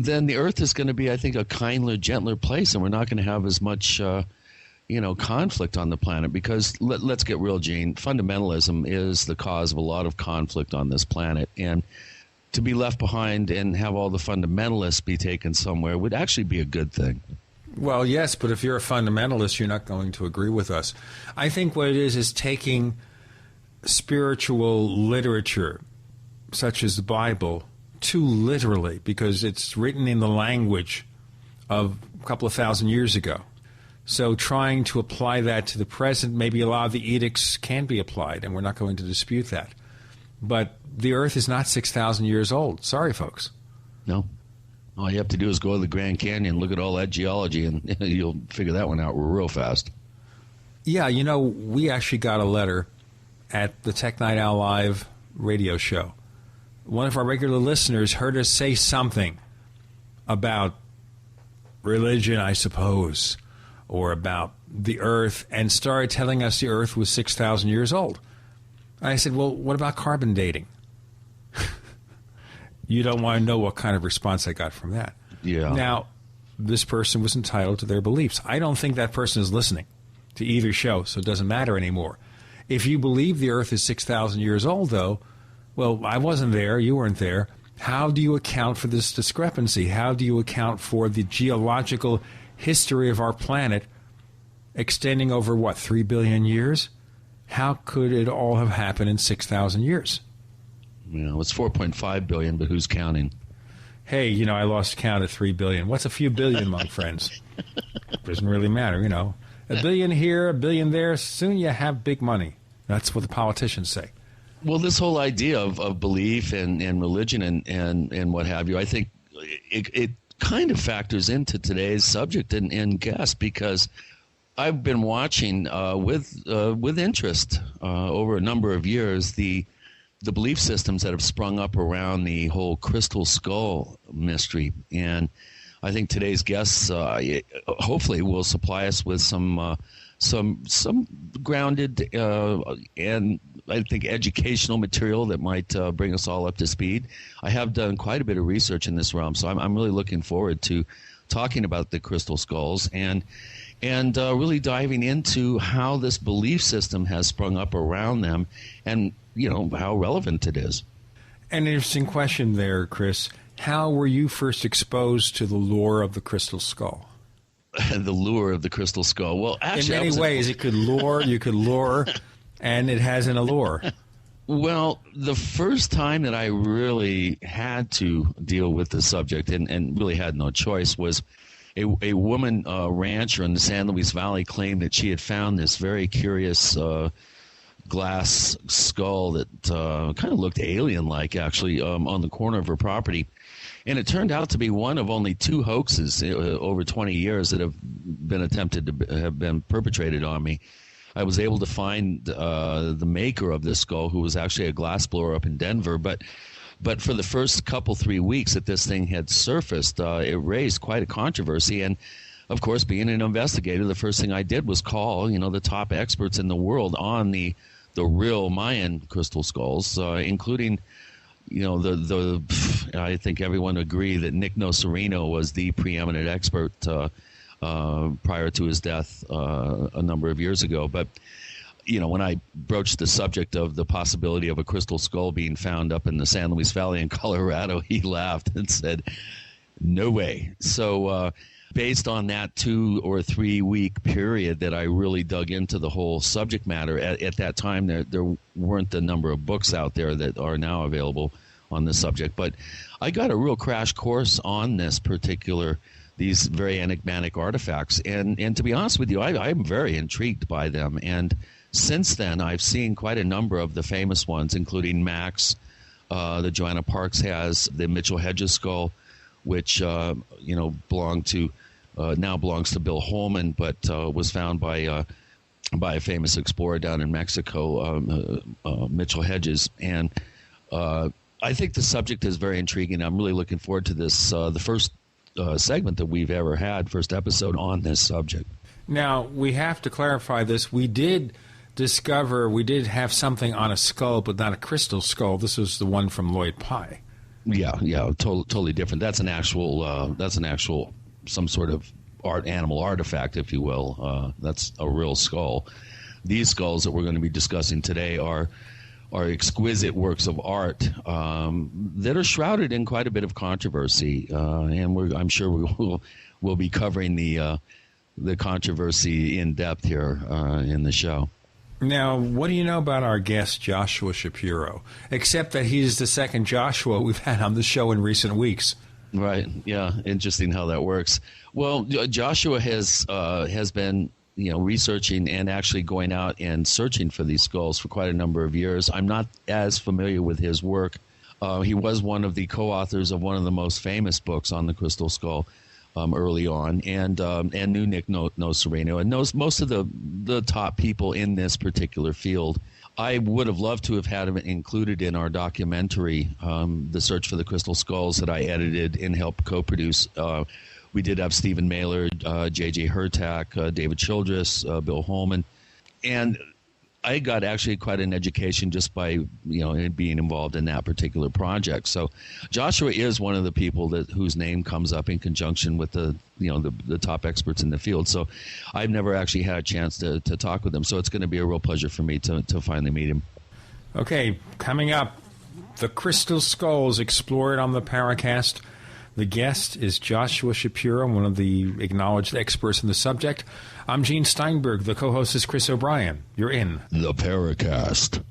then the Earth is going to be, I think, a kinder, gentler place, and we're not going to have as much, conflict on the planet. Because let's get real, Gene. Fundamentalism is the cause of a lot of conflict on this planet, and to be left behind and have all the fundamentalists be taken somewhere would actually be a good thing. Well, yes, but if you're a fundamentalist, you're not going to agree with us. I think what it is taking spiritual literature, such as the Bible, too literally, because it's written in the language of a couple of thousand years ago. So trying to apply that to the present, maybe a lot of the edicts can be applied, and we're not going to dispute that. But the Earth is not 6,000 years old. Sorry, folks. No. All you have to do is go to the Grand Canyon, look at all that geology, and you'll figure that one out real fast. Yeah, we actually got a letter at the Tech Night Owl Live radio show. One of our regular listeners heard us say something about religion, I suppose, or about the Earth, and started telling us the Earth was 6,000 years old. I said, well, what about carbon dating? You don't want to know what kind of response I got from that. Yeah. Now, this person was entitled to their beliefs. I don't think that person is listening to either show, so it doesn't matter anymore. If you believe the Earth is 6,000 years old, though, well, I wasn't there, you weren't there. How do you account for this discrepancy? How do you account for the geological history of our planet extending over, 3 billion years? How could it all have happened in 6,000 years? It's 4.5 billion, but who's counting? Hey, I lost count at 3 billion. What's a few billion among friends? Doesn't really matter, A billion here, a billion there. Soon you have big money. That's what the politicians say. Well, this whole idea of belief and religion and what have you, I think it kind of factors into today's subject and guest, because I've been watching with interest over a number of years the belief systems that have sprung up around the whole crystal skull mystery. And I think today's guests hopefully will supply us with some grounded and I think educational material that might bring us all up to speed. I have done quite a bit of research in this realm, so I'm really looking forward to talking about the crystal skulls and really diving into how this belief system has sprung up around them and, how relevant it is. An interesting question there, Chris. How were you first exposed to the lure of the crystal skull? The lure of the crystal skull. Well, actually, in many ways, it could lure, you could lure, and it has an allure. Well, the first time that I really had to deal with the subject and really had no choice was a woman rancher in the San Luis Valley claimed that she had found this very curious glass skull that kind of looked alien-like, actually, on the corner of her property. And it turned out to be one of only 2 hoaxes over 20 years that have been attempted to have been perpetrated on me. I was able to find the maker of this skull, who was actually a glassblower up in Denver, but for the first 3 weeks that this thing had surfaced, it raised quite a controversy. And, of course, being an investigator, the first thing I did was call, the top experts in the world on the real Mayan crystal skulls, including, I think everyone would agree that Nick Nocerino was the preeminent expert prior to his death a number of years ago. But, when I broached the subject of the possibility of a crystal skull being found up in the San Luis Valley in Colorado, he laughed and said, no way. So based on that 2 or 3 week period that I really dug into the whole subject matter, at that time there weren't the number of books out there that are now available on this subject. But I got a real crash course on these very enigmatic artifacts. And to be honest with you, I'm very intrigued by them. And since then, I've seen quite a number of the famous ones, including Max, the Joanna Parks has, the Mitchell Hedges skull, which belongs to Bill Holman, but was found by a famous explorer down in Mexico, Mitchell Hedges. And I think the subject is very intriguing. I'm really looking forward to this, the first segment that we've ever had, first episode on this subject. Now, we have to clarify this. We did have something on a skull, but not a crystal skull. This was the one from Lloyd Pye. Yeah, totally different. That's an actual some sort of animal artifact, if you will. That's a real skull. These skulls that we're going to be discussing today are exquisite works of art that are shrouded in quite a bit of controversy, and I'm sure we'll be covering the controversy in depth here in the show. Now, what do you know about our guest, Joshua Shapiro? Except that he's the second Joshua we've had on the show in recent weeks. Right. Yeah. Interesting how that works. Well, Joshua has been, researching and actually going out and searching for these skulls for quite a number of years. I'm not as familiar with his work. He was one of the co-authors of one of the most famous books on the crystal skull early on, and knew Nick Nocerino and knows most of the top people in this particular field. I would have loved to have had him included in our documentary, The Search for the Crystal Skulls, that I edited and helped co-produce. We did have Stephen Mailer, J.J. Hurtak, David Childress, Bill Holman, and I got actually quite an education just by being involved in that particular project. So Joshua is one of the people whose name comes up in conjunction with the top experts in the field. So I've never actually had a chance to talk with him. So it's going to be a real pleasure for me to finally meet him. Okay, coming up, the crystal skulls explored on the Paracast. The guest is Joshua Shapiro, one of the acknowledged experts in the subject. I'm Gene Steinberg. The co-host is Chris O'Brien. You're in the Paracast.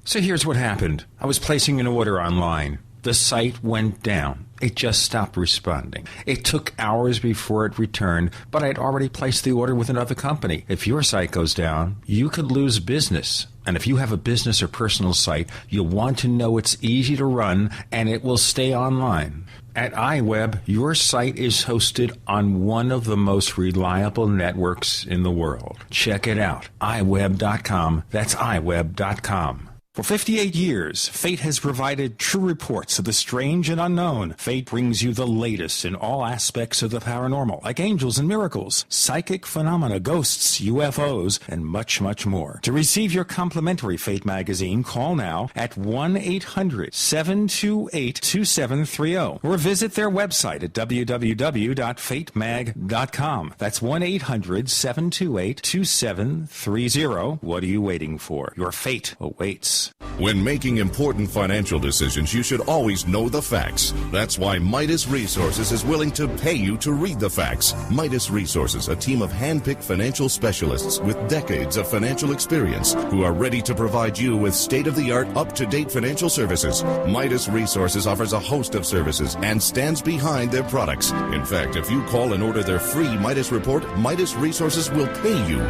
So here's what happened. I was placing an order online. The site went down. It just stopped responding. It took hours before it returned, but I'd already placed the order with another company. If your site goes down, you could lose business. And if you have a business or personal site, you'll want to know it's easy to run and it will stay online. At iWeb, your site is hosted on one of the most reliable networks in the world. Check it out. iWeb.com. That's iWeb.com. For 58 years, Fate has provided true reports of the strange and unknown. Fate brings you the latest in all aspects of the paranormal, like angels and miracles, psychic phenomena, ghosts, UFOs, and much, much more. To receive your complimentary Fate magazine, call now at 1-800-728-2730 or visit their website at www.fatemag.com. That's 1-800-728-2730. What are you waiting for? Your fate awaits. When making important financial decisions, you should always know the facts. That's why Midas Resources is willing to pay you to read the facts. Midas Resources, a team of hand-picked financial specialists with decades of financial experience who are ready to provide you with state-of-the-art, up-to-date financial services. Midas Resources offers a host of services and stands behind their products. In fact, if you call and order their free Midas report, Midas Resources will pay you.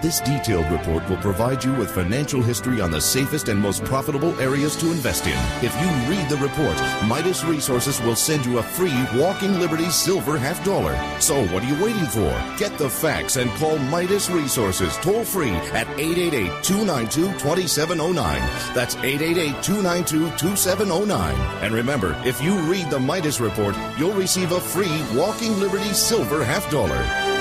This detailed report will provide you with financial history on the safest and most profitable areas to invest in. If you read the report, Midas Resources will send you a free Walking Liberty silver $50. So what are you waiting for? Get the facts and call Midas Resources toll free at 888-292-2709. That's 888-292-2709. And remember, if you read the Midas report, you'll receive a free Walking Liberty silver $50.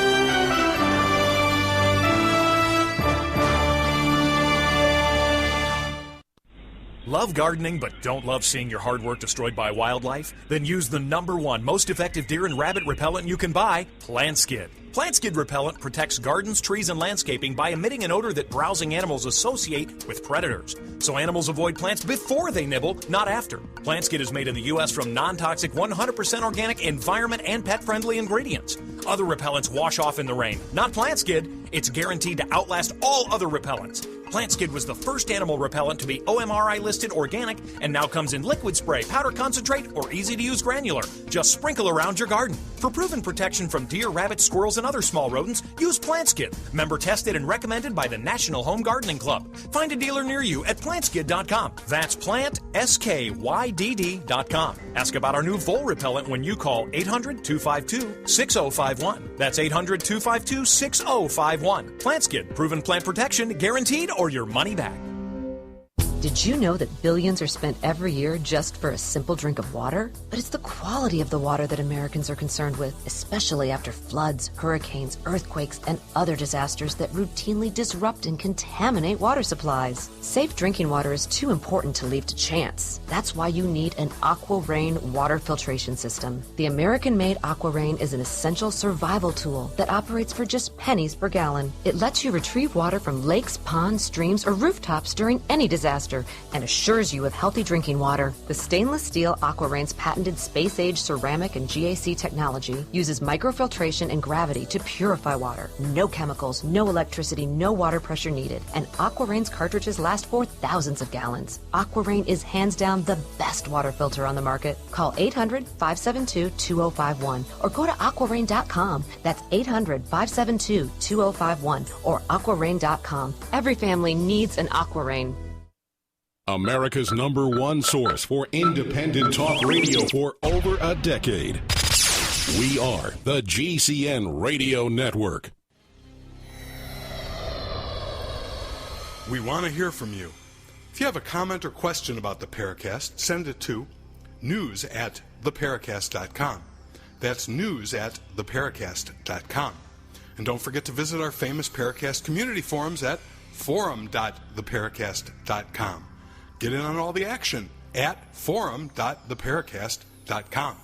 Love gardening but don't love seeing your hard work destroyed by wildlife? Then use the #1 most effective deer and rabbit repellent you can buy, Plant Skid. Plant Skid repellent protects gardens, trees, and landscaping by emitting an odor that browsing animals associate with predators. So animals avoid plants before they nibble, not after. Plant Skid is made in the U.S. from non-toxic, 100% organic, environment, and pet-friendly ingredients. Other repellents wash off in the rain. Not Plant Skid. It's guaranteed to outlast all other repellents. Plant Skid was the first animal repellent to be OMRI listed organic and now comes in liquid spray, powder concentrate, or easy-to-use granular. Just sprinkle around your garden. For proven protection from deer, rabbits, squirrels, and other small rodents, use Plant Skid. Member tested and recommended by the National Home Gardening Club. Find a dealer near you at plantskid.com. That's PlantSkydd.com. Ask about our new vole repellent when you call 800-252-6051. That's 800-252-6051. Plant Skid, proven plant protection, guaranteed, or your money back. Did you know that billions are spent every year just for a simple drink of water? But it's the quality of the water that Americans are concerned with, especially after floods, hurricanes, earthquakes, and other disasters that routinely disrupt and contaminate water supplies. Safe drinking water is too important to leave to chance. That's why you need an Aqua Rain water filtration system. The American-made Aqua Rain is an essential survival tool that operates for just pennies per gallon. It lets you retrieve water from lakes, ponds, streams, or rooftops during any disaster and assures you of healthy drinking water. The stainless steel Aqua Rain's patented space-age ceramic and GAC technology uses microfiltration and gravity to purify water. No chemicals, no electricity, no water pressure needed. And Aqua Rain's cartridges last for thousands of gallons. Aqua Rain is hands down the best water filter on the market. Call 800-572-2051 or go to aquarain.com. That's 800-572-2051 or aquarain.com. Every family needs an Aqua Rain. America's #1 source for independent talk radio for over a decade. We are the GCN Radio Network. We want to hear from you. If you have a comment or question about the Paracast, send it to news@theparacast.com. That's news@theparacast.com. And don't forget to visit our famous Paracast community forums at forum.theparacast.com. Get in on all the action at forum.theparacast.com.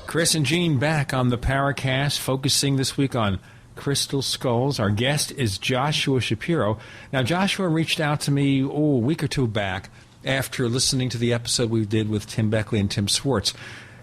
Chris and Jean back on the Paracast, focusing this week on crystal skulls. Our guest is Joshua Shapiro. Now, Joshua reached out to me a week or two back after listening to the episode we did with Tim Beckley and Tim Swartz.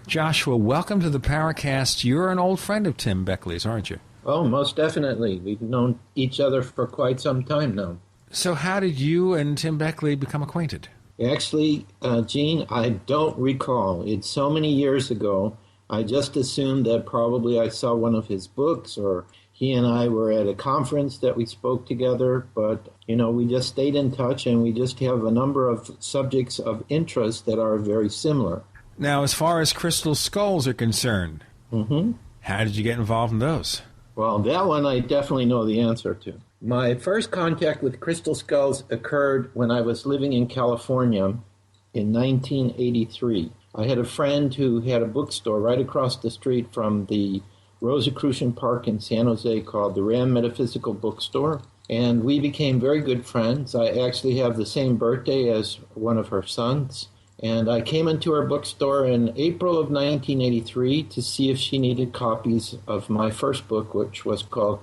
Joshua, welcome to the Paracast. You're an old friend of Tim Beckley's, aren't you? Oh, most definitely. We've known each other for quite some time now. So how did you and Tim Beckley become acquainted? Actually, Gene, I don't recall. It's so many years ago. I just assumed that probably I saw one of his books, or he and I were at a conference that we spoke together. But, we just stayed in touch, and we just have a number of subjects of interest that are very similar. Now, as far as crystal skulls are concerned, how did you get involved in those? Well, that one I definitely know the answer to. My first contact with crystal skulls occurred when I was living in California in 1983. I had a friend who had a bookstore right across the street from the Rosicrucian Park in San Jose called the Ram Metaphysical Bookstore, and we became very good friends. I actually have the same birthday as one of her sons, and I came into her bookstore in April of 1983 to see if she needed copies of my first book, which was called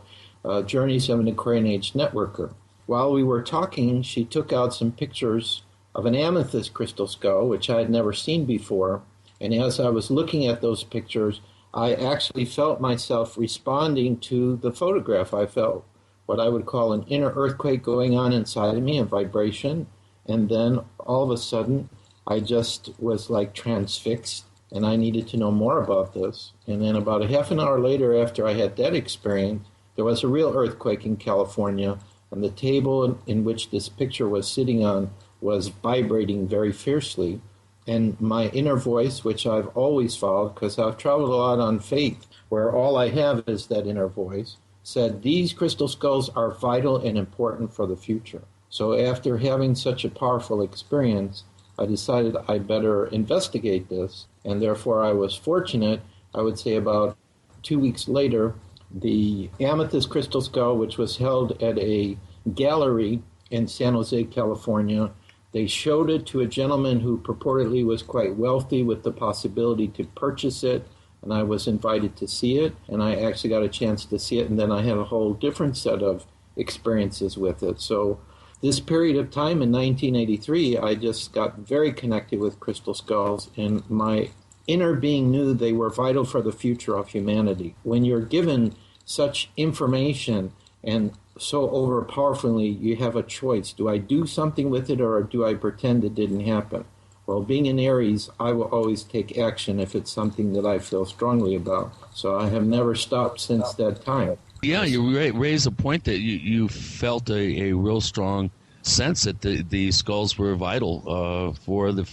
Journeys of an Aquarian Age Networker. While we were talking, she took out some pictures of an amethyst crystal skull, which I had never seen before. And as I was looking at those pictures, I actually felt myself responding to the photograph. I felt what I would call an inner earthquake going on inside of me, a vibration. And then all of a sudden, I just was like transfixed, and I needed to know more about this. And then about a half an hour later, after I had that experience, there was a real earthquake in California, and the table in which this picture was sitting on was vibrating very fiercely. And my inner voice, which I've always followed because I've traveled a lot on faith, where all I have is that inner voice, said these crystal skulls are vital and important for the future. So after having such a powerful experience, I decided I better investigate this, and therefore I was fortunate. I would say about 2 weeks later, the amethyst crystal skull, which was held at a gallery in San Jose, California, they showed it to a gentleman who purportedly was quite wealthy with the possibility to purchase it, and I was invited to see it, and I actually got a chance to see it, and then I had a whole different set of experiences with it. So this period of time in 1983, I just got very connected with crystal skulls, and my inner being knew they were vital for the future of humanity. When you're given such information and so overpowerfully, you have a choice. Do I do something with it, or do I pretend it didn't happen? Well, being an Aries, I will always take action if it's something that I feel strongly about. So I have never stopped since that time. Yeah, you raise a point that you felt a real strong sense that the skulls were vital for the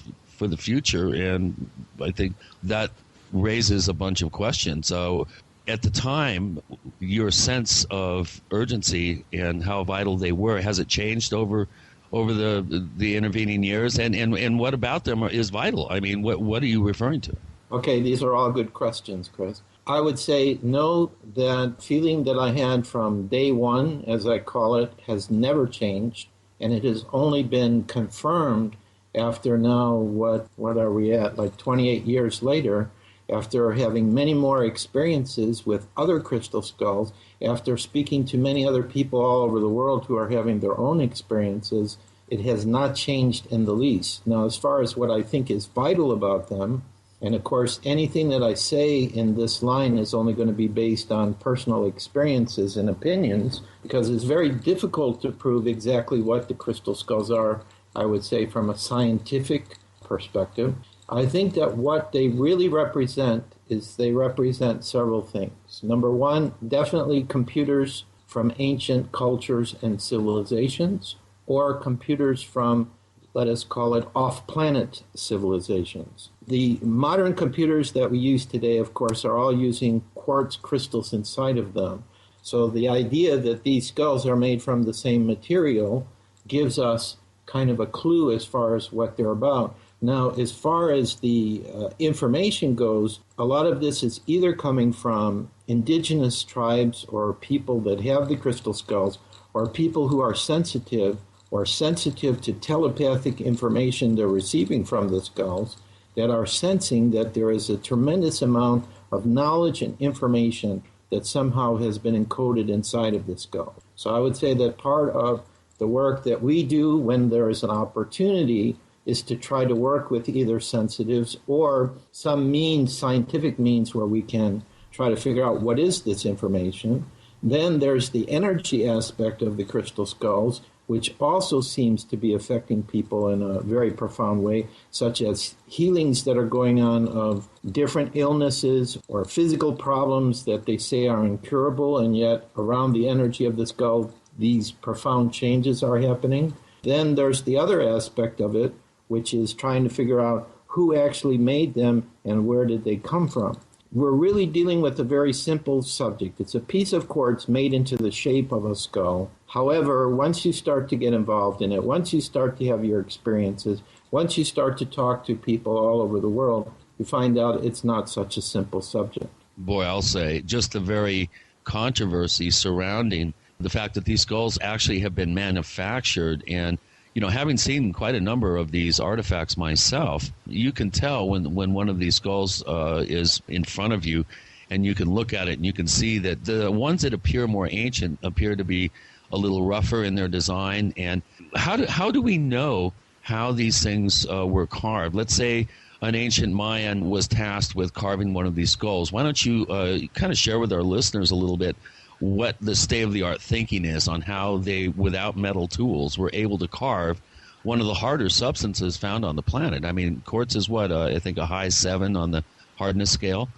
future, and I think that raises a bunch of questions. So at the time, your sense of urgency and how vital they were, has it changed over the intervening years? And what about them is vital? I mean, what are you referring to? Okay, these are all good questions, Chris. I would say no, that feeling that I had from day one, as I call it, has never changed, and it has only been confirmed after now, what are we at, like 28 years later, after having many more experiences with other crystal skulls, after speaking to many other people all over the world who are having their own experiences. It has not changed in the least. Now, as far as what I think is vital about them, and of course, anything that I say in this line is only going to be based on personal experiences and opinions, because it's very difficult to prove exactly what the crystal skulls are, I would say, from a scientific perspective. I think that what they really represent is they represent several things. Number one, definitely computers from ancient cultures and civilizations, or computers from, let us call it, off-planet civilizations. The modern computers that we use today, of course, are all using quartz crystals inside of them. So the idea that these skulls are made from the same material gives us kind of a clue as far as what they're about. Now, as far as the information goes, a lot of this is either coming from indigenous tribes or people that have the crystal skulls, or people who are sensitive to telepathic information they're receiving from the skulls, that are sensing that there is a tremendous amount of knowledge and information that somehow has been encoded inside of the skull. So I would say that part of the work that we do when there is an opportunity is to try to work with either sensitives or some means, scientific means, where we can try to figure out what is this information. Then there's the energy aspect of the crystal skulls, which also seems to be affecting people in a very profound way, such as healings that are going on of different illnesses or physical problems that they say are incurable, and yet around the energy of the skull, these profound changes are happening. Then there's the other aspect of it, which is trying to figure out who actually made them and where did they come from. We're really dealing with a very simple subject. It's a piece of quartz made into the shape of a skull. However, once you start to get involved in it, once you start to have your experiences, once you start to talk to people all over the world, you find out it's not such a simple subject. Boy, I'll say, just the very controversy surrounding the fact that these skulls actually have been manufactured. And you know, having seen quite a number of these artifacts myself, you can tell when one of these skulls is in front of you, and you can look at it and you can see that the ones that appear more ancient appear to be a little rougher in their design. And how do we know how these things were carved? Let's say an ancient Mayan was tasked with carving one of these skulls. Why don't you kind of share with our listeners a little bit what the state-of-the-art thinking is on how they, without metal tools, were able to carve one of the harder substances found on the planet. I mean, quartz is what, I think a high 7 on the hardness scale.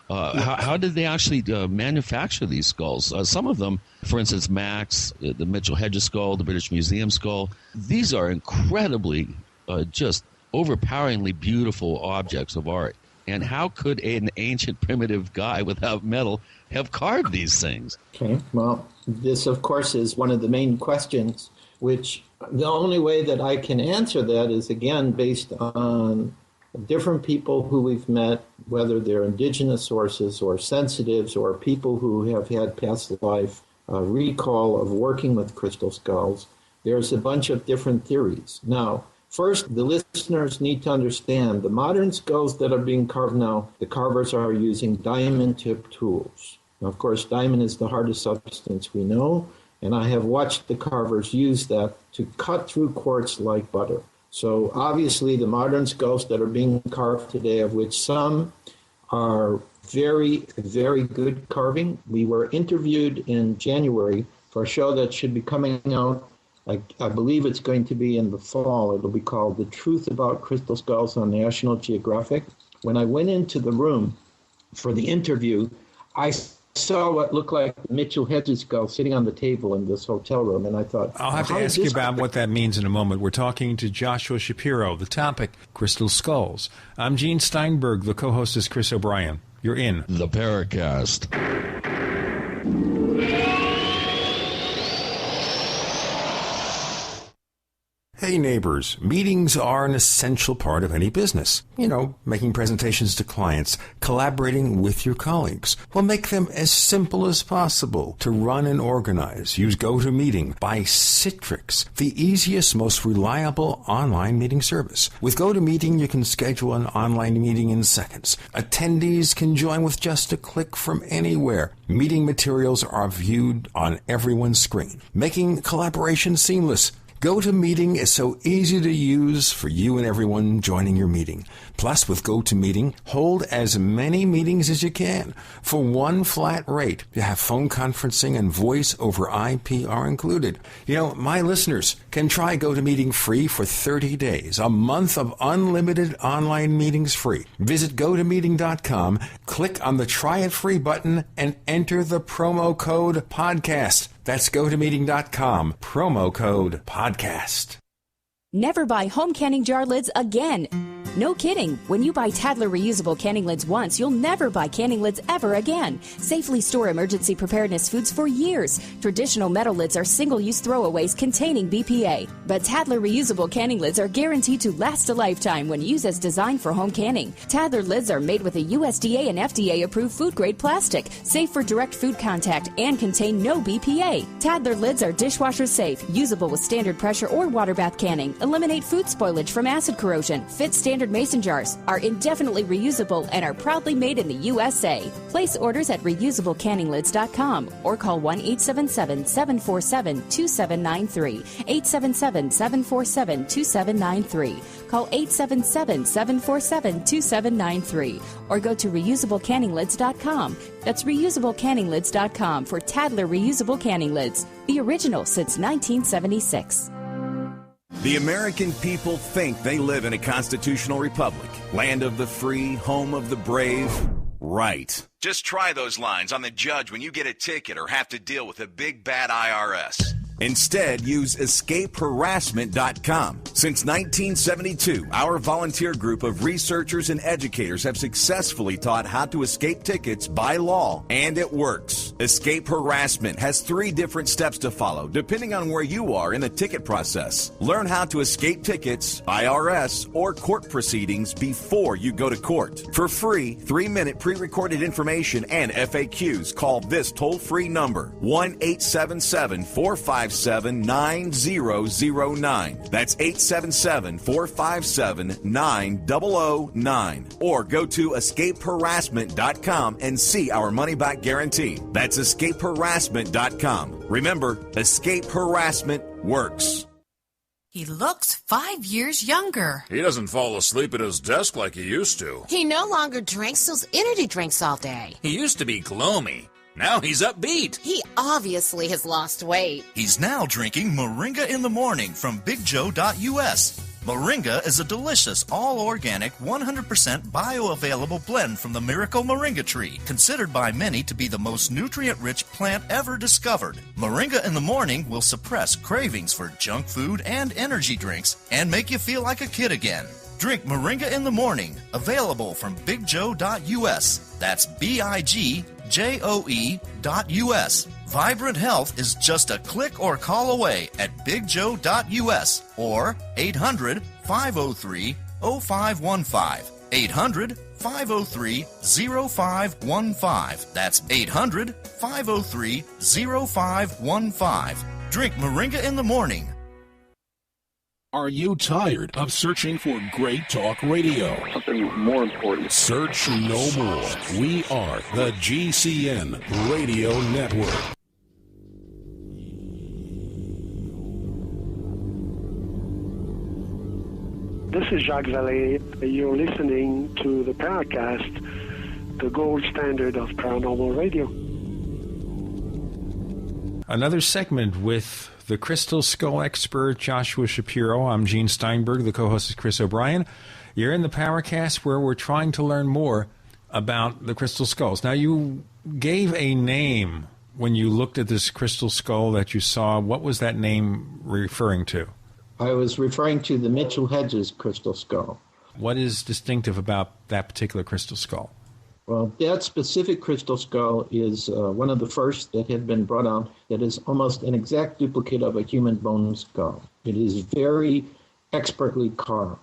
How did they actually manufacture these skulls? Some of them, for instance, Max, the Mitchell Hedges skull, the British Museum skull, these are incredibly, just overpoweringly beautiful objects of art. And how could an ancient primitive guy without metal have carved these things? Okay, well, this, of course, is one of the main questions, which the only way that I can answer that is, again, based on different people who we've met, whether they're indigenous sources or sensitives or people who have had past life recall of working with crystal skulls. There's a bunch of different theories. Now, first, the listeners need to understand the modern skulls that are being carved now, the carvers are using diamond-tipped tools. Now, of course, diamond is the hardest substance we know, and I have watched the carvers use that to cut through quartz like butter. So obviously, the modern skulls that are being carved today, of which some are very, very good carving. We were interviewed in January for a show that should be coming out. I believe it's going to be in the fall. It'll be called The Truth About Crystal Skulls on National Geographic. When I went into the room for the interview, I saw what looked like Mitchell Hedges' skull sitting on the table in this hotel room, and I thought, I'll have to ask you about what that means in a moment. We're talking to Joshua Shapiro. The topic, crystal skulls. I'm Gene Steinberg. The co-host is Chris O'Brien. You're in the Paracast. Hey neighbors, meetings are an essential part of any business. You know, making presentations to clients, collaborating with your colleagues. Well, make them as simple as possible to run and organize. Use GoToMeeting by Citrix, the easiest, most reliable online meeting service. With GoToMeeting, you can schedule an online meeting in seconds. Attendees can join with just a click from anywhere. Meeting materials are viewed on everyone's screen, making collaboration seamless. GoToMeeting is so easy to use for you and everyone joining your meeting. Plus, with GoToMeeting, hold as many meetings as you can. For one flat rate, you have phone conferencing and voice over IP are included. You know, my listeners can try GoToMeeting free for 30 days. A month of unlimited online meetings free. Visit GoToMeeting.com, click on the Try It Free button, and enter the promo code PODCAST. That's GoToMeeting.com, promo code PODCAST. Never buy home canning jar lids again. No kidding. When you buy Tadler reusable canning lids once, you'll never buy canning lids ever again. Safely store emergency preparedness foods for years. Traditional metal lids are single-use throwaways containing BPA. But Tadler reusable canning lids are guaranteed to last a lifetime when used as designed for home canning. Tadler lids are made with a USDA and FDA-approved food-grade plastic, safe for direct food contact, and contain no BPA. Tadler lids are dishwasher safe, usable with standard pressure or water bath canning, eliminate food spoilage from acid corrosion, fit standard mason jars, are indefinitely reusable, and are proudly made in the USA. Place orders at reusablecanninglids.com or call 1-877-747-2793. 877-747-2793. Call 877-747-2793 or go to reusablecanninglids.com. That's reusablecanninglids.com for Tadler reusable canning lids, the original since 1976. The American people think they live in a constitutional republic, land of the free, home of the brave. Right. Just try those lines on the judge when you get a ticket or have to deal with a big bad IRS. Instead, use escapeharassment.com. Since 1972, our volunteer group of researchers and educators have successfully taught how to escape tickets by law, and it works. Escape Harassment has 3 different steps to follow, depending on where you are in the ticket process. Learn how to escape tickets, IRS, or court proceedings before you go to court. For free, 3-minute pre-recorded information and FAQs, call this toll-free number, 1-877-457-9009. That's 877-457-9009. Or go to escapeharassment.com and see our money-back guarantee. That's escapeharassment.com. Remember, escape harassment works. He looks 5 years younger. He doesn't fall asleep at his desk like he used to. He no longer drinks those energy drinks all day. He used to be gloomy. Now he's upbeat. He obviously has lost weight. He's now drinking Moringa in the morning from BigJoe.us. Moringa is a delicious, all-organic, 100% bioavailable blend from the miracle moringa tree, considered by many to be the most nutrient-rich plant ever discovered. Moringa in the morning will suppress cravings for junk food and energy drinks and make you feel like a kid again. Drink Moringa in the morning, available from BigJoe.us. That's BigJoe.us. Vibrant Health is just a click or call away at BigJoe.us or 800-503-0515. 800-503-0515. That's 800-503-0515. Drink Moringa in the morning. Are you tired of searching for great talk radio? Something more important. Search no more. We are the GCN Radio Network. This is Jacques Vallée. You're listening to the Paracast, the gold standard of paranormal radio. Another segment with the Crystal Skull expert, Joshua Shapiro. I'm Gene Steinberg. The co-host is Chris O'Brien. You're in the Paracast where we're trying to learn more about the crystal skulls. Now, you gave a name when you looked at this crystal skull that you saw. What was that name referring to? I was referring to the Mitchell Hedges crystal skull. What is distinctive about that particular crystal skull? Well, that specific crystal skull is one of the first that had been brought out that is almost an exact duplicate of a human bone skull. It is very expertly carved.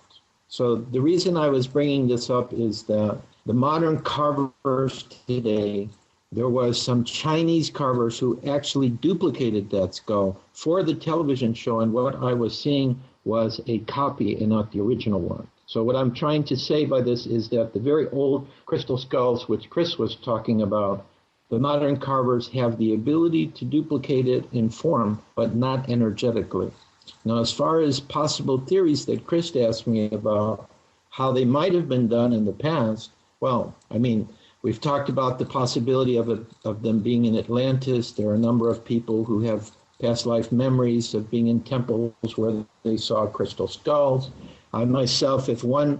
So the reason I was bringing this up is that the modern carvers today, there was some Chinese carvers who actually duplicated that skull for the television show, and what I was seeing was a copy and not the original one. So what I'm trying to say by this is that the very old crystal skulls, which Chris was talking about, the modern carvers have the ability to duplicate it in form, but not energetically. Now, as far as possible theories that Chris asked me about how they might have been done in the past, well, I mean, we've talked about the possibility of them being in Atlantis. There are a number of people who have past life memories of being in temples where they saw crystal skulls. I myself, if one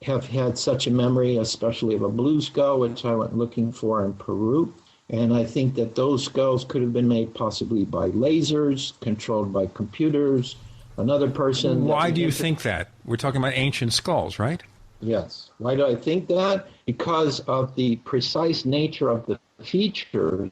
have had such a memory, especially of a blue skull, which I went looking for in Peru. And I think that those skulls could have been made possibly by lasers, controlled by computers. Another person... Why do you think that? We're talking about ancient skulls, right? Yes. Why do I think that? Because of the precise nature of the features.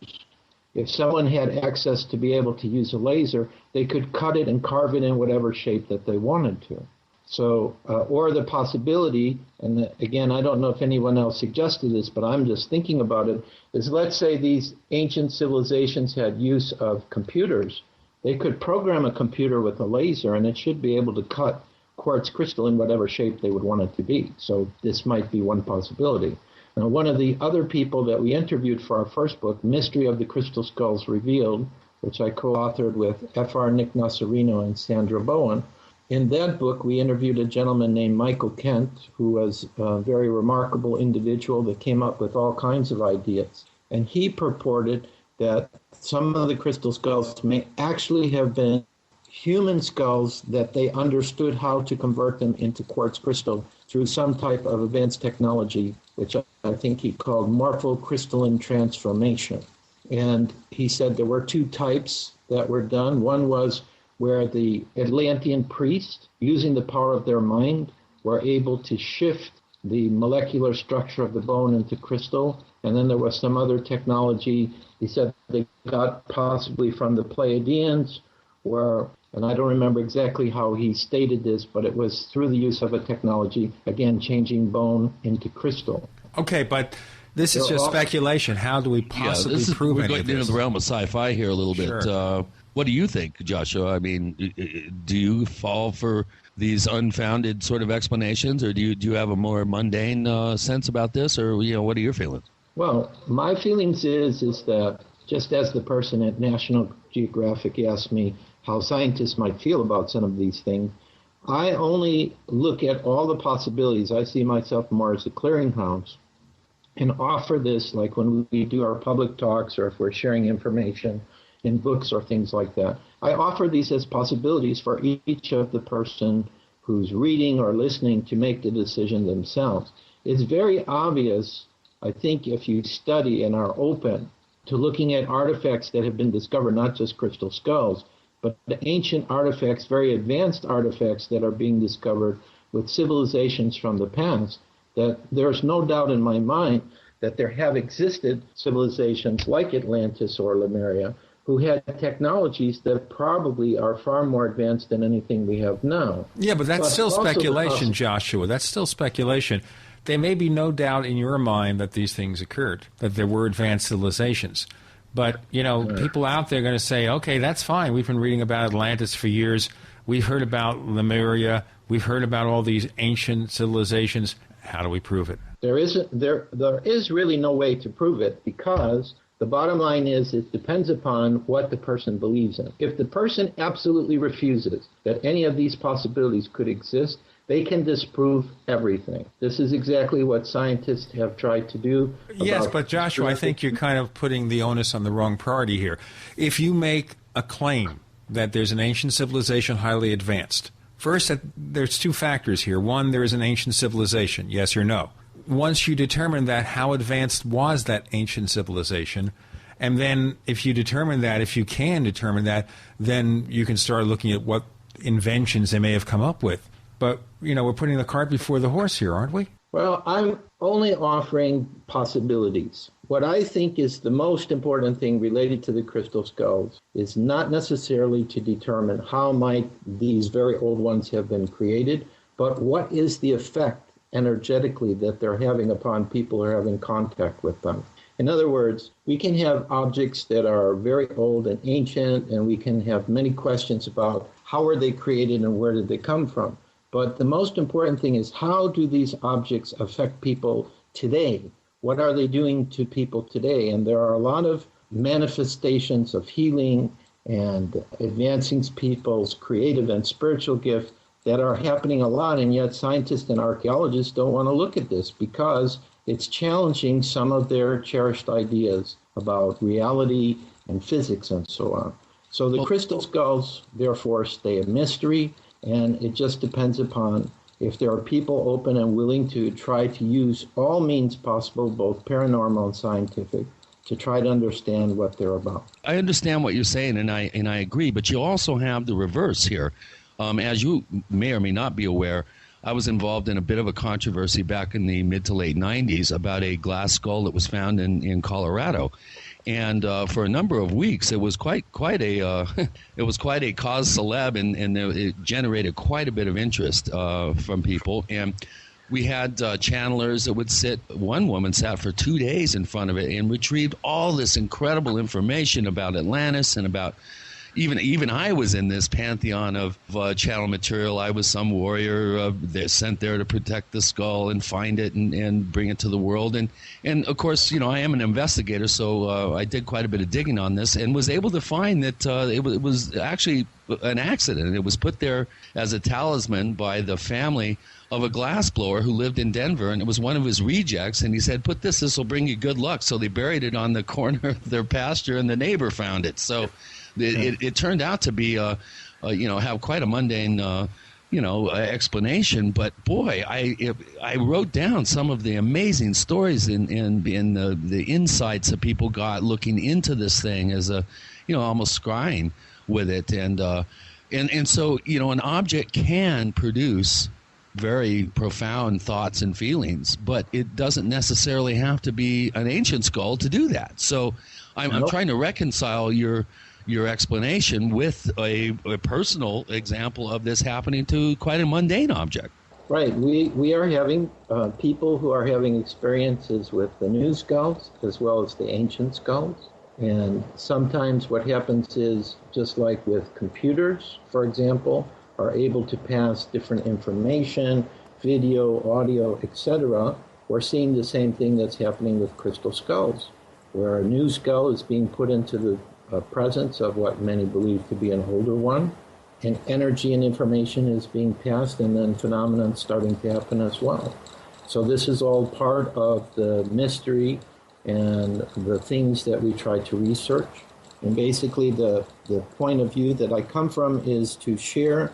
If someone had access to be able to use a laser, they could cut it and carve it in whatever shape that they wanted to. So, or the possibility, and again, I don't know if anyone else suggested this, but I'm just thinking about it, is let's say these ancient civilizations had use of computers. They could program a computer with a laser, and it should be able to cut quartz crystal in whatever shape they would want it to be. So this might be one possibility. Now, one of the other people that we interviewed for our first book, Mystery of the Crystal Skulls Revealed, which I co-authored with Fr. Nick Nasarino and Sandra Bowen, in that book, we interviewed a gentleman named Michael Kent, who was a very remarkable individual that came up with all kinds of ideas. And he purported that some of the crystal skulls may actually have been human skulls that they understood how to convert them into quartz crystal through some type of advanced technology, which I think he called morphocrystalline transformation. And he said there were two types that were done. One was where the Atlantean priests, using the power of their mind, were able to shift the molecular structure of the bone into crystal. And then there was some other technology, he said they got possibly from the Pleiadians, where, and I don't remember exactly how he stated this, but it was through the use of a technology, again, changing bone into crystal. Okay, but this is just speculation. How do we possibly prove we're any going of this? into the realm of sci-fi here a little bit. Sure. What do you think, Joshua? I mean, do you fall for these unfounded sort of explanations, or do you have a more mundane sense about this, or what are your feelings? Well, my feelings is that just as the person at National Geographic asked me how scientists might feel about some of these things, I only look at all the possibilities. I see myself more as a clearinghouse and offer this, like when we do our public talks or if we're sharing information in books or things like that. I offer these as possibilities for each of the person who's reading or listening to make the decision themselves. It's very obvious, I think, if you study and are open to looking at artifacts that have been discovered, not just crystal skulls, but the ancient artifacts, very advanced artifacts that are being discovered with civilizations from the past, that there's no doubt in my mind that there have existed civilizations like Atlantis or Lemuria who had technologies that probably are far more advanced than anything we have now. Yeah, but that's still speculation, Joshua. That's still speculation. There may be no doubt in your mind that these things occurred, that there were advanced civilizations. But, people out there are going to say, okay, that's fine. We've been reading about Atlantis for years. We've heard about Lemuria. We've heard about all these ancient civilizations. How do we prove it? There is really no way to prove it, because the bottom line is it depends upon what the person believes in. If the person absolutely refuses that any of these possibilities could exist, they can disprove everything. This is exactly what scientists have tried to do. Yes, but Joshua, I think you're kind of putting the onus on the wrong party here. If you make a claim that there's an ancient civilization highly advanced, first, there's two factors here. One, there is an ancient civilization, yes or no. Once you determine that, how advanced was that ancient civilization? And then if you determine that, if you can determine that, then you can start looking at what inventions they may have come up with. But, we're putting the cart before the horse here, aren't we? Well, I'm only offering possibilities. What I think is the most important thing related to the crystal skulls is not necessarily to determine how might these very old ones have been created, but what is the effect energetically that they're having upon people who are having contact with them. In other words, we can have objects that are very old and ancient, and we can have many questions about how were they created and where did they come from. But the most important thing is, how do these objects affect people today? What are they doing to people today? And there are a lot of manifestations of healing and advancing people's creative and spiritual gifts that are happening a lot, and yet scientists and archaeologists don't want to look at this because it's challenging some of their cherished ideas about reality and physics and so on. So the crystal skulls, therefore, stay a mystery, and it just depends upon if there are people open and willing to try to use all means possible, both paranormal and scientific, to try to understand what they're about. I understand what you're saying, and I agree, but you also have the reverse here. As you may or may not be aware, I was involved in a bit of a controversy back in the mid to late 90s about a glass skull that was found in Colorado. And for a number of weeks, it was quite a it was quite a cause celeb, and it generated quite a bit of interest from people. And we had channelers that would sit. One woman sat for 2 days in front of it and retrieved all this incredible information about Atlantis and about. Even I was in this pantheon of channel material. I was some warrior sent there to protect the skull and find it and bring it to the world. And of course, I am an investigator, so I did quite a bit of digging on this and was able to find that it was actually an accident. It was put there as a talisman by the family of a glassblower who lived in Denver, and it was one of his rejects, and he said, put this will bring you good luck. So they buried it on the corner of their pasture, and the neighbor found it. So it turned out to be, have quite a mundane, explanation. But boy, I wrote down some of the amazing stories in the insights that people got looking into this thing as almost scrying with it, and so an object can produce very profound thoughts and feelings, but it doesn't necessarily have to be an ancient skull to do that. So I'm trying to reconcile your explanation with a personal example of this happening to quite a mundane object. Right. We are having people who are having experiences with the new skulls as well as the ancient skulls. And sometimes what happens is, just like with computers, for example, are able to pass different information, video, audio, etc. We're seeing the same thing that's happening with crystal skulls, where a new skull is being put into the presence of what many believe to be an older one, and energy and information is being passed, and then phenomena starting to happen as well. So this is all part of the mystery and the things that we try to research. And basically the point of view that I come from is to share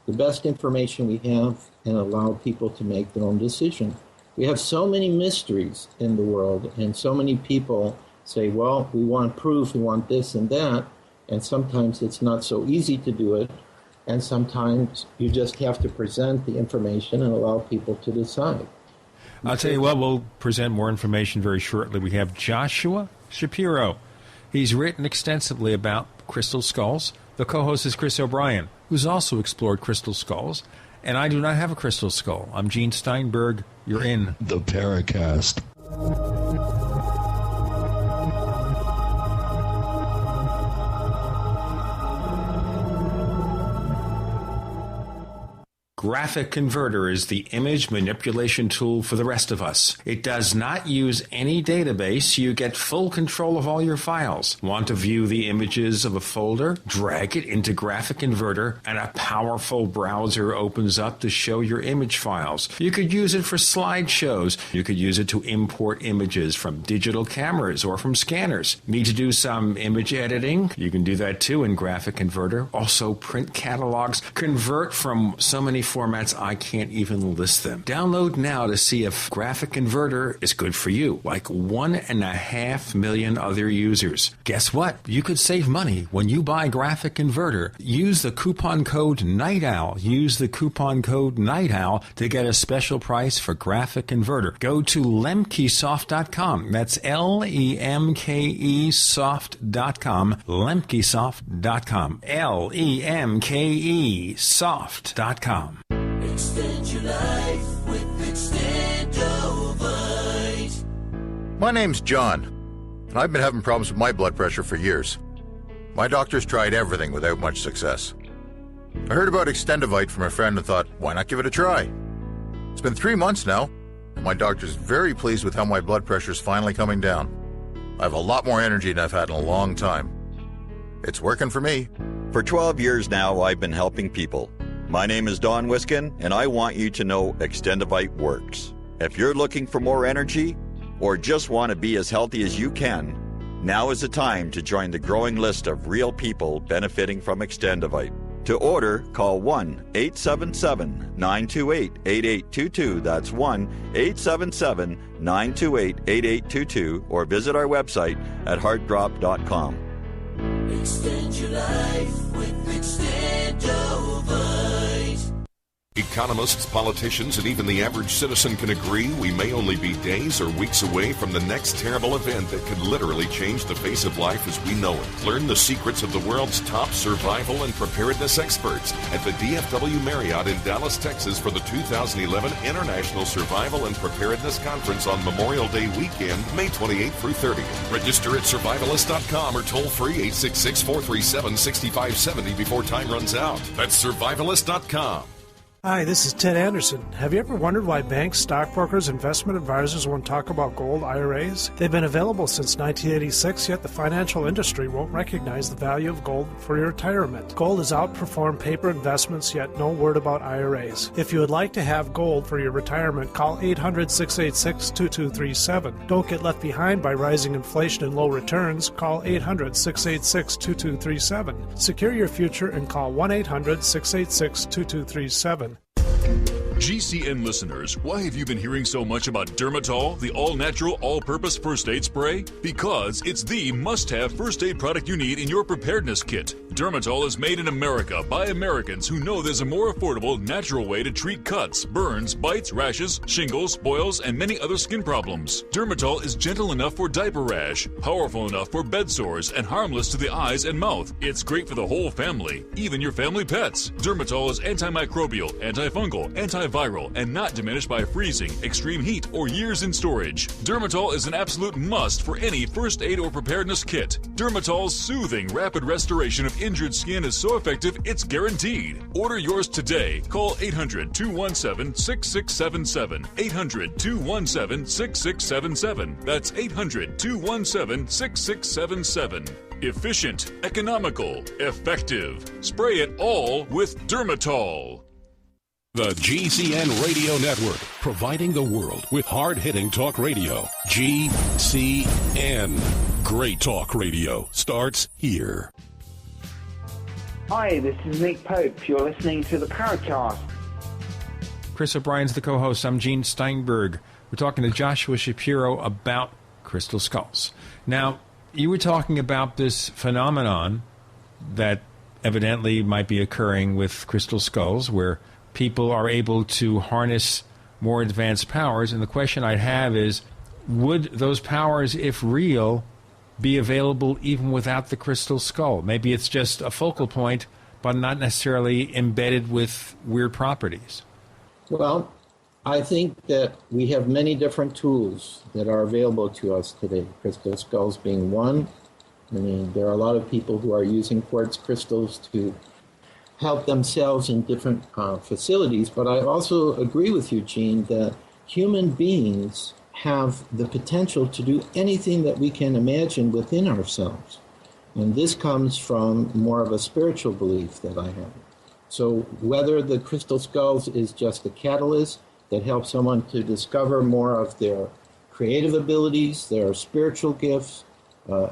the best information we have and allow people to make their own decision. We have so many mysteries in the world, and so many people say, well, we want proof, we want this and that, and sometimes it's not so easy to do it, and sometimes you just have to present the information and allow people to decide. I'll tell you what, we'll present more information very shortly. We have Joshua Shapiro. He's written extensively about crystal skulls. The co-host is Chris O'Brien, who's also explored crystal skulls. And I do not have a crystal skull. I'm Gene Steinberg. You're in the Paracast. Graphic Converter is the image manipulation tool for the rest of us. It does not use any database. You get full control of all your files. Want to view the images of a folder? Drag it into Graphic Converter, and a powerful browser opens up to show your image files. You could use it for slideshows. You could use it to import images from digital cameras or from scanners. Need to do some image editing? You can do that too in Graphic Converter. Also print catalogs. Convert from so many formats, I can't even list them. Download now to see if Graphic Converter is good for you, like 1.5 million other users. Guess what? You could save money when you buy Graphic Converter. Use the coupon code Night Owl. Use the coupon code Night Owl to get a special price for Graphic Converter. Go to lemkesoft.com. That's LEMKE soft.com. lemkesoft.com. LEMKE soft.com. Extend your life with Extendovite. My name's John, and I've been having problems with my blood pressure for years. My doctor's tried everything without much success. I heard about Extendovite from a friend and thought, why not give it a try? It's been 3 months now, and my doctor's very pleased with how my blood pressure's finally coming down. I have a lot more energy than I've had in a long time. It's working for me. For 12 years now, I've been helping people. My name is Don Wiskin, and I want you to know Extendovite works. If you're looking for more energy or just want to be as healthy as you can, now is the time to join the growing list of real people benefiting from Extendovite. To order, call 1-877-928-8822. That's 1-877-928-8822, or visit our website at heartdrop.com. Extend your life with Extendovite. Economists, politicians, and even the average citizen can agree we may only be days or weeks away from the next terrible event that could literally change the face of life as we know it. Learn the secrets of the world's top survival and preparedness experts at the DFW Marriott in Dallas, Texas for the 2011 International Survival and Preparedness Conference on Memorial Day weekend, May 28th through 30th. Register at survivalist.com or toll free 866-437-6570 before time runs out. That's survivalist.com. Hi, this is Ted Anderson. Have you ever wondered why banks, stockbrokers, investment advisors won't talk about gold IRAs? They've been available since 1986, yet the financial industry won't recognize the value of gold for your retirement. Gold has outperformed paper investments, yet no word about IRAs. If you would like to have gold for your retirement, call 800-686-2237. Don't get left behind by rising inflation and low returns. Call 800-686-2237. Secure your future and call 1-800-686-2237. GCN listeners, why have you been hearing so much about Dermatol, the all-natural, all-purpose first aid spray? Because it's the must-have first aid product you need in your preparedness kit. Dermatol is made in America by Americans who know there's a more affordable, natural way to treat cuts, burns, bites, rashes, shingles, boils, and many other skin problems. Dermatol is gentle enough for diaper rash, powerful enough for bed sores, and harmless to the eyes and mouth. It's great for the whole family, even your family pets. Dermatol is antimicrobial, antifungal, antiviral, and not diminished by freezing, extreme heat, or years in storage. Dermatol is an absolute must for any first aid or preparedness kit. Dermatol's soothing, rapid restoration of injured skin is so effective, it's guaranteed. Order yours today. Call 800-217-6677. 800-217-6677. That's 800-217-6677. Efficient, economical, effective. Spray it all with Dermatol. The GCN Radio Network, providing the world with hard-hitting talk radio. GCN. Great talk radio starts here. Hi, this is Nick Pope. You're listening to the Paracast. Chris O'Brien's the co-host. I'm Gene Steinberg. We're talking to Joshua Shapiro about crystal skulls. Now, you were talking about this phenomenon that evidently might be occurring with crystal skulls, where people are able to harness more advanced powers. And the question I'd have is, would those powers, if real, be available even without the crystal skull? Maybe it's just a focal point, but not necessarily embedded with weird properties. Well, I think that we have many different tools that are available to us today, crystal skulls being one. I mean, there are a lot of people who are using quartz crystals to help themselves in different facilities. But I also agree with you, Gene, that human beings have the potential to do anything that we can imagine within ourselves. And this comes from more of a spiritual belief that I have. So whether the crystal skulls is just a catalyst that helps someone to discover more of their creative abilities, their spiritual gifts,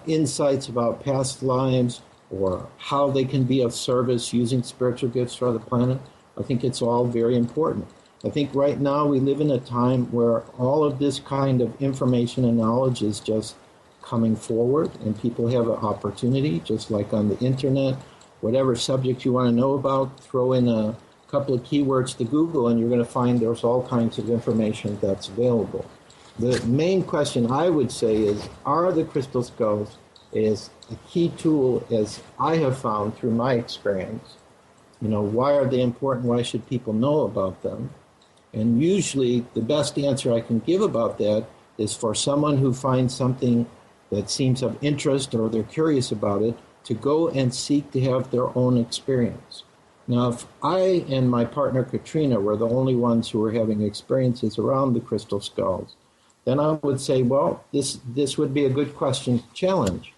insights about past lives, or how they can be of service using spiritual gifts for the planet, I think it's all very important. I think right now we live in a time where all of this kind of information and knowledge is just coming forward, and people have an opportunity, just like on the internet. Whatever subject you want to know about, throw in a couple of keywords to Google, and you're going to find there's all kinds of information that's available. The main question I would say is, are the crystal skulls is a key tool, as I have found through my experience? Why are they important? Why should people know about them? And usually the best answer I can give about that is for someone who finds something that seems of interest or they're curious about it, to go and seek to have their own experience. Now, if I and my partner Katrina were the only ones who were having experiences around the crystal skulls, then I would say, well, this would be a good question to challenge.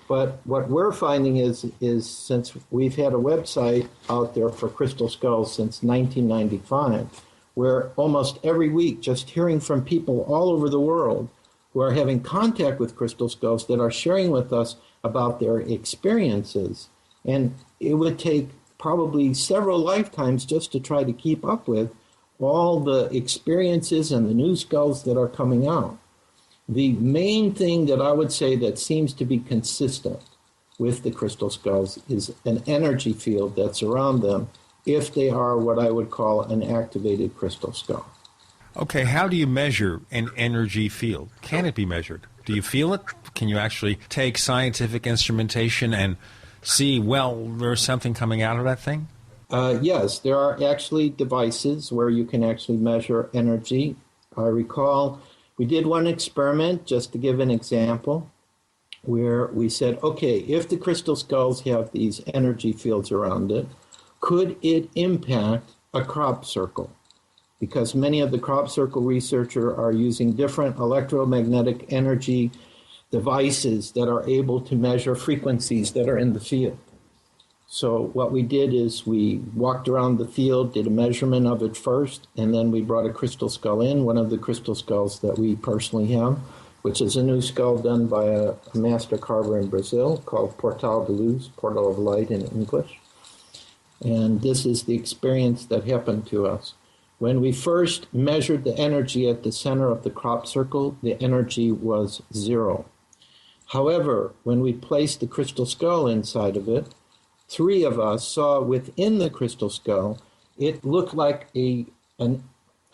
But what we're finding is since we've had a website out there for crystal skulls since 1995, where almost every week just hearing from people all over the world who are having contact with crystal skulls that are sharing with us about their experiences. And it would take probably several lifetimes just to try to keep up with all the experiences and the new skulls that are coming out. The main thing that I would say that seems to be consistent with the crystal skulls is an energy field that's around them, if they are what I would call an activated crystal skull. Okay, how do you measure an energy field? Can it be measured? Do you feel it? Can you actually take scientific instrumentation and see, well, there's something coming out of that thing? Yes, there are actually devices where you can actually measure energy. I recall we did one experiment, just to give an example, where we said, okay, if the crystal skulls have these energy fields around it, could it impact a crop circle? Because many of the crop circle researchers are using different electromagnetic energy devices that are able to measure frequencies that are in the field. So what we did is we walked around the field, did a measurement of it first, and then we brought a crystal skull in, one of the crystal skulls that we personally have, which is a new skull done by a master carver in Brazil called Portal de Luz, Portal of Light in English. And this is the experience that happened to us. When we first measured the energy at the center of the crop circle, the energy was 0. However, when we placed the crystal skull inside of it, 3 of us saw within the crystal skull, it looked like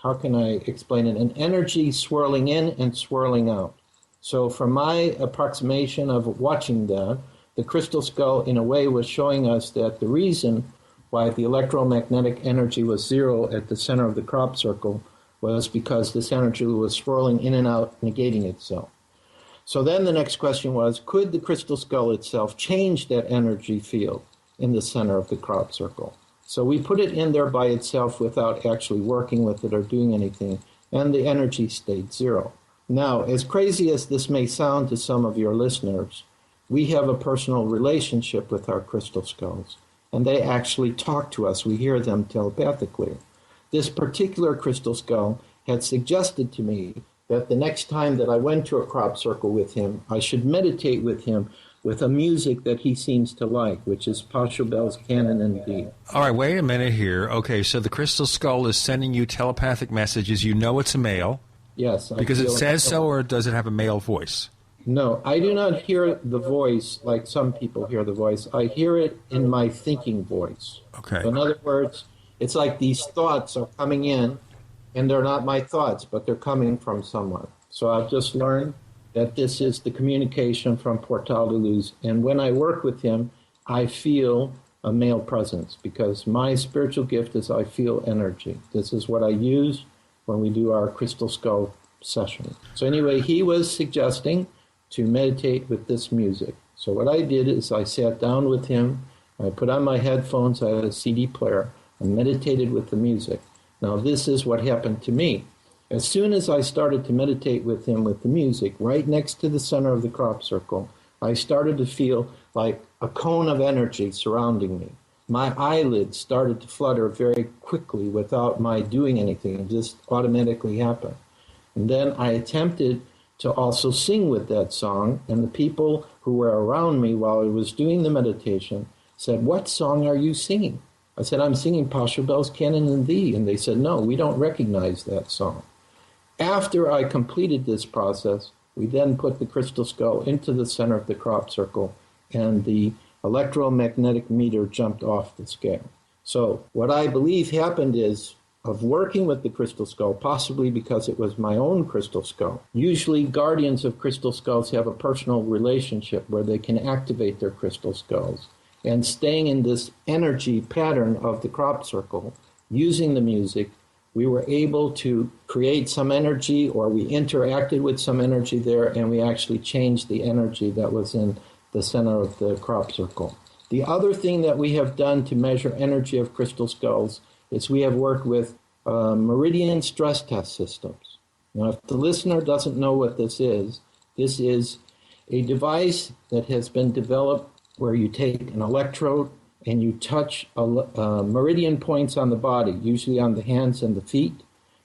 how can I explain it, an energy swirling in and swirling out. So from my approximation of watching that, the crystal skull in a way was showing us that the reason why the electromagnetic energy was 0 at the center of the crop circle was because this energy was swirling in and out, negating itself. So then the next question was, could the crystal skull itself change that energy field in the center of the crop circle? So we put it in there by itself without actually working with it or doing anything, and the energy stayed 0. Now, as crazy as this may sound to some of your listeners, we have a personal relationship with our crystal skulls, and they actually talk to us. We hear them telepathically. This particular crystal skull had suggested to me that the next time that I went to a crop circle with him, I should meditate with him with a music that he seems to like, which is Pachelbel's Canon in D. All right, wait a minute here. Okay, so the crystal skull is sending you telepathic messages. You know it's a male. Yes. Because it says so, or does it have a male voice? No, I do not hear the voice like some people hear the voice. I hear it in my thinking voice. Okay. In other words, it's like these thoughts are coming in, and they're not my thoughts, but they're coming from someone. So I've just learned that this is the communication from Portal de Luz. And when I work with him, I feel a male presence, because my spiritual gift is I feel energy. This is what I use when we do our crystal skull session. So anyway, he was suggesting to meditate with this music. So what I did is I sat down with him, I put on my headphones, I had a CD player, and meditated with the music. Now this is what happened to me. As soon as I started to meditate with him with the music, right next to the center of the crop circle, I started to feel like a cone of energy surrounding me. My eyelids started to flutter very quickly without my doing anything. It just automatically happened. And then I attempted to also sing with that song, and the people who were around me while I was doing the meditation said, "What song are you singing?" I said, I'm singing Pachelbel's Canon in Thee. And they said, no, we don't recognize that song. After I completed this process, we then put the crystal skull into the center of the crop circle, and the electromagnetic meter jumped off the scale. So what I believe happened is, of working with the crystal skull, possibly because it was my own crystal skull. Usually guardians of crystal skulls have a personal relationship where they can activate their crystal skulls. And staying in this energy pattern of the crop circle, using the music, we were able to create some energy, or we interacted with some energy there, and we actually changed the energy that was in the center of the crop circle. The other thing that we have done to measure energy of crystal skulls is we have worked with meridian stress test systems. Now, if the listener doesn't know what this is a device that has been developed where you take an electrode and you touch meridian points on the body, usually on the hands and the feet.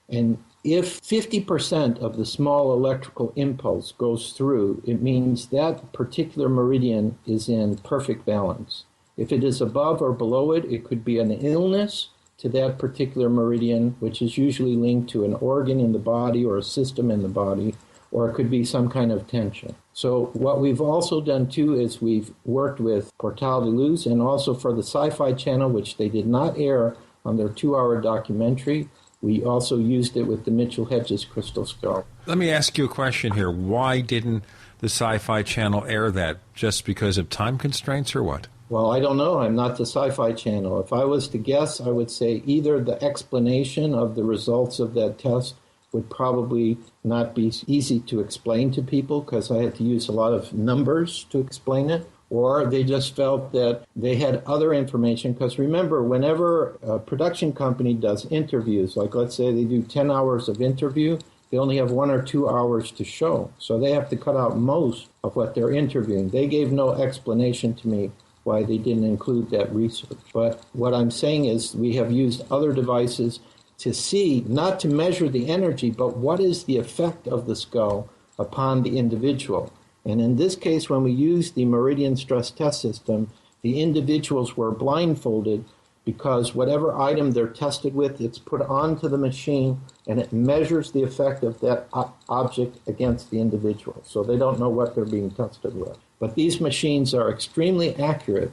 And if 50% of the small electrical impulse goes through, it means that particular meridian is in perfect balance. If it is above or below it, it could be an illness to that particular meridian, which is usually linked to an organ in the body or a system in the body, or it could be some kind of tension. So what we've also done, too, is we've worked with Portal de Luz, and also for the Sci-Fi Channel, which they did not air on their 2-hour documentary. We also used it with the Mitchell Hedges crystal skull. Let me ask you a question here. Why didn't the Sci-Fi Channel air that? Just because of time constraints or what? Well, I don't know. I'm not the Sci-Fi Channel. If I was to guess, I would say either the explanation of the results of that test would probably not be easy to explain to people because I had to use a lot of numbers to explain it, or they just felt that they had other information. Because remember, whenever a production company does interviews, like let's say they do 10 hours of interview, they only have 1 or 2 hours to show. So they have to cut out most of what they're interviewing. They gave no explanation to me why they didn't include that research. But what I'm saying is we have used other devices to see, not to measure the energy, but what is the effect of the skull upon the individual. And in this case, when we used the meridian stress test system, the individuals were blindfolded because whatever item they're tested with, it's put onto the machine and it measures the effect of that object against the individual. So they don't know what they're being tested with. But these machines are extremely accurate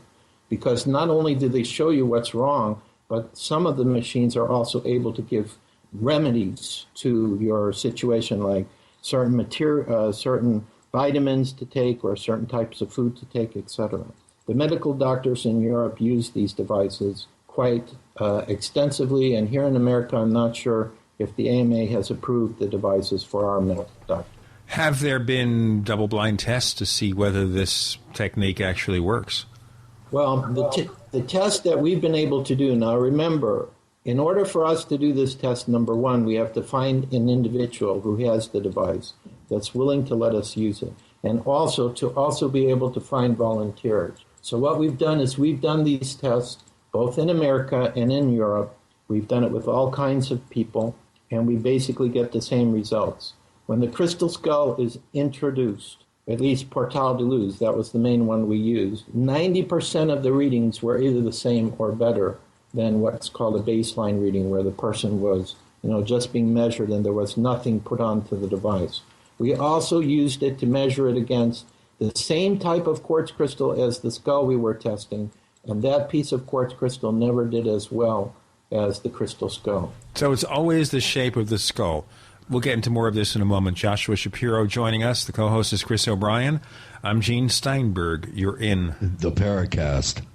because not only do they show you what's wrong, but some of the machines are also able to give remedies to your situation, like certain vitamins to take or certain types of food to take, etc. The medical doctors in Europe use these devices quite extensively, and here in America, I'm not sure if the AMA has approved the devices for our medical doctors. Have there been double-blind tests to see whether this technique actually works? Well, the test that we've been able to do, now remember, in order for us to do this test, number one, we have to find an individual who has the device that's willing to let us use it, and also to be able to find volunteers. So what we've done is we've done these tests both in America and in Europe. We've done it with all kinds of people, and we basically get the same results. When the crystal skull is introduced, at least Portal de Luz, that was the main one we used, 90% of the readings were either the same or better than what's called a baseline reading, where the person was, just being measured and there was nothing put onto the device. We also used it to measure it against the same type of quartz crystal as the skull we were testing, and that piece of quartz crystal never did as well as the crystal skull. So it's always the shape of the skull. We'll get into more of this in a moment. Joshua Shapiro joining us. The co-host is Chris O'Brien. I'm Gene Steinberg. You're in the Paracast.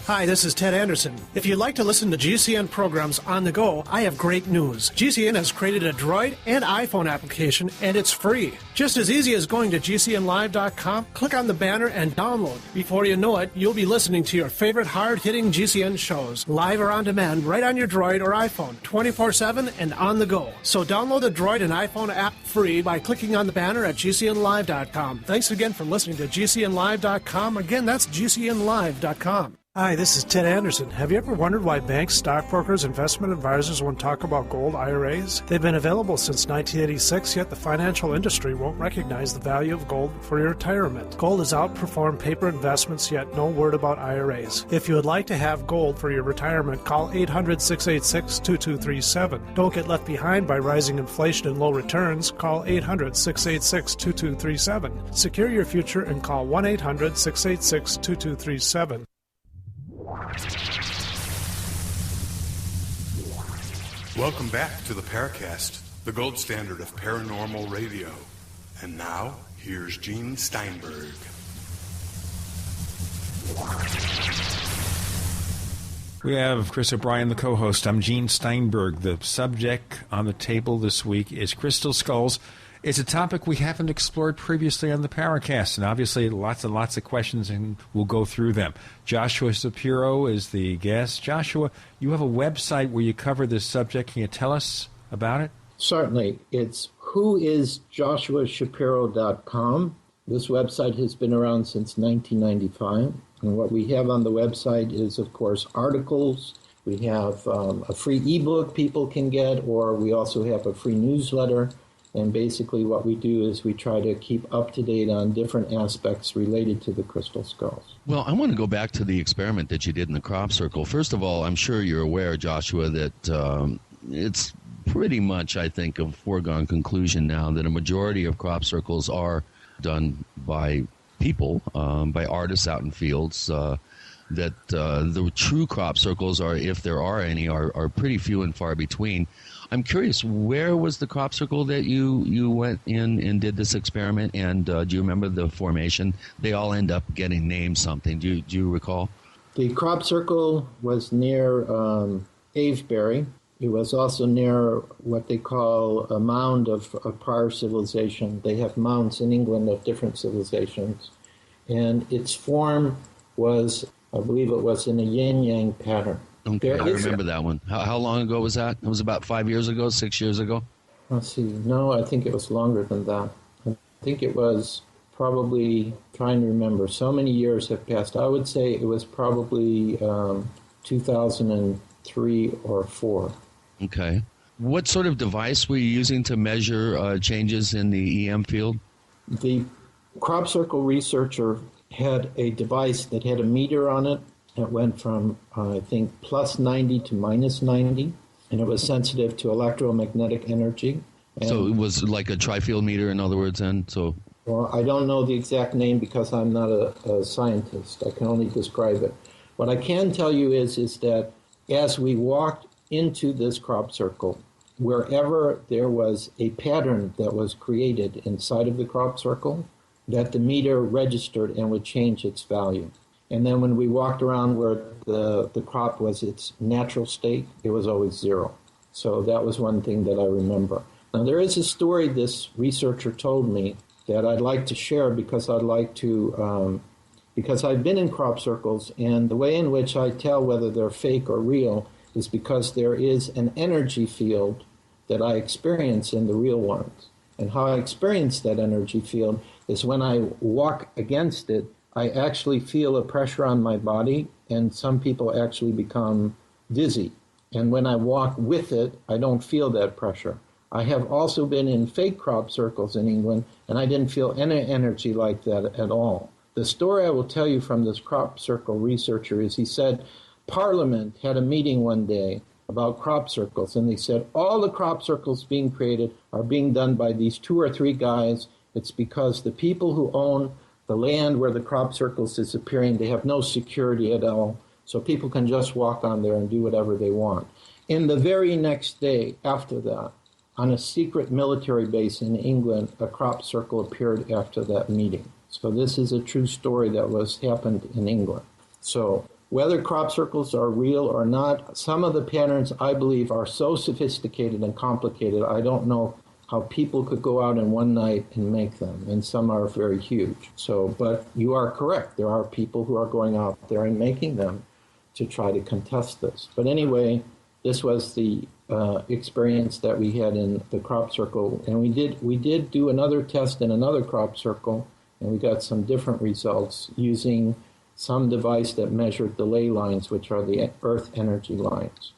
Hi, this is Ted Anderson. If you'd like to listen to GCN programs on the go, I have great news. GCN has created a Droid and iPhone application, and it's free. Just as easy as going to GCNlive.com, click on the banner, and download. Before you know it, you'll be listening to your favorite hard-hitting GCN shows, live or on demand, right on your Droid or iPhone, 24/7 and on the go. So download the Droid and iPhone app free by clicking on the banner at GCNlive.com. Thanks again for listening to GCNlive.com. Again, that's GCNlive.com. Hi, this is Ted Anderson. Have you ever wondered why banks, stockbrokers, investment advisors won't talk about gold IRAs? They've been available since 1986, yet the financial industry won't recognize the value of gold for your retirement. Gold has outperformed paper investments, yet no word about IRAs. If you would like to have gold for your retirement, call 800-686-2237. Don't get left behind by rising inflation and low returns. Call 800-686-2237. Secure your future and call 1-800-686-2237. Welcome back to the Paracast, the gold standard of paranormal radio. And now, here's Gene Steinberg. We have Chris O'Brien, the co-host. I'm Gene Steinberg. The subject on the table this week is crystal skulls. It's a topic we haven't explored previously on the Paracast, and obviously lots and lots of questions, and we'll go through them. Joshua Shapiro is the guest. Joshua, you have a website where you cover this subject. Can you tell us about it? Certainly. It's whoisjoshuashapiro.com. This website has been around since 1995, and what we have on the website is, of course, articles. We have a free ebook people can get, or we also have a free newsletter. And basically what we do is we try to keep up to date on different aspects related to the crystal skulls. Well, I want to go back to the experiment that you did in the crop circle. First of all, I'm sure you're aware, Joshua, that it's pretty much, I think, a foregone conclusion now that a majority of crop circles are done by people, by artists out in fields, that the true crop circles are, if there are any, are pretty few and far between. I'm curious, where was the crop circle that you went in and did this experiment? And do you remember the formation? They all end up getting named something. Do you recall? The crop circle was near Avebury. It was also near what they call a mound of a prior civilization. They have mounds in England of different civilizations. And its form was, I believe it was in a yin-yang pattern. Okay, I remember that one. How long ago was that? It was about 5 years ago, 6 years ago? Let's see. No, I think it was longer than that. I think it was probably, trying to remember, so many years have passed. I would say it was probably 2003 or 4. Okay. What sort of device were you using to measure changes in the EM field? The crop circle researcher had a device that had a meter on it. It went from, I think, plus 90 to minus 90, and it was sensitive to electromagnetic energy. And so it was like a tri-field meter, in other words, then? Well, I don't know the exact name because I'm not a scientist. I can only describe it. What I can tell you is that as we walked into this crop circle, wherever there was a pattern that was created inside of the crop circle, that the meter registered and would change its value. And then when we walked around where the crop was its natural state, it was always 0. So that was one thing that I remember. Now, there is a story this researcher told me that I'd like to share because I'd like to, because I've been in crop circles, and the way in which I tell whether they're fake or real is because there is an energy field that I experience in the real ones. And how I experience that energy field is when I walk against it, I actually feel a pressure on my body, and some people actually become dizzy. And when I walk with it, I don't feel that pressure. I have also been in fake crop circles in England, and I didn't feel any energy like that at all. The story I will tell you from this crop circle researcher is he said Parliament had a meeting one day about crop circles, and they said all the crop circles being created are being done by these 2 or 3 guys. It's because the people who own the land where the crop circles is appearing, they have no security at all, so people can just walk on there and do whatever they want. In the very next day after that, on a secret military base in England, a crop circle appeared after that meeting. So this is a true story that happened in England. So whether crop circles are real or not, some of the patterns, I believe, are so sophisticated and complicated, I don't know how people could go out in one night and make them, and some are very huge. So, but you are correct. There are people who are going out there and making them to try to contest this. But anyway, this was the experience that we had in the crop circle, and we did do another test in another crop circle, and we got some different results using some device that measured the ley lines, which are the earth energy lines.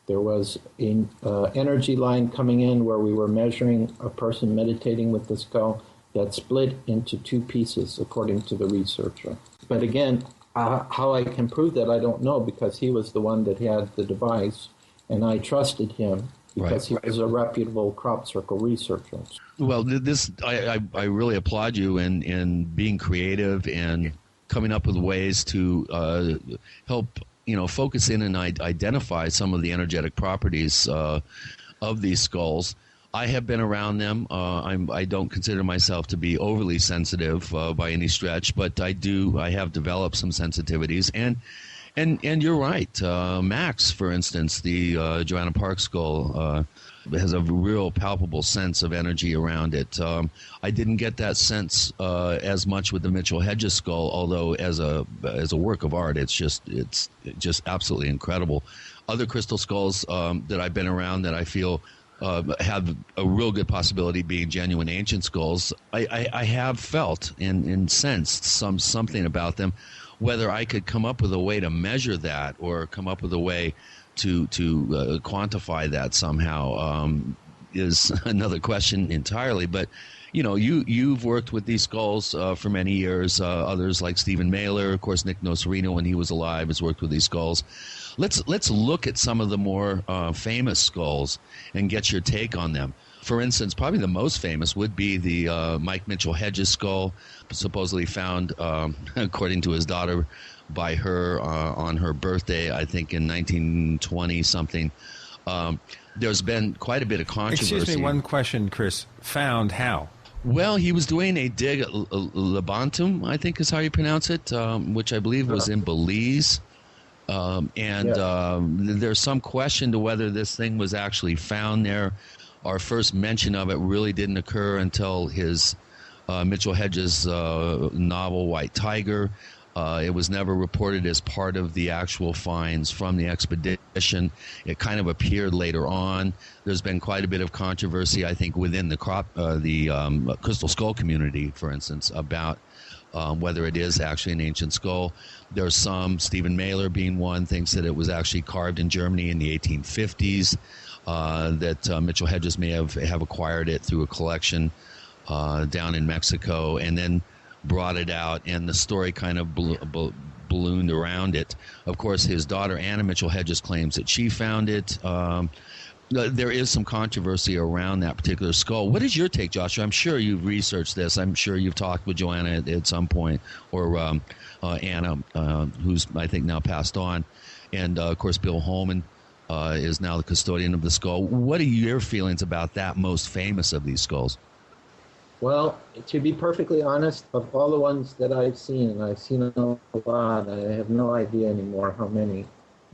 There was an energy line coming in where we were measuring a person meditating with the skull that split into two pieces, according to the researcher. But again, how I can prove that, I don't know, because he was the one that had the device, and I trusted him because he was a reputable crop circle researcher. Well, I really applaud you in being creative and coming up with ways to help focus in and identify some of the energetic properties of these skulls. I have been around them. I don't consider myself to be overly sensitive by any stretch, but I have developed some sensitivities. And you're right. Max, for instance, the Joanna Park skull, has a real palpable sense of energy around it. I didn't get that sense as much with the Mitchell Hedges skull, although as a work of art, it's just absolutely incredible. Other crystal skulls that I've been around that I feel have a real good possibility being genuine ancient skulls, I have felt and sensed something about them. Whether I could come up with a way to measure that or come up with a way to quantify that somehow is another question entirely. But you've worked with these skulls for many years. Others like Stephen Mailer, of course, Nick Nocerino when he was alive has worked with these skulls. Let's look at some of the more famous skulls and get your take on them. For instance, probably the most famous would be the Mike Mitchell Hedges skull, supposedly found, according to his daughter, by her on her birthday, I think in 1920-something. There's been quite a bit of controversy. Excuse me, one question, Chris. Found how? Well, he was doing a dig at Lebantum, I think is how you pronounce it, which I believe was in Belize. There's some question to whether this thing was actually found there. Our first mention of it really didn't occur until his Mitchell Hedges novel White Tiger. It was never reported as part of the actual finds from the expedition. It kind of appeared later on. There's been quite a bit of controversy, I think, within the crystal skull community, for instance, about whether it is actually an ancient skull. There's some, Stephen Mailer being one, thinks that it was actually carved in Germany in the 1850s, that Mitchell Hedges may have acquired it through a collection down in Mexico and then brought it out, and the story kind of ballooned around it. Of course, his daughter Anna Mitchell Hedges claims that she found it. There is some controversy around that particular skull. What is your take, Joshua? I'm sure you've researched this. I'm sure you've talked with Joanna at some point, or Anna, who's, I think, now passed on. And, of course, Bill Holman is now the custodian of the skull. What are your feelings about that most famous of these skulls? Well, to be perfectly honest, of all the ones that I've seen, and I've seen a lot, I have no idea anymore how many,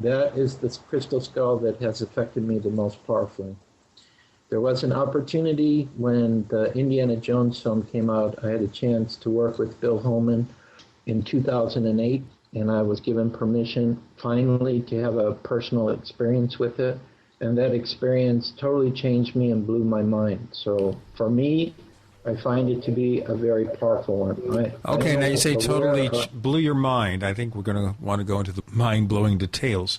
that is the crystal skull that has affected me the most powerfully. There was an opportunity when the Indiana Jones film came out. I had a chance to work with Bill Holman in 2008, and I was given permission finally to have a personal experience with it, and that experience totally changed me and blew my mind. So for me, I find it to be a very powerful one. Okay, now you say totally blew your mind. I think we're going to want to go into the mind-blowing details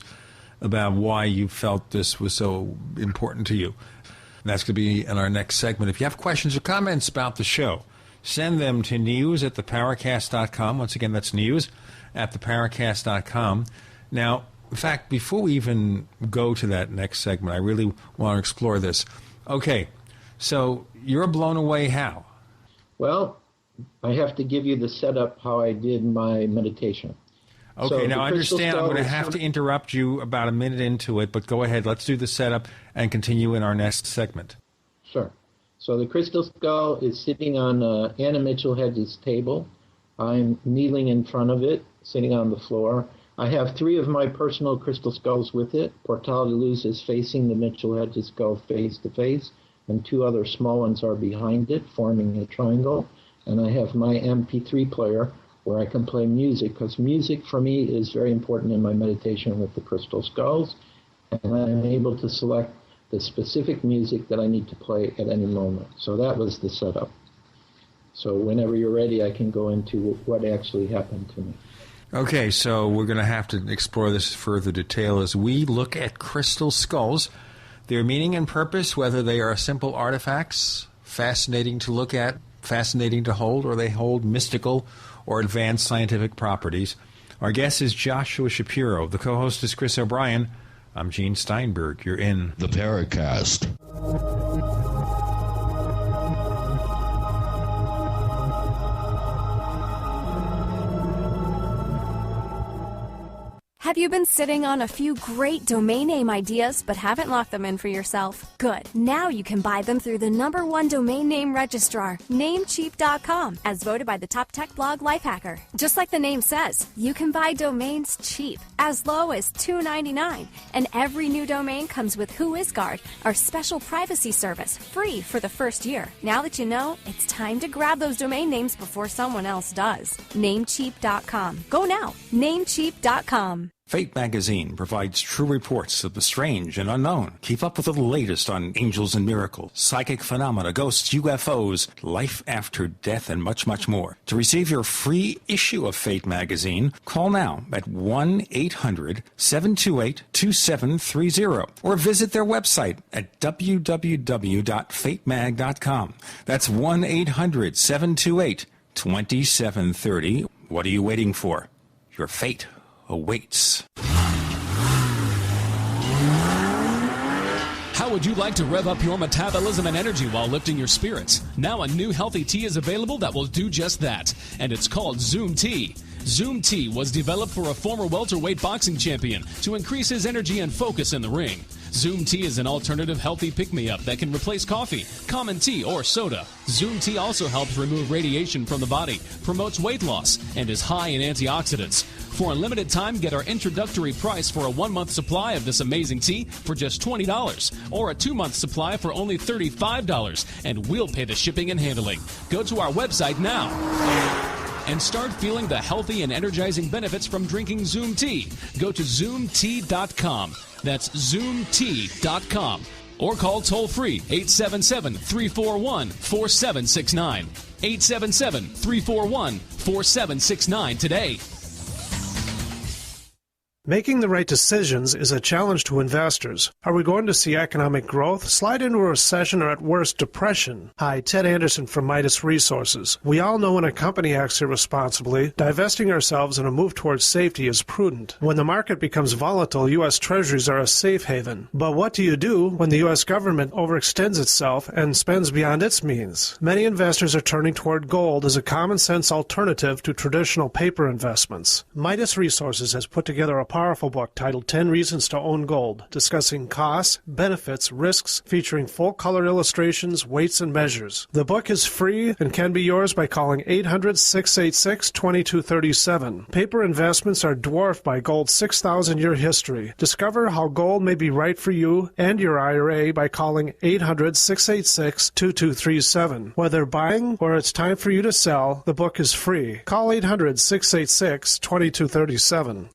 about why you felt this was so important to you. And that's going to be in our next segment. If you have questions or comments about the show, send them to news@theparacast.com. Once again, that's news@theparacast.com. Now, in fact, before we even go to that next segment, I really want to explore this. Okay, so you're blown away how? Well, I have to give you the setup how I did my meditation. Okay, So now the I crystal understand I'm skull going to is have to interrupt you about a minute into it, but go ahead. Let's do the setup and continue in our next segment. Sure. So the crystal skull is sitting on Anna Mitchell Hedges' table. I'm kneeling in front of it, sitting on the floor. I have 3 of my personal crystal skulls with it. Portal de Luz is facing the Mitchell Hedges skull face to face, and 2 other small ones are behind it, forming a triangle. And I have my MP3 player where I can play music, because music for me is very important in my meditation with the crystal skulls. And I'm able to select the specific music that I need to play at any moment. So that was the setup. So whenever you're ready, I can go into what actually happened to me. Okay, so we're going to have to explore this in further detail as we look at crystal skulls, their meaning and purpose, whether they are simple artifacts, fascinating to look at, fascinating to hold, or they hold mystical or advanced scientific properties. Our guest is Joshua Shapiro. The co-host is Chris O'Brien. I'm Gene Steinberg. You're in the Paracast. Have you been sitting on a few great domain name ideas but haven't locked them in for yourself? Good. Now you can buy them through the #1 domain name registrar, Namecheap.com, as voted by the top tech blog Lifehacker. Just like the name says, you can buy domains cheap, as low as $2.99, and every new domain comes with WhoisGuard, our special privacy service, free for the first year. Now that you know, it's time to grab those domain names before someone else does. Namecheap.com. Go now. Namecheap.com. Fate magazine provides true reports of the strange and unknown. Keep up with the latest on angels and miracles, psychic phenomena, ghosts, UFOs, life after death, and much, much more. To receive your free issue of Fate magazine, call now at 1-800-728-2730 or visit their website at www.fatemag.com. That's 1-800-728-2730. What are you waiting for? Your fate awaits. How would you like to rev up your metabolism and energy while lifting your spirits? Now a new healthy tea is available that will do just that, and it's called Zoom Tea. Zoom Tea was developed for a former welterweight boxing champion to increase his energy and focus in the ring. Zoom Tea is an alternative healthy pick-me-up that can replace coffee, common tea, or soda. Zoom Tea also helps remove radiation from the body, promotes weight loss, and is high in antioxidants. For a limited time, get our introductory price for a 1-month supply of this amazing tea for just $20, or a 2-month supply for only $35, and we'll pay the shipping and handling. Go to our website now and start feeling the healthy and energizing benefits from drinking Zoom Tea. Go to ZoomTea.com. That's ZoomTea.com. Or call toll-free 877-341-4769. 877-341-4769 today. Making the right decisions is a challenge to investors. Are we going to see economic growth, slide into a recession, or at worst, depression? Hi, Ted Anderson from Midas Resources. We all know when a company acts irresponsibly, divesting ourselves in a move towards safety is prudent. When the market becomes volatile, U.S. Treasuries are a safe haven. But what do you do when the U.S. government overextends itself and spends beyond its means? Many investors are turning toward gold as a common-sense alternative to traditional paper investments. Midas Resources has put together a powerful book titled 10 Reasons to Own Gold, discussing costs, benefits, risks, featuring full-color illustrations, weights, and measures. The book is free and can be yours by calling 800-686-2237. Paper investments are dwarfed by gold's 6,000-year history. Discover how gold may be right for you and your IRA by calling 800-686-2237. Whether buying or it's time for you to sell, the book is free. Call 800-686-2237.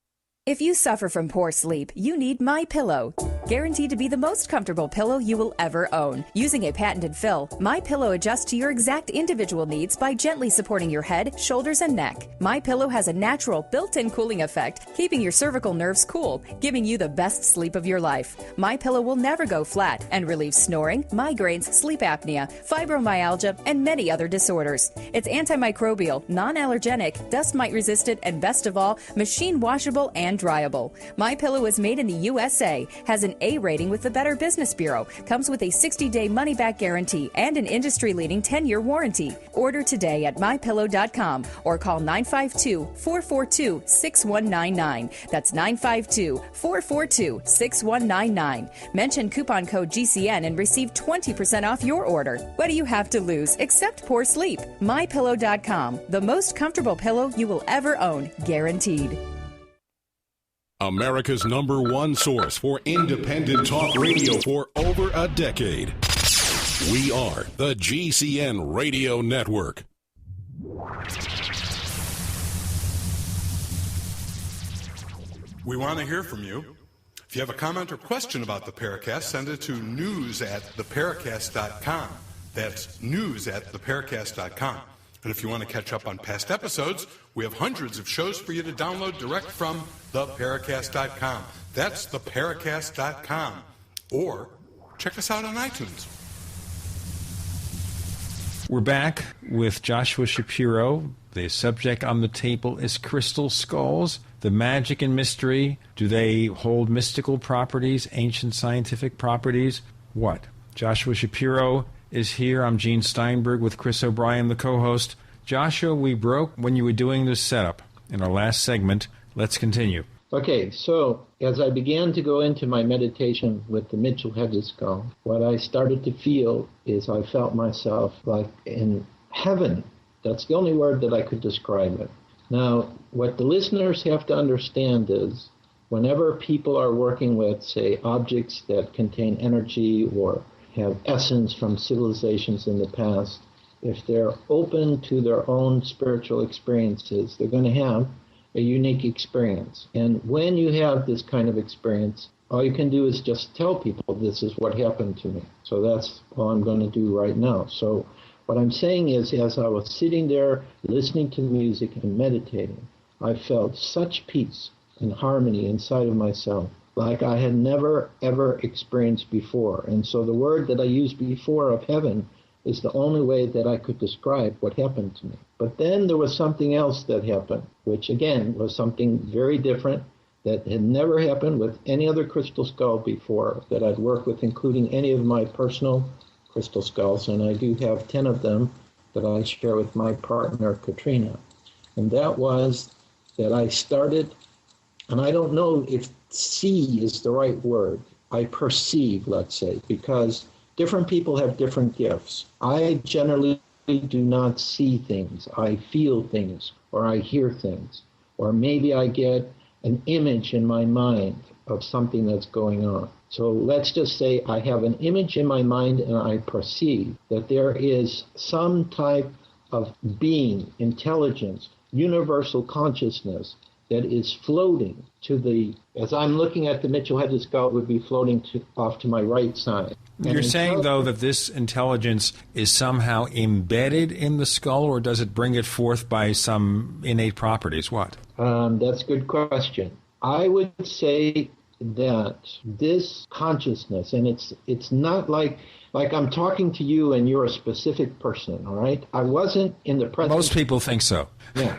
If you suffer from poor sleep, you need MyPillow. Guaranteed to be the most comfortable pillow you will ever own. Using a patented fill, MyPillow adjusts to your exact individual needs by gently supporting your head, shoulders, and neck. MyPillow has a natural built-in cooling effect, keeping your cervical nerves cool, giving you the best sleep of your life. MyPillow will never go flat and relieves snoring, migraines, sleep apnea, fibromyalgia, and many other disorders. It's antimicrobial, non-allergenic, dust mite resistant, and best of all, machine washable and dryable. MyPillow is made in the USA, has an A rating with the Better Business Bureau, comes with a 60-day money-back guarantee and an industry-leading 10-year warranty. Order today at MyPillow.com or call 952-442-6199. That's 952-442-6199. Mention coupon code GCN and receive 20% off your order. What do you have to lose except poor sleep? MyPillow.com, the most comfortable pillow you will ever own, guaranteed. America's #1 source for independent talk radio for over a decade. We are the GCN Radio Network. We want to hear from you. If you have a comment or question about the Paracast, send it to news@theparacast.com. That's news@theparacast.com. And if you want to catch up on past episodes, we have hundreds of shows for you to download direct from theparacast.com. That's theparacast.com. Or check us out on iTunes. We're back with Joshua Shapiro. The subject on the table is crystal skulls. The magic and mystery. Do they hold mystical properties, ancient scientific properties? What? Joshua Shapiro is here. I'm Gene Steinberg with Chris O'Brien, the co-host. Joshua, we broke when you were doing this setup in our last segment. Let's continue. Okay, so as I began to go into my meditation with the Mitchell-headed skull, what I started to feel is I felt myself like in heaven. That's the only word that I could describe it. Now, what the listeners have to understand is whenever people are working with, say, objects that contain energy or have essence from civilizations in the past, if they're open to their own spiritual experiences, they're going to have a unique experience. And when you have this kind of experience, all you can do is just tell people this is what happened to me. So that's all I'm going to do right now. So what I'm saying is, as I was sitting there listening to music and meditating, I felt such peace and harmony inside of myself like I had never, ever experienced before. And so the word that I used before of heaven is the only way that I could describe what happened to me. But then there was something else that happened, which again was something very different that had never happened with any other crystal skull before that I'd worked with, including any of my personal crystal skulls, and I do have 10 of them that I share with my partner, Katrina. And that was that I started, and I don't know if see is the right word, I perceive, let's say, because different people have different gifts. I generally do not see things. I feel things, or I hear things, or maybe I get an image in my mind of something that's going on. So let's just say I have an image in my mind and I perceive that there is some type of being, intelligence, universal consciousness that is floating to the, as I'm looking at the Mitchell-headed skull, it would be floating off to my right side. You're saying, though, that this intelligence is somehow embedded in the skull, or does it bring it forth by some innate properties? What? That's a good question. I would say that this consciousness, and it's not like I'm talking to you and you're a specific person, all right? I wasn't in the presence. Most people think so. Yes.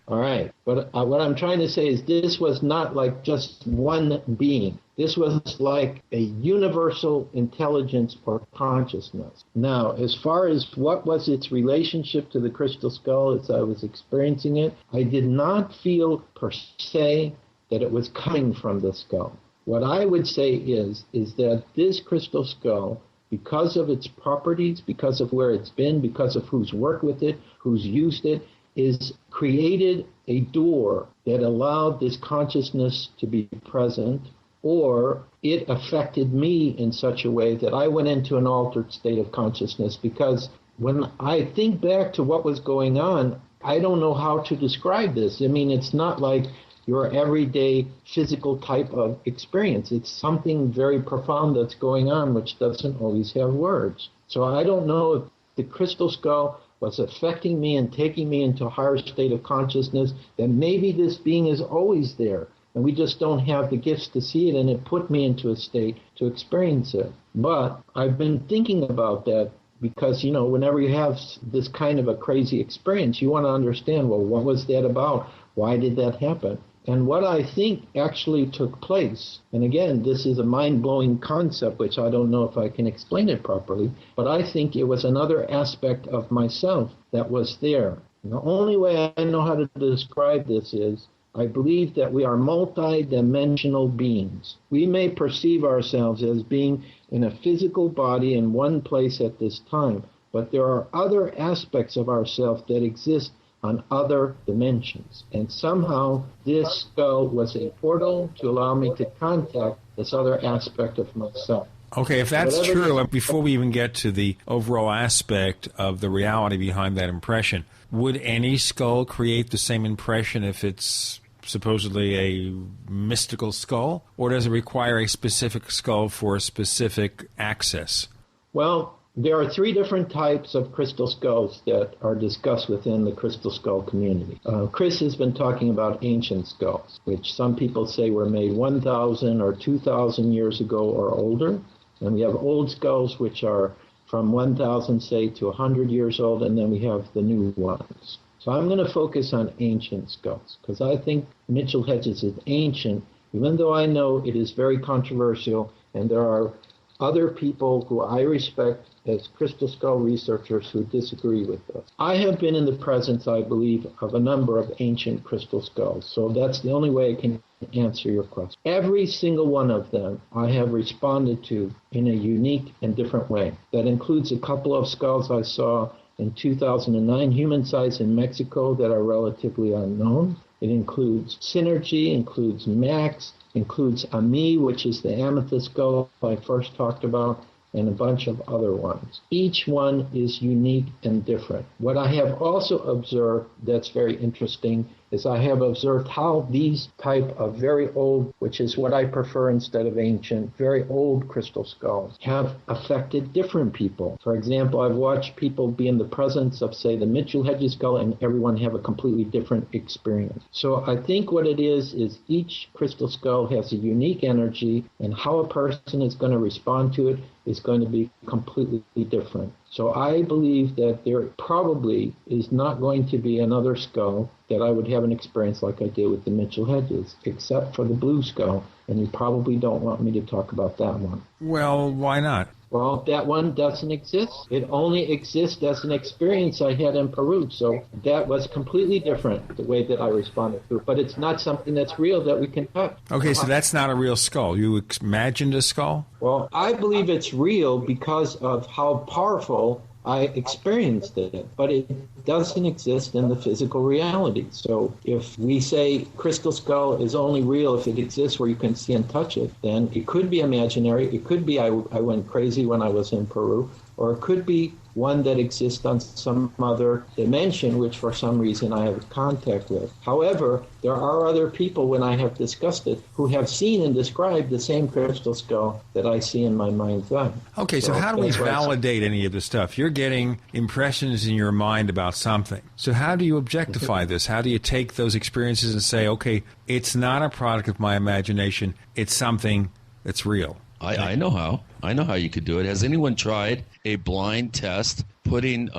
All right. But what I'm trying to say is this was not like just one being. This was like a universal intelligence or consciousness. Now, as far as what was its relationship to the crystal skull as I was experiencing it, I did not feel per se that it was coming from the skull. What I would say is that this crystal skull, because of its properties, because of where it's been, because of who's worked with it, who's used it, is created a door that allowed this consciousness to be present, or it affected me in such a way that I went into an altered state of consciousness. Because when I think back to what was going on, I don't know how to describe this. I mean, it's not like your everyday physical type of experience. It's something very profound that's going on, which doesn't always have words. So I don't know if the crystal skull was affecting me and taking me into a higher state of consciousness, that maybe this being is always there, and we just don't have the gifts to see it, and it put me into a state to experience it. But I've been thinking about that because, you know, whenever you have this kind of a crazy experience, you want to understand, well, what was that about? Why did that happen? And what I think actually took place, and again, this is a mind-blowing concept, which I don't know if I can explain it properly, but I think it was another aspect of myself that was there. And the only way I know how to describe this is, I believe that we are multi-dimensional beings. We may perceive ourselves as being in a physical body in one place at this time, but there are other aspects of ourselves that exist on other dimensions. And somehow this skull was a portal to allow me to contact this other aspect of myself. Okay, if that's true, before we even get to the overall aspect of the reality behind that impression, would any skull create the same impression if it's supposedly a mystical skull? Or does it require a specific skull for a specific access? Well, There are three different types of crystal skulls that are discussed within the crystal skull community. Chris has been talking about ancient skulls, which some people say were made 1,000 or 2,000 years ago or older. And we have old skulls, which are from 1,000, say, to 100 years old, and then we have the new ones. So I'm going to focus on ancient skulls, because I think Mitchell Hedges is ancient, even though I know it is very controversial, and there are other people who I respect as crystal skull researchers who disagree with us. I have been in the presence, I believe, of a number of ancient crystal skulls, so that's the only way I can answer your question. Every single one of them I have responded to in a unique and different way. That includes a couple of skulls I saw in 2009, human size in Mexico, that are relatively unknown. It includes Synergy, includes Max, includes Ami, which is the amethyst skull I first talked about, and a bunch of other ones. Each one is unique and different. What I have also observed that's very interesting is I have observed how these type of very old, which is what I prefer instead of ancient, very old crystal skulls have affected different people. For example, I've watched people be in the presence of, say, the Mitchell Hedges skull, and everyone have a completely different experience. So I think what it is each crystal skull has a unique energy, and how a person is going to respond to it is going to be completely different. So I believe that there probably is not going to be another skull that I would have an experience like I did with the Mitchell Hedges, except for the blue skull, and you probably don't want me to talk about that one. Well, why not? Well, that one doesn't exist. It only exists as an experience I had in Peru, so that was completely different, the way that I responded to it. But it's not something that's real that we can touch. Okay, so that's not a real skull. You imagined a skull? Well, I believe it's real because of how powerful I experienced it, but it doesn't exist in the physical reality. So if we say crystal skull is only real if it exists where you can see and touch it, then it could be imaginary. It could be I went crazy when I was in Peru, or it could be one that exists on some other dimension, which for some reason I have contact with. However, there are other people, when I have discussed it, who have seen and described the same crystal skull that I see in my mind's eye. Okay, so how do we validate any of this stuff? You're getting impressions in your mind about something. So how do you objectify this? How do you take those experiences and say, okay, it's not a product of my imagination, it's something that's real? I know how. I know how you could do it. Has anyone tried a blind test, putting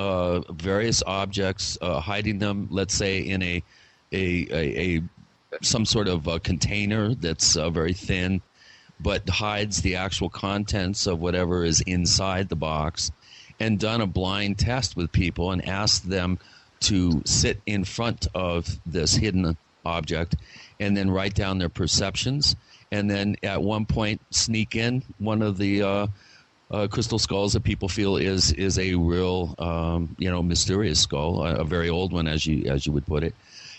various objects, hiding them, let's say, in a some sort of container that's very thin, but hides the actual contents of whatever is inside the box, and done a blind test with people and asked them to sit in front of this hidden object and then write down their perceptions, and then at one point sneak in one of the crystal skulls that people feel is a real mysterious skull, a very old one, as you would put it.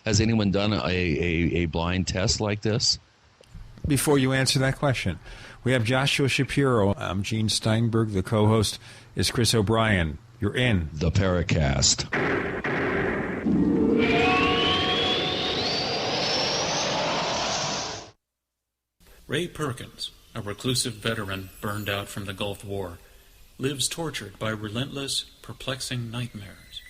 Has anyone done a blind test like this? Before you answer that question, we have Joshua Shapiro. I'm Gene Steinberg. The co-host is Chris O'Brien. You're in the Paracast. Ray Perkins, a reclusive veteran burned out from the Gulf War, lives tortured by relentless, perplexing nightmares.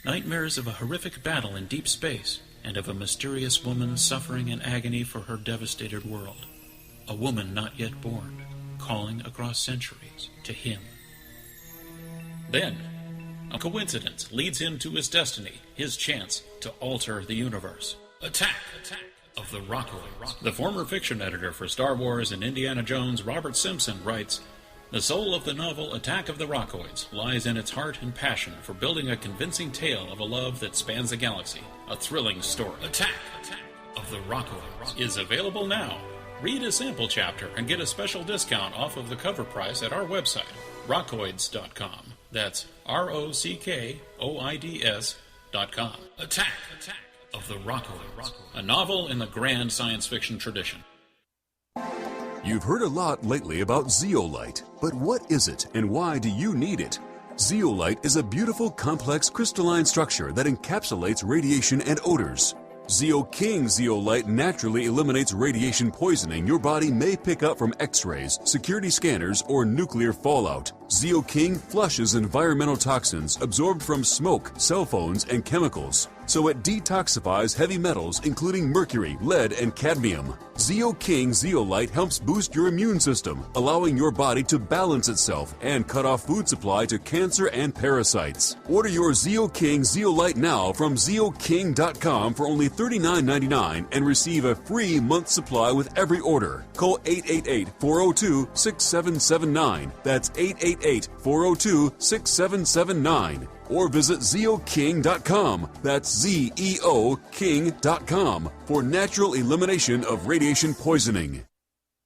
Nightmares of a horrific battle in deep space and of a mysterious woman suffering in agony for her devastated world. A woman not yet born, calling across centuries to him. Then, a coincidence leads him to his destiny, his chance to alter the universe. Attack of the Rockoids. The former fiction editor for Star Wars and Indiana Jones, Robert Simpson, writes, "The soul of the novel Attack of the Rockoids lies in its heart and passion for building a convincing tale of a love that spans the galaxy. A thrilling story. Attack of the Rockoids is available now. Read a sample chapter and get a special discount off of the cover price at our website, rockoids.com. That's ROCKOIDS.com. Attack of the Rockoids, a novel in the grand science fiction tradition." You've heard a lot lately about zeolite, but what is it and why do you need it? Zeolite is a beautiful, complex crystalline structure that encapsulates radiation and odors. Zeo-King zeolite naturally eliminates radiation poisoning your body may pick up from X-rays, security scanners, or nuclear fallout. Zeo King flushes environmental toxins absorbed from smoke, cell phones, and chemicals, so it detoxifies heavy metals including mercury, lead, and cadmium. Zeo King Zeolite helps boost your immune system, allowing your body to balance itself and cut off food supply to cancer and parasites. Order your Zeo King Zeolite now from zeoking.com for only $39.99 and receive a free month supply with every order. Call 888-402-6779. That's 888-402-6779. Or visit zeoking.com. That's ZEOking.com for natural elimination of radiation poisoning.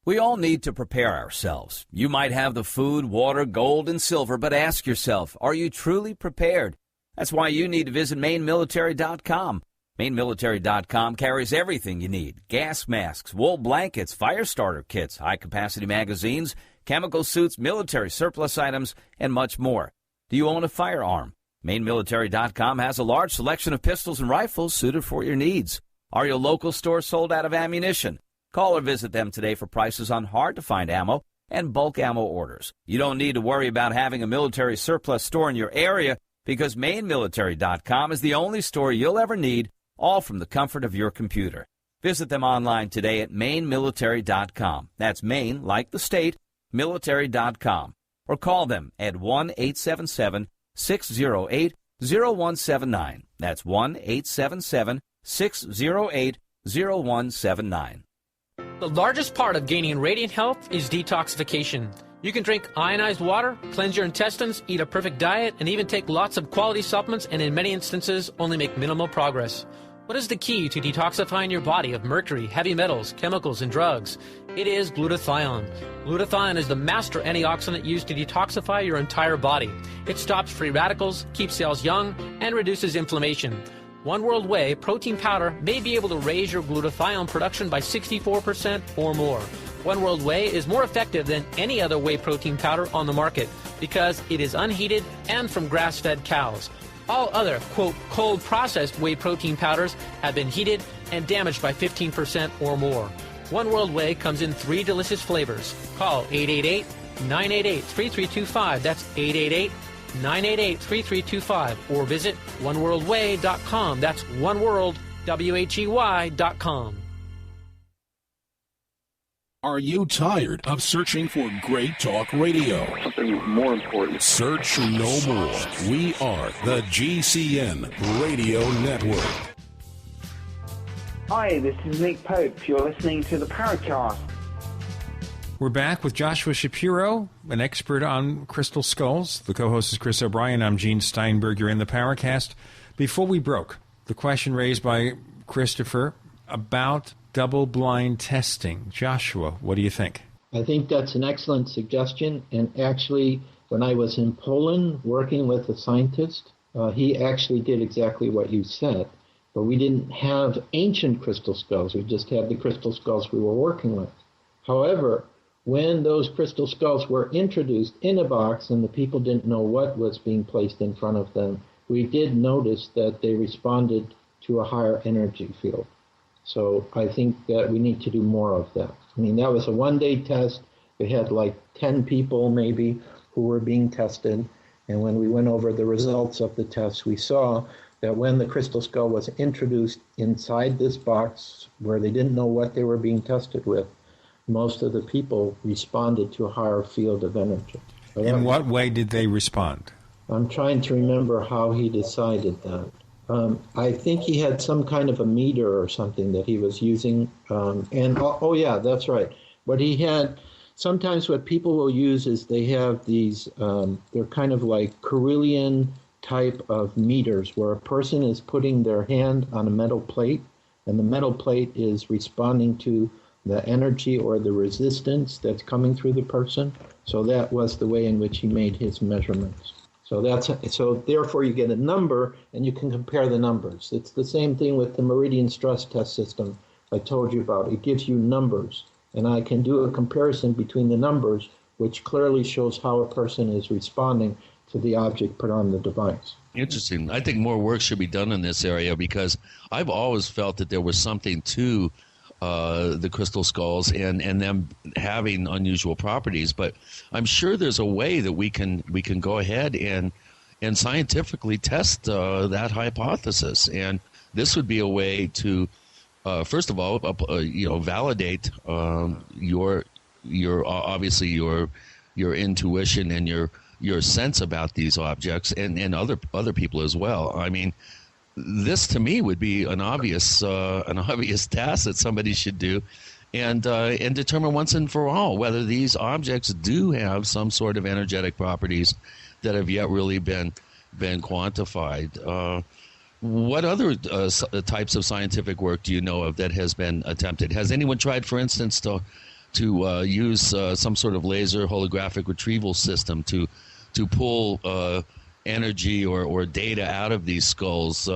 We all need to prepare ourselves. You might have the food, water, gold, and silver, but ask yourself, are you truly prepared? That's why you need to visit MaineMilitary.com. MaineMilitary.com carries everything you need. Gas masks, wool blankets, fire starter kits, high-capacity magazines, chemical suits, military surplus items, and much more. Do you own a firearm? MaineMilitary.com has a large selection of pistols and rifles suited for your needs. Are your local stores sold out of ammunition? Call or visit them today for prices on hard-to-find ammo and bulk ammo orders. You don't need to worry about having a military surplus store in your area because MaineMilitary.com is the only store you'll ever need, all from the comfort of your computer. Visit them online today at MaineMilitary.com. That's Maine, like the state, military.com. Or call them at 1-877-608-0179. That's 1-877-608-0179. The largest part of gaining radiant health is detoxification. You can drink ionized water, cleanse your intestines, eat a perfect diet, and even take lots of quality supplements and in many instances only make minimal progress. What is the key to detoxifying your body of mercury, heavy metals, chemicals, and drugs? It is glutathione. Glutathione is the master antioxidant used to detoxify your entire body. It stops free radicals, keeps cells young, and reduces inflammation. One World Whey protein powder may be able to raise your glutathione production by 64% or more. One World Whey is more effective than any other whey protein powder on the market because it is unheated and from grass-fed cows. All other, quote, cold-processed whey protein powders have been heated and damaged by 15% or more. One World Whey comes in 3 delicious flavors. Call 888-988-3325. That's 888-988-3325. Or visit oneworldwhey.com. That's oneworldwhey.com. Are you tired of searching for great talk radio? Something more important. Search no more. We are the GCN Radio Network. Hi, this is Nick Pope. You're listening to the Paracast. We're back with Joshua Shapiro, an expert on crystal skulls. The co-host is Chris O'Brien. I'm Gene Steinberg. You're in the Paracast. Before we broke, the question raised by Christopher about double-blind testing. Joshua, what do you think? I think that's an excellent suggestion. And actually, when I was in Poland working with a scientist, he actually did exactly what you said. But we didn't have ancient crystal skulls. We just had the crystal skulls we were working with. However, when those crystal skulls were introduced in a box and the people didn't know what was being placed in front of them, we did notice that they responded to a higher energy field. So I think that we need to do more of that. I mean, that was a one-day test. We had like 10 people maybe who were being tested. And when we went over the results of the test, we saw that when the crystal skull was introduced inside this box where they didn't know what they were being tested with, most of the people responded to a higher field of energy. So in what way did they respond? I'm trying to remember how he decided that. I think he had some kind of a meter or something that he was using. Yeah, that's right. What he had, sometimes what people will use is they have these, they're kind of like Carillion type of meters where a person is putting their hand on a metal plate and the metal plate is responding to the energy or the resistance that's coming through the person. So that was the way in which he made his measurements. So therefore you get a number and you can compare the numbers. It's the same thing with the meridian stress test system I told you about. It gives you numbers, and I can do a comparison between the numbers, which clearly shows how a person is responding to the object put on the device. Interesting. I think more work should be done in this area because I've always felt that there was something to the crystal skulls and them having unusual properties. But I'm sure there's a way that we can go ahead and scientifically test that hypothesis. And this would be a way to, first of all, validate your obviously your intuition and your sense about these objects and other people as well. I mean, this to me would be an obvious task that somebody should do, and determine once and for all whether these objects do have some sort of energetic properties that have yet really been quantified. What other types of scientific work do you know of that has been attempted? Has anyone tried, for instance, to use some sort of laser holographic retrieval system to pull energy or data out of these skulls?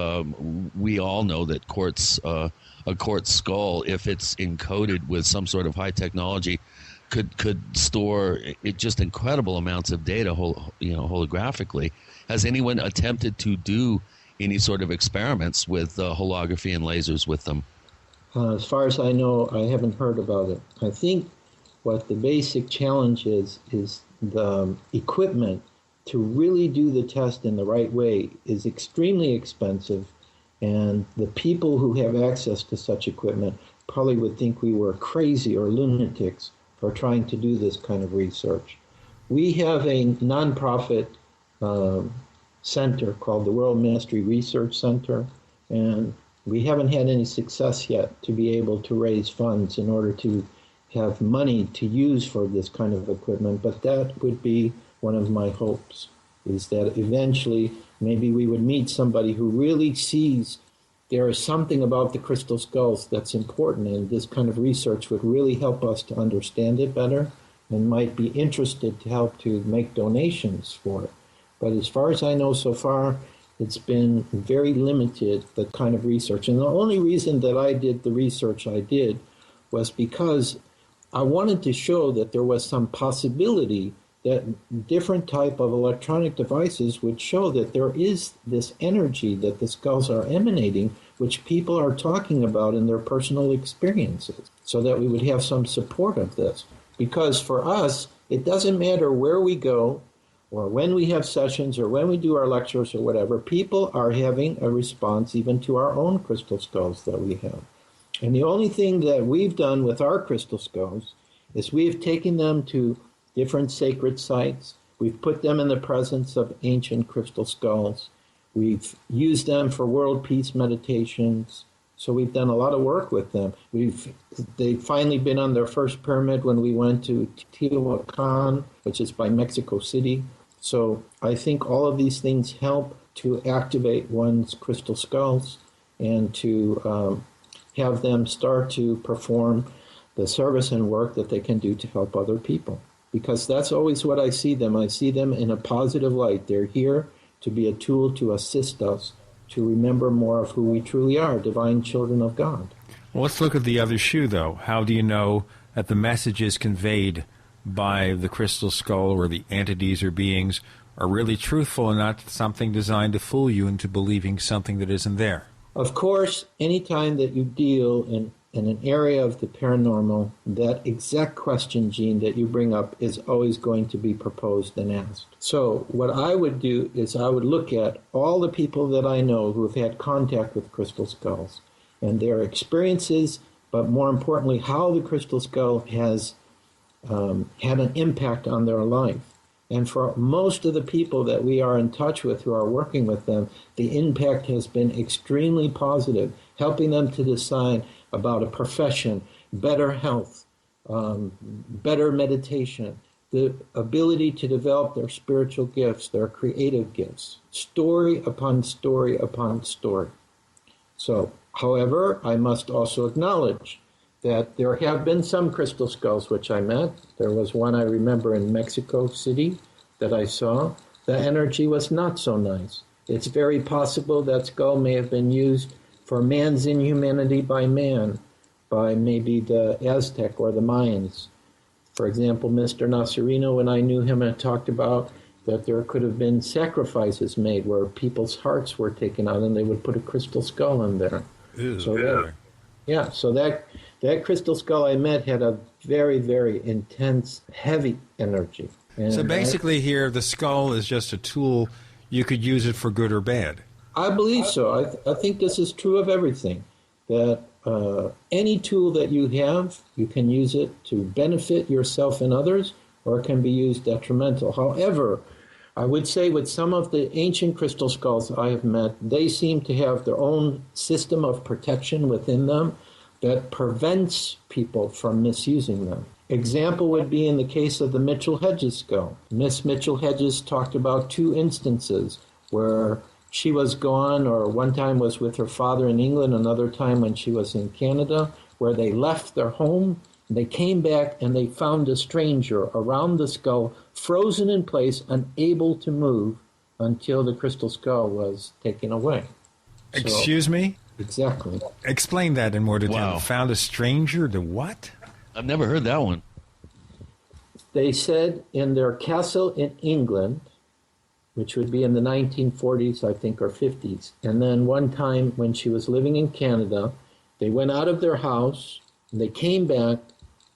We all know that a quartz skull, if it's encoded with some sort of high technology, could store just incredible amounts of data, holographically. Has anyone attempted to do any sort of experiments with holography and lasers with them? As far as I know, I haven't heard about it. I think what the basic challenge is the equipment to really do the test in the right way is extremely expensive, and the people who have access to such equipment probably would think we were crazy or lunatics for trying to do this kind of research. We have a nonprofit center called the World Mastery Research Center, and we haven't had any success yet to be able to raise funds in order to have money to use for this kind of equipment, but that would be one of my hopes, is that eventually maybe we would meet somebody who really sees there is something about the crystal skulls that's important, and this kind of research would really help us to understand it better and might be interested to help to make donations for it. But as far as I know so far, it's been very limited, the kind of research. And the only reason that I did the research I did was because I wanted to show that there was some possibility that different type of electronic devices would show that there is this energy that the skulls are emanating, which people are talking about in their personal experiences, so that we would have some support of this. Because for us, it doesn't matter where we go, or when we have sessions, or when we do our lectures or whatever, people are having a response even to our own crystal skulls that we have. And the only thing that we've done with our crystal skulls is we've taken them to different sacred sites. We've put them in the presence of ancient crystal skulls. We've used them for world peace meditations. So we've done a lot of work with them. They've finally been on their first pyramid when we went to Teotihuacan, which is by Mexico City. So I think all of these things help to activate one's crystal skulls and to have them start to perform the service and work that they can do to help other people. Because that's always what I see them. I see them in a positive light. They're here to be a tool to assist us to remember more of who we truly are, divine children of God. Well, let's look at the other shoe, though. How do you know that the messages conveyed by the crystal skull or the entities or beings are really truthful and not something designed to fool you into believing something that isn't there? Of course, anytime that you deal in an area of the paranormal, that exact question, Gene, that you bring up is always going to be proposed and asked. So what I would do is I would look at all the people that I know who have had contact with crystal skulls and their experiences, but more importantly, how the crystal skull has had an impact on their life. And for most of the people that we are in touch with who are working with them, the impact has been extremely positive, helping them to decide about a profession, better health, better meditation, the ability to develop their spiritual gifts, their creative gifts, story upon story upon story. So, however, I must also acknowledge that there have been some crystal skulls which I met. There was one I remember in Mexico City that I saw. The energy was not so nice. It's very possible that skull may have been used for man's inhumanity by man, by maybe the Aztec or the Mayans. For example, Mr. Nasarino, when I knew him, had talked about that there could have been sacrifices made where people's hearts were taken out and they would put a crystal skull in there. Ew, so that That crystal skull I met had a very, very intense, heavy energy. And so basically here, the skull is just a tool. You could use it for good or bad. I believe so. I think this is true of everything, that any tool that you have, you can use it to benefit yourself and others, or it can be used detrimental. However, I would say with some of the ancient crystal skulls I have met, they seem to have their own system of protection within them that prevents people from misusing them. Example would be in the case of the Mitchell-Hedges skull. Miss Mitchell-Hedges talked about 2 instances where she was gone, or one time was with her father in England, another time when she was in Canada, where they left their home, and they came back and they found a stranger around the skull, frozen in place, unable to move until the crystal skull was taken away. Excuse me? Exactly. Explain that in more detail. Wow. Found a stranger? The what? I've never heard that one. They said in their castle in England, which would be in the 1940s, I think, or 50s. And then one time when she was living in Canada, they went out of their house, and they came back,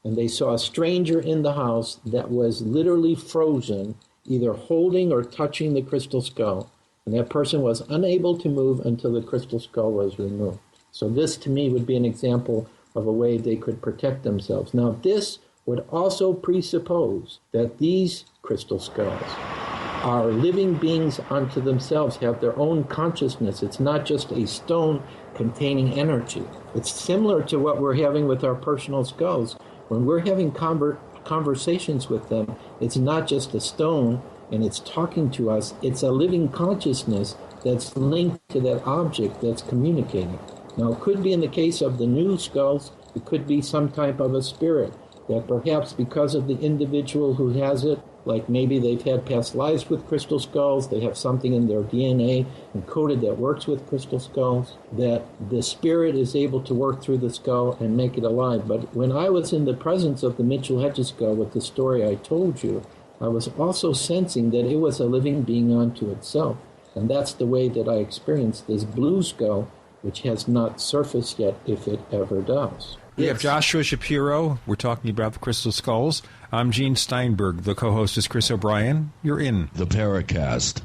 and they saw a stranger in the house that was literally frozen, either holding or touching the crystal skull. And that person was unable to move until the crystal skull was removed. So this, to me, would be an example of a way they could protect themselves. Now, this would also presuppose that these crystal skulls are living beings unto themselves, have their own consciousness. It's not just a stone containing energy. It's similar to what we're having with our personal skulls. When we're having conversations with them, it's not just a stone and it's talking to us. It's a living consciousness that's linked to that object that's communicating. Now, it could be in the case of the new skulls, it could be some type of a spirit that perhaps because of the individual who has it, like maybe they've had past lives with crystal skulls, they have something in their DNA encoded that works with crystal skulls, that the spirit is able to work through the skull and make it alive. But when I was in the presence of the Mitchell-Hedges skull with the story I told you, I was also sensing that it was a living being unto itself. And that's the way that I experienced this blue skull, which has not surfaced yet, if it ever does. We have Joshua Shapiro. We're talking about the crystal skulls. I'm Gene Steinberg. The co-host is Chris O'Brien. You're in the Paracast.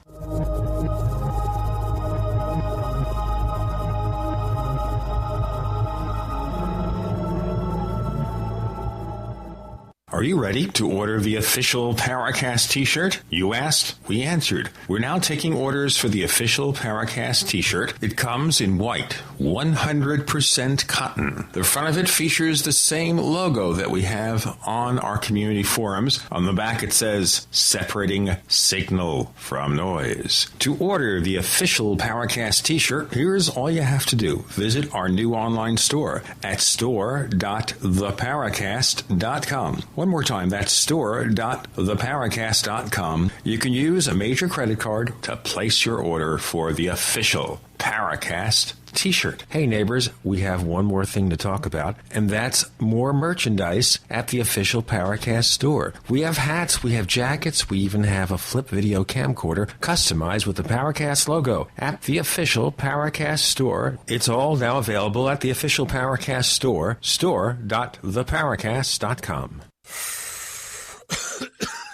Are you ready to order the official Paracast t-shirt? You asked, we answered. We're now taking orders for the official Paracast t-shirt. It comes in white, 100% cotton. The front of it features the same logo that we have on our community forums. On the back it says, separating signal from noise. To order the official Paracast t-shirt, here's all you have to do. Visit our new online store at store.theparacast.com. One more time, that's store.theparacast.com. You can use a major credit card to place your order for the official Paracast t-shirt. Hey neighbors, we have one more thing to talk about, and that's more merchandise at the official Paracast store. We have hats, we have jackets, we even have a flip video camcorder customized with the Paracast logo at the official Paracast store. It's all now available at the official Paracast store, store.theparacast.com.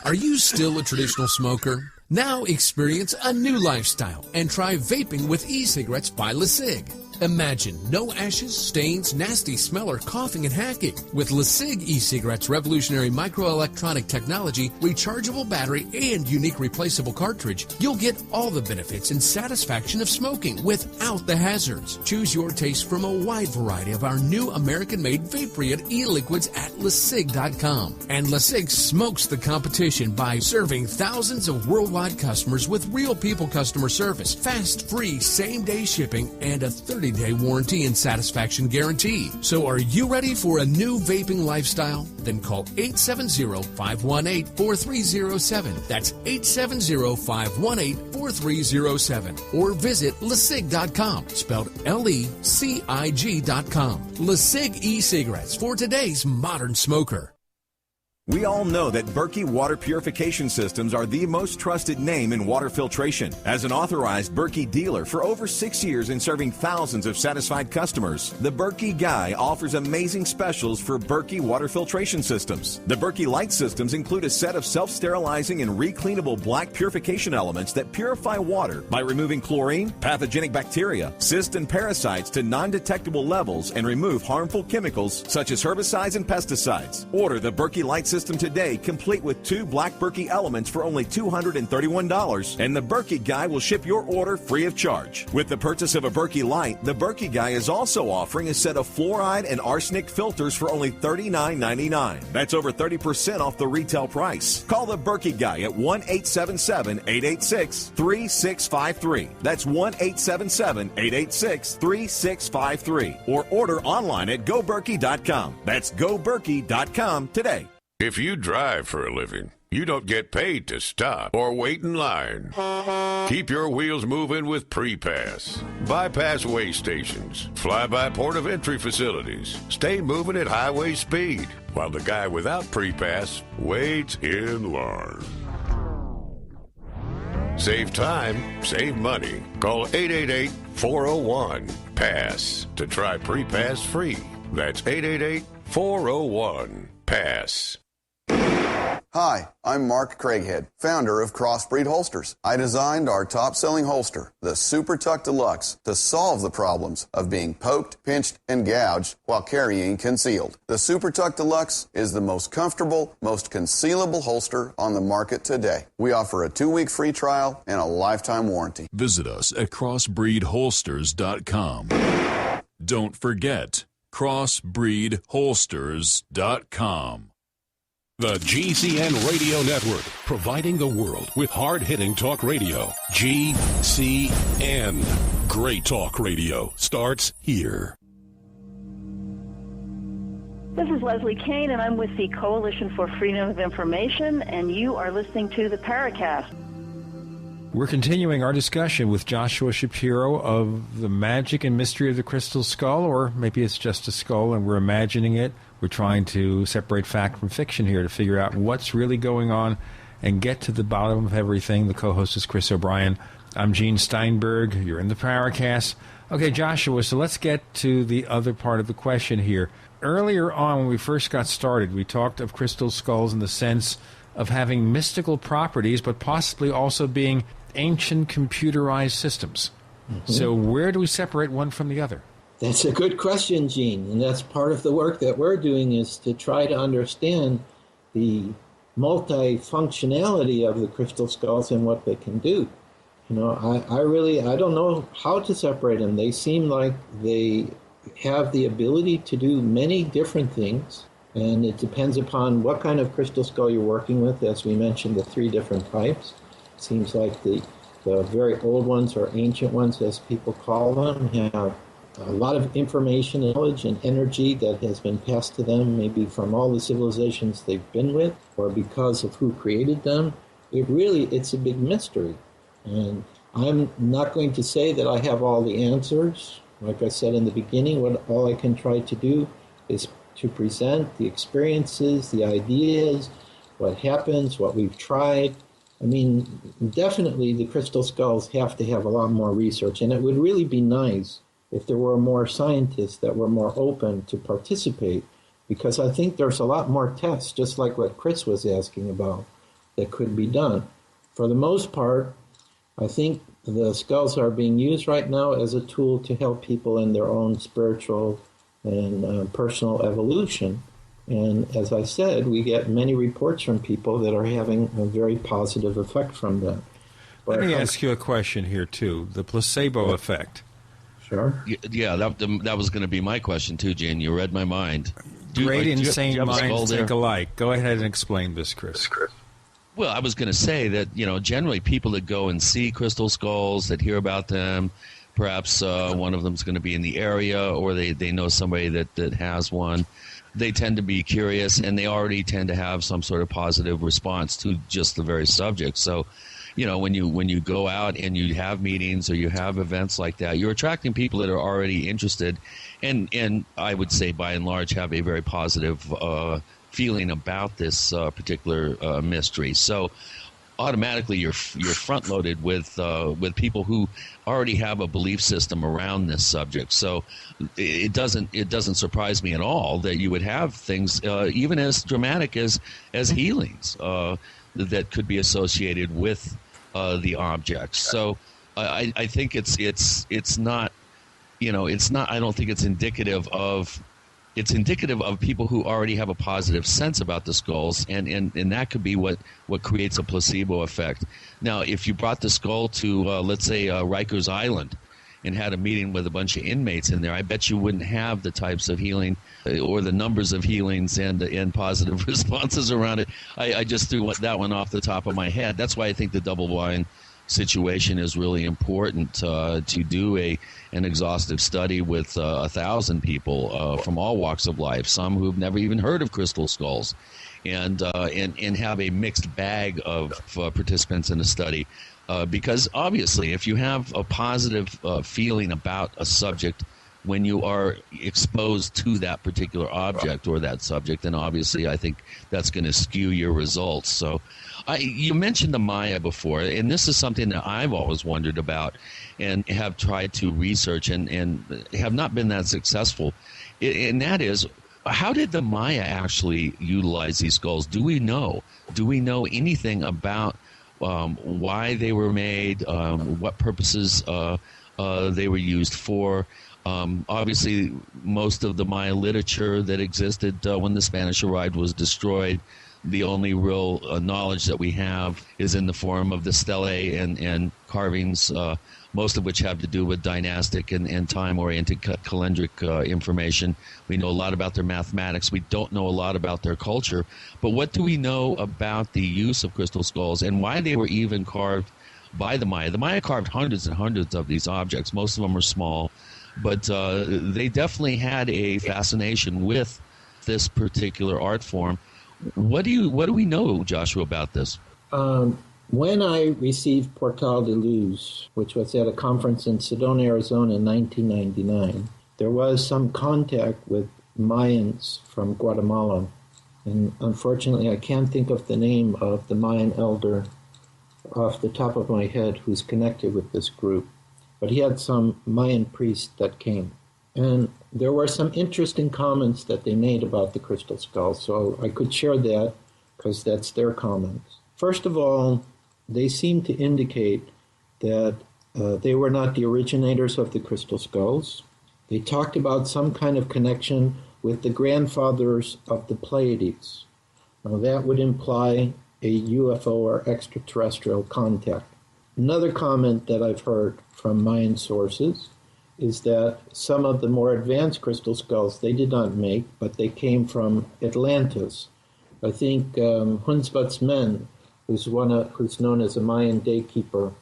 Are you still a traditional smoker? Now experience a new lifestyle and try vaping with e-cigarettes by LeSig. Imagine no ashes, stains, nasty smell, or coughing and hacking. With LeSig e-cigarettes' revolutionary microelectronic technology, rechargeable battery, and unique replaceable cartridge, you'll get all the benefits and satisfaction of smoking without the hazards. Choose your taste from a wide variety of our new American-made vape-free e-liquids at LeSig.com. And LeSig smokes the competition by serving thousands of worldwide customers with real people customer service, fast, free, same-day shipping, and a 30-day warranty and satisfaction guarantee. So are you ready for a new vaping lifestyle? Then call 870-518-4307. That's 870-518-4307. Or visit LeSig.com, spelled LECIG.com. LeSig e-cigarettes for today's modern smoker. We all know that Berkey Water Purification Systems are the most trusted name in water filtration. As an authorized Berkey dealer for over 6 years and serving thousands of satisfied customers, the Berkey Guy offers amazing specials for Berkey Water Filtration Systems. The Berkey Light Systems include a set of self-sterilizing and recleanable black purification elements that purify water by removing chlorine, pathogenic bacteria, cysts, and parasites to non-detectable levels and remove harmful chemicals such as herbicides and pesticides. Order the Berkey Light System today, complete with 2 black Berkey elements for only $231, and the Berkey Guy will ship your order free of charge. With the purchase of a Berkey Light, the Berkey Guy is also offering a set of fluoride and arsenic filters for only $39.99. That's over 30% off the retail price. Call the Berkey Guy at 1-877-886-3653. That's 1-877-886-3653. Or order online at goberkey.com. That's goberkey.com today. If you drive for a living, you don't get paid to stop or wait in line. Keep your wheels moving with Pre-Pass. Bypass way stations, fly-by port of entry facilities. Stay moving at highway speed, while the guy without Pre-Pass waits in line. Save time, save money. Call 888-401-PASS to try Pre-Pass free. That's 888-401-PASS. Hi, I'm Mark Craighead, founder of Crossbreed Holsters. I designed our top-selling holster, the Super Tuck Deluxe, to solve the problems of being poked, pinched, and gouged while carrying concealed. The Super Tuck Deluxe is the most comfortable, most concealable holster on the market today. We offer a 2-week free trial and a lifetime warranty. Visit us at crossbreedholsters.com. Don't forget, crossbreedholsters.com. The GCN Radio Network, providing the world with hard-hitting talk radio. GCN. Great talk radio starts here. This is Leslie Kane, and I'm with the Coalition for Freedom of Information, and you are listening to the Paracast. We're continuing our discussion with Joshua Shapiro of the magic and mystery of the crystal skull, or maybe it's just a skull and we're imagining it. We're trying to separate fact from fiction here to figure out what's really going on and get to the bottom of everything. The co-host is Chris O'Brien. I'm Gene Steinberg. You're in the Paracast. Okay, Joshua, so let's get to the other part of the question here. Earlier on, when we first got started, we talked of crystal skulls in the sense of having mystical properties, but possibly also being ancient computerized systems. Mm-hmm. So where do we separate one from the other? That's a good question, Gene, and that's part of the work that we're doing is to try to understand the multifunctionality of the crystal skulls and what they can do. You know, I don't know how to separate them. They seem like they have the ability to do many different things, and it depends upon what kind of crystal skull you're working with. As we mentioned, the 3 different types. It seems like the very old ones, or ancient ones as people call them, have a lot of information, knowledge, and energy that has been passed to them, maybe from all the civilizations they've been with, or because of who created them. It's a big mystery. And I'm not going to say that I have all the answers. Like I said in the beginning, all I can try to do is to present the experiences, the ideas, what happens, what we've tried. I mean, definitely the crystal skulls have to have a lot more research, and it would really be nice if there were more scientists that were more open to participate, because I think there's a lot more tests, just like what Chris was asking about, that could be done. For the most part, I think the skulls are being used right now as a tool to help people in their own spiritual and personal evolution. And as I said, we get many reports from people that are having a very positive effect from that. Let me ask you a question here, too. The placebo effect. Sure. Yeah, that was going to be my question, too, Gene. You read my mind. Great insane minds think alike. Go ahead and explain this, Chris. Well, I was going to say that, generally people that go and see crystal skulls, that hear about them, perhaps one of them is going to be in the area, or they know somebody that has one. They tend to be curious, and they already tend to have some sort of positive response to just the very subject. So, when you go out and you have meetings or you have events like that, you're attracting people that are already interested, and I would say by and large have a very positive feeling about this particular mystery. So automatically you're front loaded with people who already have a belief system around this subject. So it doesn't surprise me at all that you would have things even as dramatic as healings that could be associated with the objects. So I think it's not, it's not. I don't think it's indicative of. It's indicative of people who already have a positive sense about the skulls, and that could be what creates a placebo effect. Now, if you brought the skull to, let's say, Rikers Island and had a meeting with a bunch of inmates in there, I bet you wouldn't have the types of healing or the numbers of healings and positive responses around it. I just threw that one off the top of my head. That's why I think the double-blind situation is really important to do an exhaustive study with 1,000 people from all walks of life, some who've never even heard of crystal skulls, and have a mixed bag of participants in the study, because obviously if you have a positive feeling about a subject when you are exposed to that particular object or that subject, then obviously I think that's going to skew your results. So you mentioned the Maya before, and this is something that I've always wondered about and have tried to research and have not been that successful. And that is, how did the Maya actually utilize these skulls? Do we know? Do we know anything about why they were made, what purposes they were used for? Obviously, most of the Maya literature that existed when the Spanish arrived was destroyed. The only real knowledge that we have is in the form of the stelae and carvings, most of which have to do with dynastic and time-oriented calendric information. We know a lot about their mathematics. We don't know a lot about their culture. But what do we know about the use of crystal skulls and why they were even carved by the Maya? The Maya carved hundreds and hundreds of these objects. Most of them are small. But they definitely had a fascination with this particular art form. What do we know, Joshua, about this? When I received Portal de Luz, which was at a conference in Sedona, Arizona in 1999, there was some contact with Mayans from Guatemala. And unfortunately, I can't think of the name of the Mayan elder off the top of my head who's connected with this group. But he had some Mayan priests that came. And there were some interesting comments that they made about the crystal skulls, so I could share that because that's their comments. First of all, they seem to indicate that they were not the originators of the crystal skulls. They talked about some kind of connection with the grandfathers of the Pleiades. Now that would imply a UFO or extraterrestrial contact. Another comment that I've heard from Mayan sources is that some of the more advanced crystal skulls they did not make, but they came from Atlantis. I think Hunsbat's Men, who's known as a Mayan daykeeper,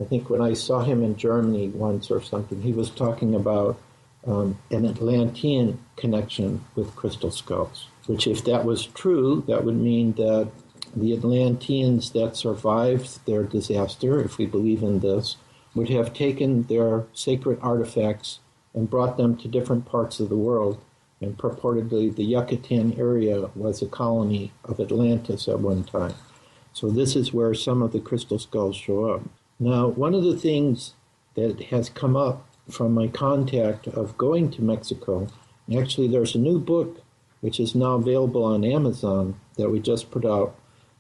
I think when I saw him in Germany once or something, he was talking about an Atlantean connection with crystal skulls, which if that was true, that would mean that the Atlanteans that survived their disaster, if we believe in this, would have taken their sacred artifacts and brought them to different parts of the world. And purportedly, the Yucatan area was a colony of Atlantis at one time. So this is where some of the crystal skulls show up. Now, one of the things that has come up from my contact of going to Mexico, actually there's a new book which is now available on Amazon that we just put out,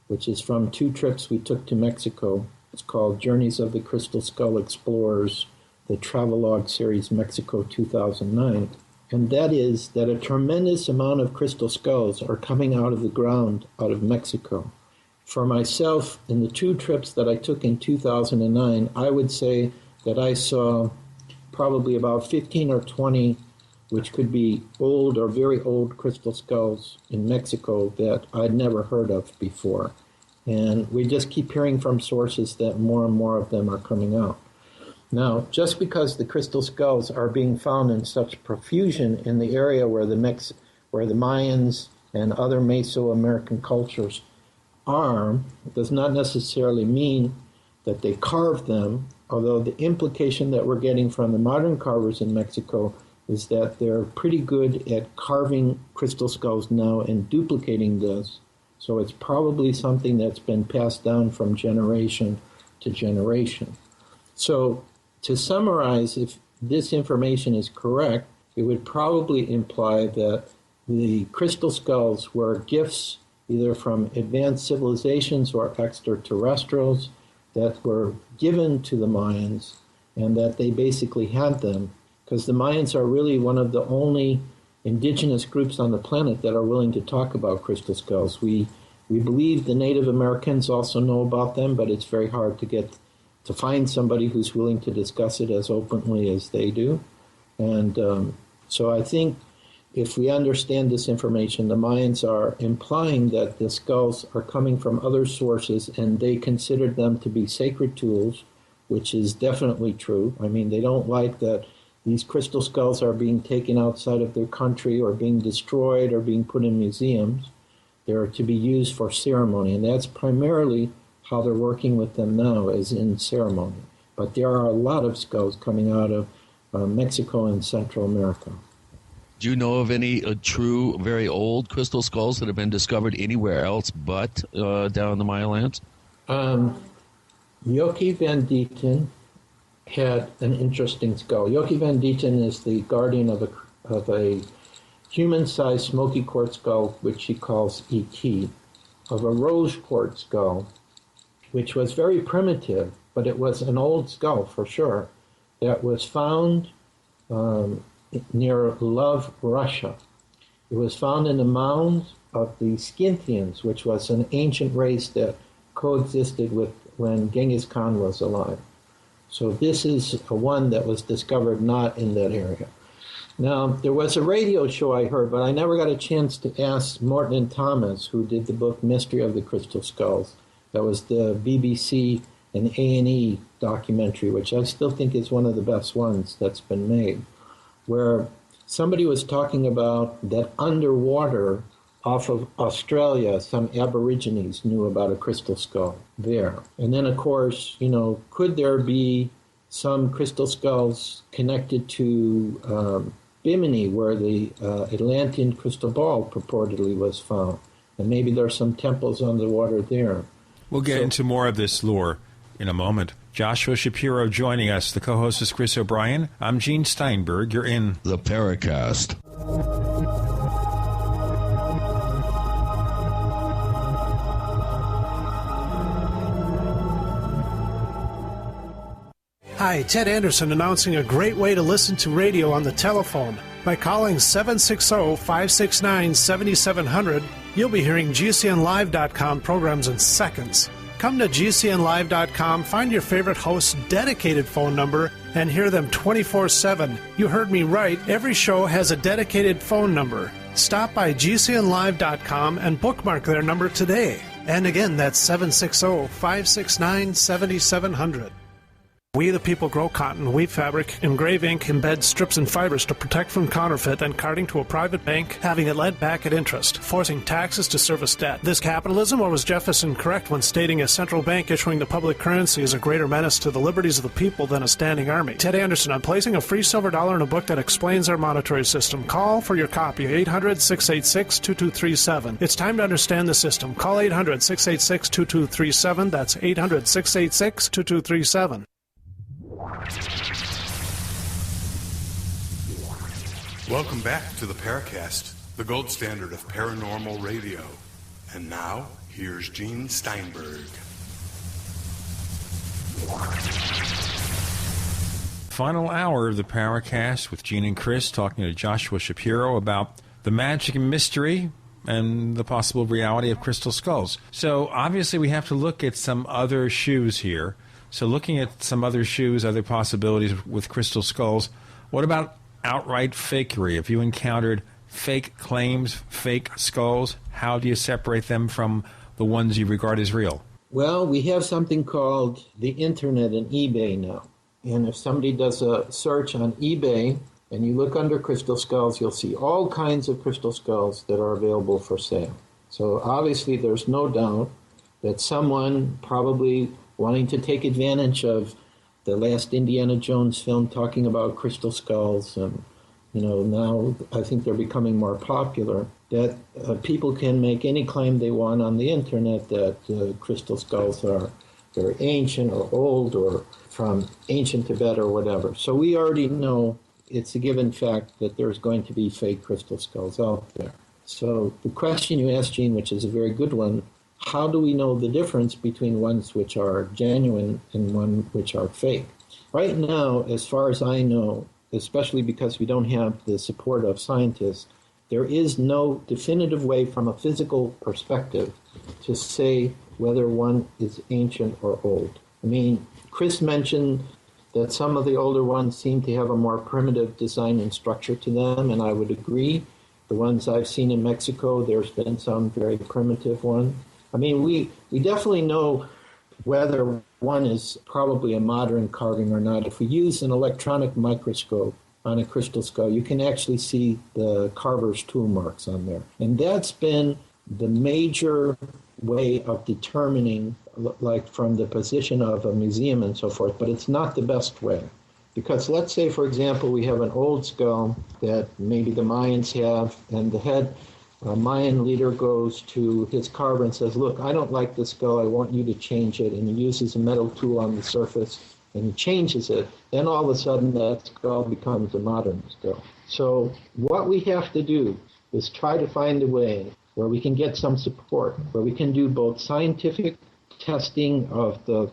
which is from 2 trips we took to Mexico. It's called Journeys of the Crystal Skull Explorers, the Travelogue Series Mexico 2009. And that is that a tremendous amount of crystal skulls are coming out of the ground out of Mexico. For myself, in the 2 trips that I took in 2009, I would say that I saw probably about 15 or 20, which could be old or very old crystal skulls in Mexico that I'd never heard of before. And we just keep hearing from sources that more and more of them are coming out. Now, just because the crystal skulls are being found in such profusion in the area where the Mayans and other Mesoamerican cultures are, does not necessarily mean that they carved them, although the implication that we're getting from the modern carvers in Mexico is that they're pretty good at carving crystal skulls now and duplicating this. So it's probably something that's been passed down from generation to generation. So to summarize, if this information is correct, it would probably imply that the crystal skulls were gifts either from advanced civilizations or extraterrestrials that were given to the Mayans, and that they basically had them, because the Mayans are really one of the only indigenous groups on the planet that are willing to talk about crystal skulls. We believe the Native Americans also know about them, but it's very hard to find somebody who's willing to discuss it as openly as they do. And so I think if we understand this information, the Mayans are implying that the skulls are coming from other sources, and they considered them to be sacred tools, which is definitely true. I mean, they don't like that these crystal skulls are being taken outside of their country or being destroyed or being put in museums. They're to be used for ceremony, and that's primarily how they're working with them now, is in ceremony. But there are a lot of skulls coming out of Mexico and Central America. Do you know of any true, very old crystal skulls that have been discovered anywhere else but down in the Maya lands? Yoki Van Dieten had an interesting skull. Yoki Van Dieten is the guardian of a human-sized smoky quartz skull, which he calls ET, of a rose quartz skull, which was very primitive, but it was an old skull for sure, that was found near Love, Russia. It was found in the mounds of the Scythians, which was an ancient race that coexisted with when Genghis Khan was alive. So this is one that was discovered not in that area. Now, there was a radio show I heard, but I never got a chance to ask Morton and Thomas, who did the book Mystery of the Crystal Skulls. That was the BBC and A&E documentary, which I still think is one of the best ones that's been made, where somebody was talking about that underwater off of Australia, some Aborigines knew about a crystal skull there. And then, of course, could there be some crystal skulls connected to Bimini, where the Atlantean crystal ball purportedly was found? And maybe there are some temples underwater there. We'll get into more of this lore in a moment. Joshua Shapiro joining us. The co-host is Chris O'Brien. I'm Gene Steinberg. You're in the Paracast. Hi, Ted Anderson announcing a great way to listen to radio on the telephone. By calling 760-569-7700, you'll be hearing GCNlive.com programs in seconds. Come to GCNlive.com, find your favorite host's dedicated phone number, and hear them 24/7. You heard me right. Every show has a dedicated phone number. Stop by GCNlive.com and bookmark their number today. And again, that's 760-569-7700. We the people grow cotton, weave fabric, engrave ink, embed strips and fibers to protect from counterfeit and carting to a private bank, having it lent back at interest, forcing taxes to service debt. This capitalism, or was Jefferson correct when stating a central bank issuing the public currency is a greater menace to the liberties of the people than a standing army? Ted Anderson, I'm placing a free silver dollar in a book that explains our monetary system. Call for your copy, 800-686-2237. It's time to understand the system. Call 800-686-2237. That's 800-686-2237. Welcome back to the Paracast, the gold standard of paranormal radio. And now, here's Gene Steinberg. Final hour of the Paracast with Gene and Chris talking to Joshua Shapiro about the magic and mystery and the possible reality of crystal skulls. So obviously we have to look at some other shoes here. So looking at some other shoes, other possibilities with crystal skulls, what about outright fakery? If you encountered fake claims, fake skulls, how do you separate them from the ones you regard as real? Well, we have something called the internet and eBay now. And if somebody does a search on eBay and you look under crystal skulls, you'll see all kinds of crystal skulls that are available for sale. So obviously there's no doubt that someone probably wanting to take advantage of the last Indiana Jones film talking about crystal skulls and Now I think they're becoming more popular, that people can make any claim they want on the internet that crystal skulls are very ancient or old or from ancient Tibet or whatever. So we already know it's a given fact that there's going to be fake crystal skulls out there. So the question you asked, Gene, which is a very good one, how do we know the difference between ones which are genuine and ones which are fake? Right now, as far as I know, especially because we don't have the support of scientists, there is no definitive way from a physical perspective to say whether one is ancient or old. I mean, Chris mentioned that some of the older ones seem to have a more primitive design and structure to them, and I would agree. The ones I've seen in Mexico, there's been some very primitive ones. I mean, we definitely know whether one is probably a modern carving or not. If we use an electronic microscope on a crystal skull, you can actually see the carver's tool marks on there. And that's been the major way of determining, like from the position of a museum and so forth, but it's not the best way. Because let's say, for example, we have an old skull that maybe the Mayans have, and the head Mayan leader goes to his carver and says, look, I don't like this skull, I want you to change it, and he uses a metal tool on the surface and he changes it, then all of a sudden that skull becomes a modern skull. So what we have to do is try to find a way where we can get some support, where we can do both scientific testing of the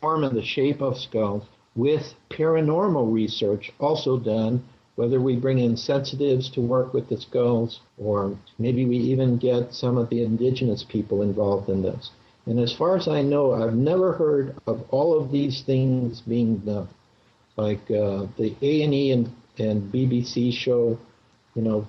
form and the shape of skulls with paranormal research also done, whether we bring in sensitives to work with the skulls, or maybe we even get some of the indigenous people involved in this. And as far as I know, I've never heard of all of these things being done. Like the A&E and BBC show,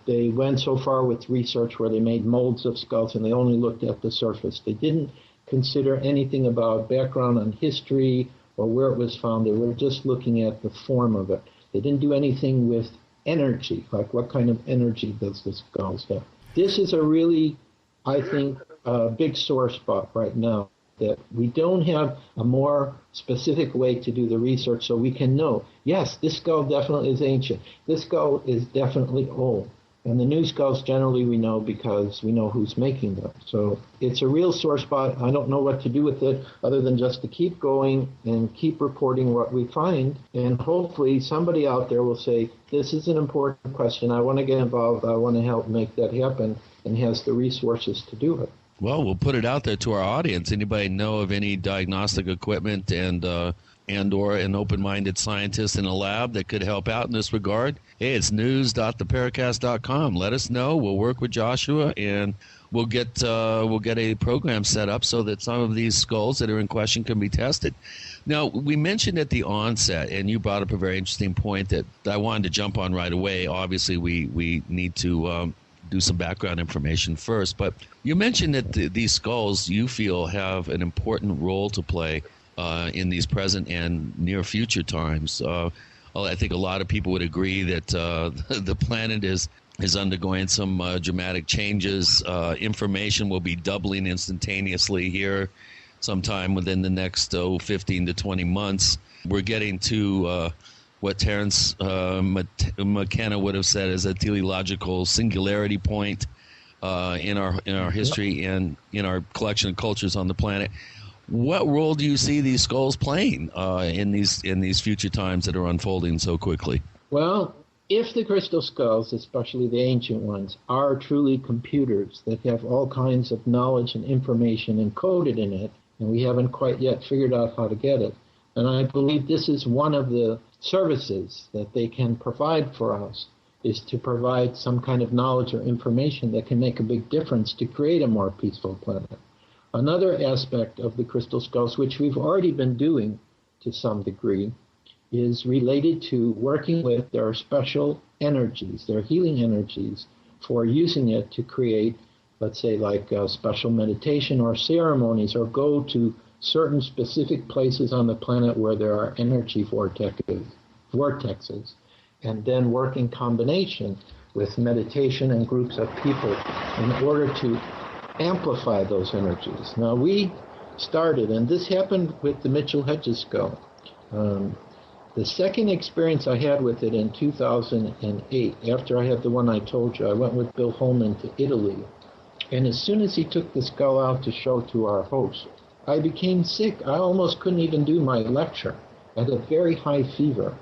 they went so far with research where they made molds of skulls and they only looked at the surface. They didn't consider anything about background on history or where it was found. They were just looking at the form of it. They didn't do anything with energy, like what kind of energy does the skulls have. This is a really, I think, big sore spot right now, that we don't have a more specific way to do the research so we can know, yes, this skull definitely is ancient. This skull is definitely old. And the new skulls generally we know because we know who's making them. So it's a real sore spot. I don't know what to do with it other than just to keep going and keep reporting what we find. And hopefully somebody out there will say, this is an important question. I want to get involved. I want to help make that happen, and has the resources to do it. Well, we'll put it out there to our audience. Anybody know of any diagnostic equipment and or an open-minded scientist in a lab that could help out in this regard? Hey, it's news.theparacast.com. Let us know. We'll work with Joshua, and we'll get a program set up so that some of these skulls that are in question can be tested. Now, we mentioned at the onset, and you brought up a very interesting point that I wanted to jump on right away. Obviously, we need to do some background information first, but you mentioned that these skulls you feel have an important role to play in these present and near future times. I think a lot of people would agree that the planet is undergoing some dramatic changes. Information will be doubling instantaneously here sometime within the next 15 to 20 months. We're getting to what Terence McKenna would have said is a teleological singularity point in our history and in our collection of cultures on the planet. What role do you see these skulls playing in these future times that are unfolding so quickly? Well, if the crystal skulls, especially the ancient ones, are truly computers that have all kinds of knowledge and information encoded in it, and we haven't quite yet figured out how to get it, and I believe this is one of the services that they can provide for us, is to provide some kind of knowledge or information that can make a big difference to create a more peaceful planet. Another aspect of the crystal skulls, which we've already been doing to some degree, is related to working with their special energies, their healing energies, for using it to create, let's say, like special meditation or ceremonies, or go to certain specific places on the planet where there are energy vortexes, and then work in combination with meditation and groups of people in order to amplify those energies. Now, we started, and this happened with the Mitchell Hedges skull. The second experience I had with it in 2008, after I had the one I told you, I went with Bill Holman to Italy. And as soon as he took the skull out to show to our host, I became sick. I almost couldn't even do my lecture. I had a very high fever.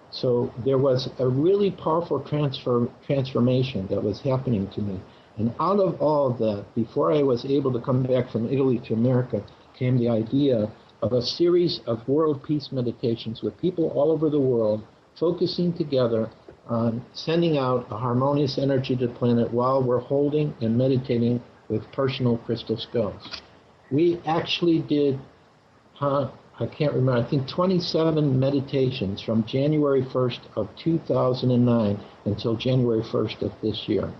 So there was a really powerful transformation that was happening to me. And out of all of that, before I was able to come back from Italy to America, came the idea of a series of world peace meditations with people all over the world focusing together on sending out a harmonious energy to the planet while we're holding and meditating with personal crystal skulls. We actually did, I can't remember, I think 27 meditations from January 1st of 2009 until January 1st of this year.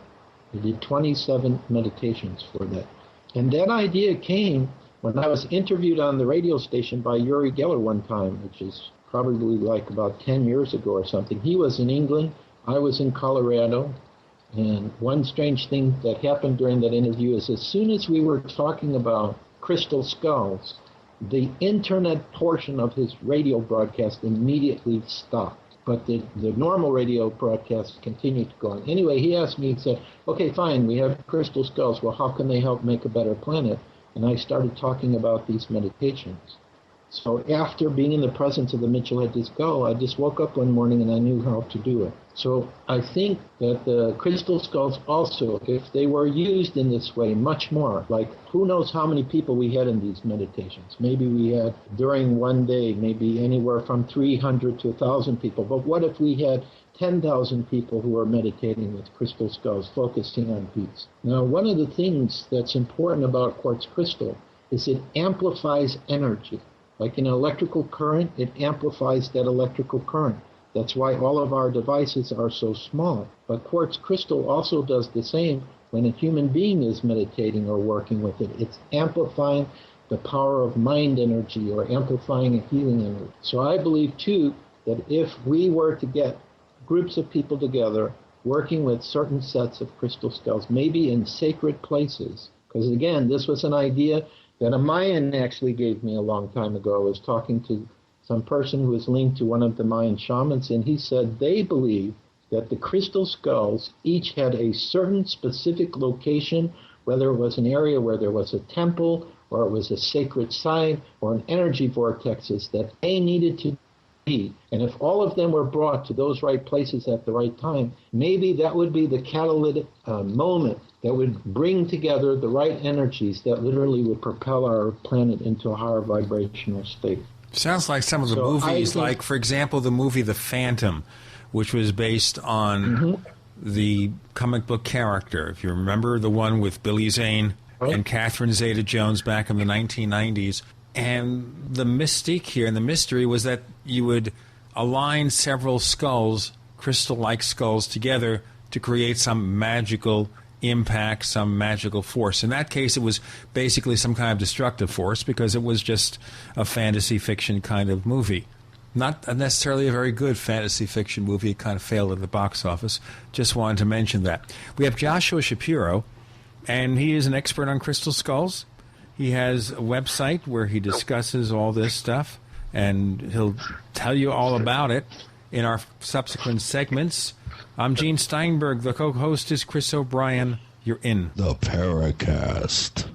We did 27 meditations for that. And that idea came when I was interviewed on the radio station by Uri Geller one time, which is probably like about 10 years ago or something. He was in England, I was in Colorado, and one strange thing that happened during that interview is as soon as we were talking about crystal skulls, the internet portion of his radio broadcast immediately stopped. But the normal radio broadcast continued to go on. Anyway, he asked me, he said, okay, fine, we have crystal skulls. Well, how can they help make a better planet? And I started talking about these meditations. So after being in the presence of the Mitchell-headed skull, I just woke up one morning and I knew how to do it. So I think that the crystal skulls also, if they were used in this way much more, like who knows how many people we had in these meditations. Maybe we had, during one day, maybe anywhere from 300 to 1,000 people. But what if we had 10,000 people who are meditating with crystal skulls, focusing on peace? Now, one of the things that's important about quartz crystal is it amplifies energy. Like in an electrical current, it amplifies that electrical current. That's why all of our devices are so small. But quartz crystal also does the same when a human being is meditating or working with it. It's amplifying the power of mind energy or amplifying a healing energy. So I believe, too, that if we were to get groups of people together working with certain sets of crystal skulls, maybe in sacred places, because, again, this was an idea that a Mayan actually gave me a long time ago. I was talking to some person who was linked to one of the Mayan shamans, and he said they believe that the crystal skulls each had a certain specific location, whether it was an area where there was a temple, or it was a sacred site, or an energy vortexes that they needed to be. And if all of them were brought to those right places at the right time, maybe that would be the catalytic moment that would bring together the right energies that literally would propel our planet into a higher vibrational state. Sounds like some of the movies, like, for example, the movie The Phantom, which was based on the comic book character. If you remember the one with Billy Zane and Catherine Zeta-Jones back in the 1990s. And the mystique here and the mystery was that you would align several skulls, crystal-like skulls, together to create some magical impact, some magical force. In that case, it was basically some kind of destructive force because it was just a fantasy fiction kind of movie. Not necessarily a very good fantasy fiction movie. It kind of failed at the box office. Just wanted to mention that. We have Joshua Shapiro, and he is an expert on crystal skulls. He has a website where he discusses all this stuff, and he'll tell you all about it in our subsequent segments. I'm Gene Steinberg. The co-host is Chris O'Brien. You're in the Paracast.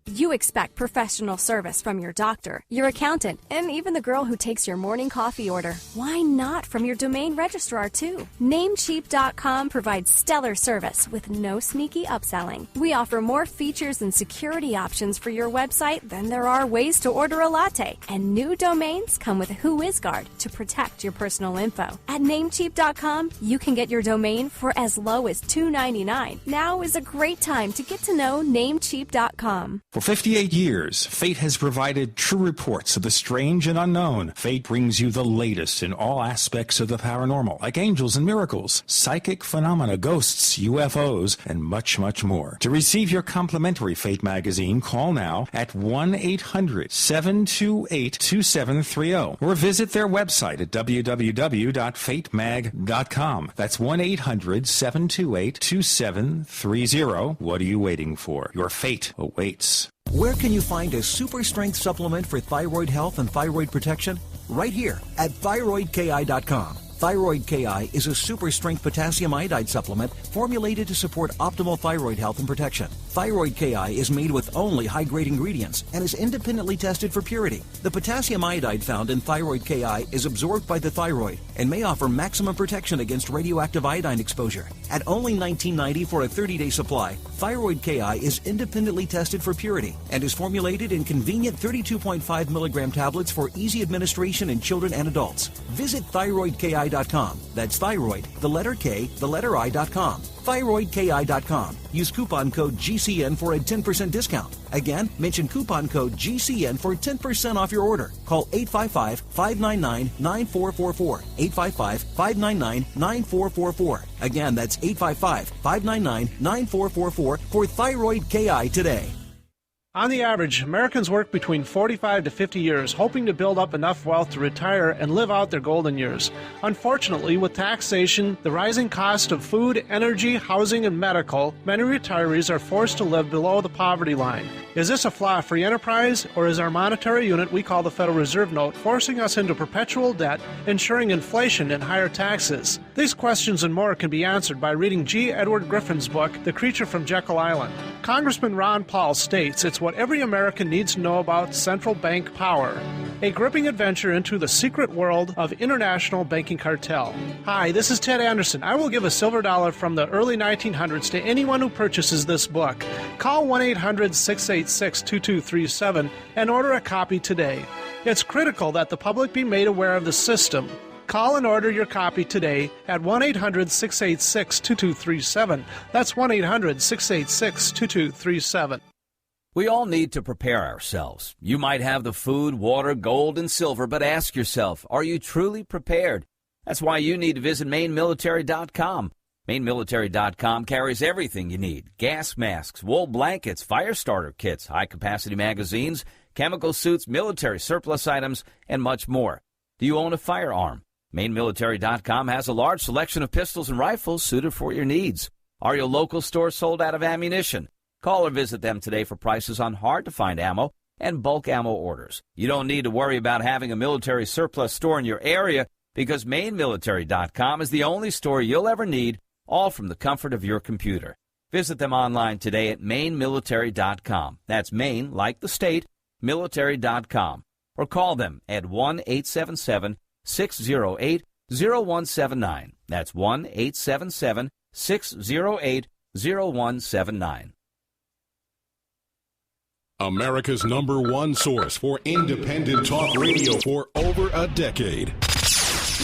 You expect professional service from your doctor, your accountant, and even the girl who takes your morning coffee order. Why not from your domain registrar, too? Namecheap.com provides stellar service with no sneaky upselling. We offer more features and security options for your website than there are ways to order a latte. And new domains come with WhoisGuard to protect your personal info. At Namecheap.com, you can get your domain for as low as $2.99. Now is a great time to get to know Namecheap.com. For 58 years, Fate has provided true reports of the strange and unknown. Fate brings you the latest in all aspects of the paranormal, like angels and miracles, psychic phenomena, ghosts, UFOs, and much, much more. To receive your complimentary Fate magazine, call now at 1-800-728-2730 or visit their website at www.fatemag.com. That's 1-800-728-2730. What are you waiting for? Your fate awaits. Where can you find a super strength supplement for thyroid health and thyroid protection? Right here at thyroidki.com. Thyroid KI is a super strength potassium iodide supplement formulated to support optimal thyroid health and protection. Thyroid KI is made with only high-grade ingredients and is independently tested for purity. The potassium iodide found in Thyroid KI is absorbed by the thyroid and may offer maximum protection against radioactive iodine exposure. At only $19.90 for a 30-day supply, Thyroid KI is independently tested for purity and is formulated in convenient 32.5 milligram tablets for easy administration in children and adults. Visit thyroidki.com. That's thyroid, the letter K, the letter I.com. thyroidki.com. Use coupon code GCN for a 10% discount. Again, mention coupon code GCN for 10% off your order. Call 855-599-9444. 855-599-9444. Again, that's 855-599-9444 for Thyroid KI today. On the average, Americans work between 45 to 50 years, hoping to build up enough wealth to retire and live out their golden years. Unfortunately, with taxation, the rising cost of food, energy, housing, and medical, many retirees are forced to live below the poverty line. Is this a flaw-free enterprise, or is our monetary unit we call the Federal Reserve Note forcing us into perpetual debt, ensuring inflation and higher taxes? These questions and more can be answered by reading G. Edward Griffin's book, The Creature from Jekyll Island. Congressman Ron Paul states it's what every American needs to know about central bank power. A gripping adventure into the secret world of international banking cartel. Hi, this is Ted Anderson. I will give a silver dollar from the early 1900s to anyone who purchases this book. Call 1-800-686-2237 and order a copy today. It's critical that the public be made aware of the system. Call and order your copy today at 1-800-686-2237. That's 1-800-686-2237. We all need to prepare ourselves. You might have the food, water, gold, and silver, but ask yourself, are you truly prepared? That's why you need to visit MaineMilitary.com. MaineMilitary.com carries everything you need. Gas masks, wool blankets, fire starter kits, high-capacity magazines, chemical suits, military surplus items, and much more. Do you own a firearm? MaineMilitary.com has a large selection of pistols and rifles suited for your needs. Are your local stores sold out of ammunition? Call or visit them today for prices on hard-to-find ammo and bulk ammo orders. You don't need to worry about having a military surplus store in your area because MaineMilitary.com is the only store you'll ever need, all from the comfort of your computer. Visit them online today at MaineMilitary.com. That's Maine, like the state, military.com. Or call them at 1-877-608-0179. That's 1-877-608-0179. America's #1 source for independent talk radio for over a decade.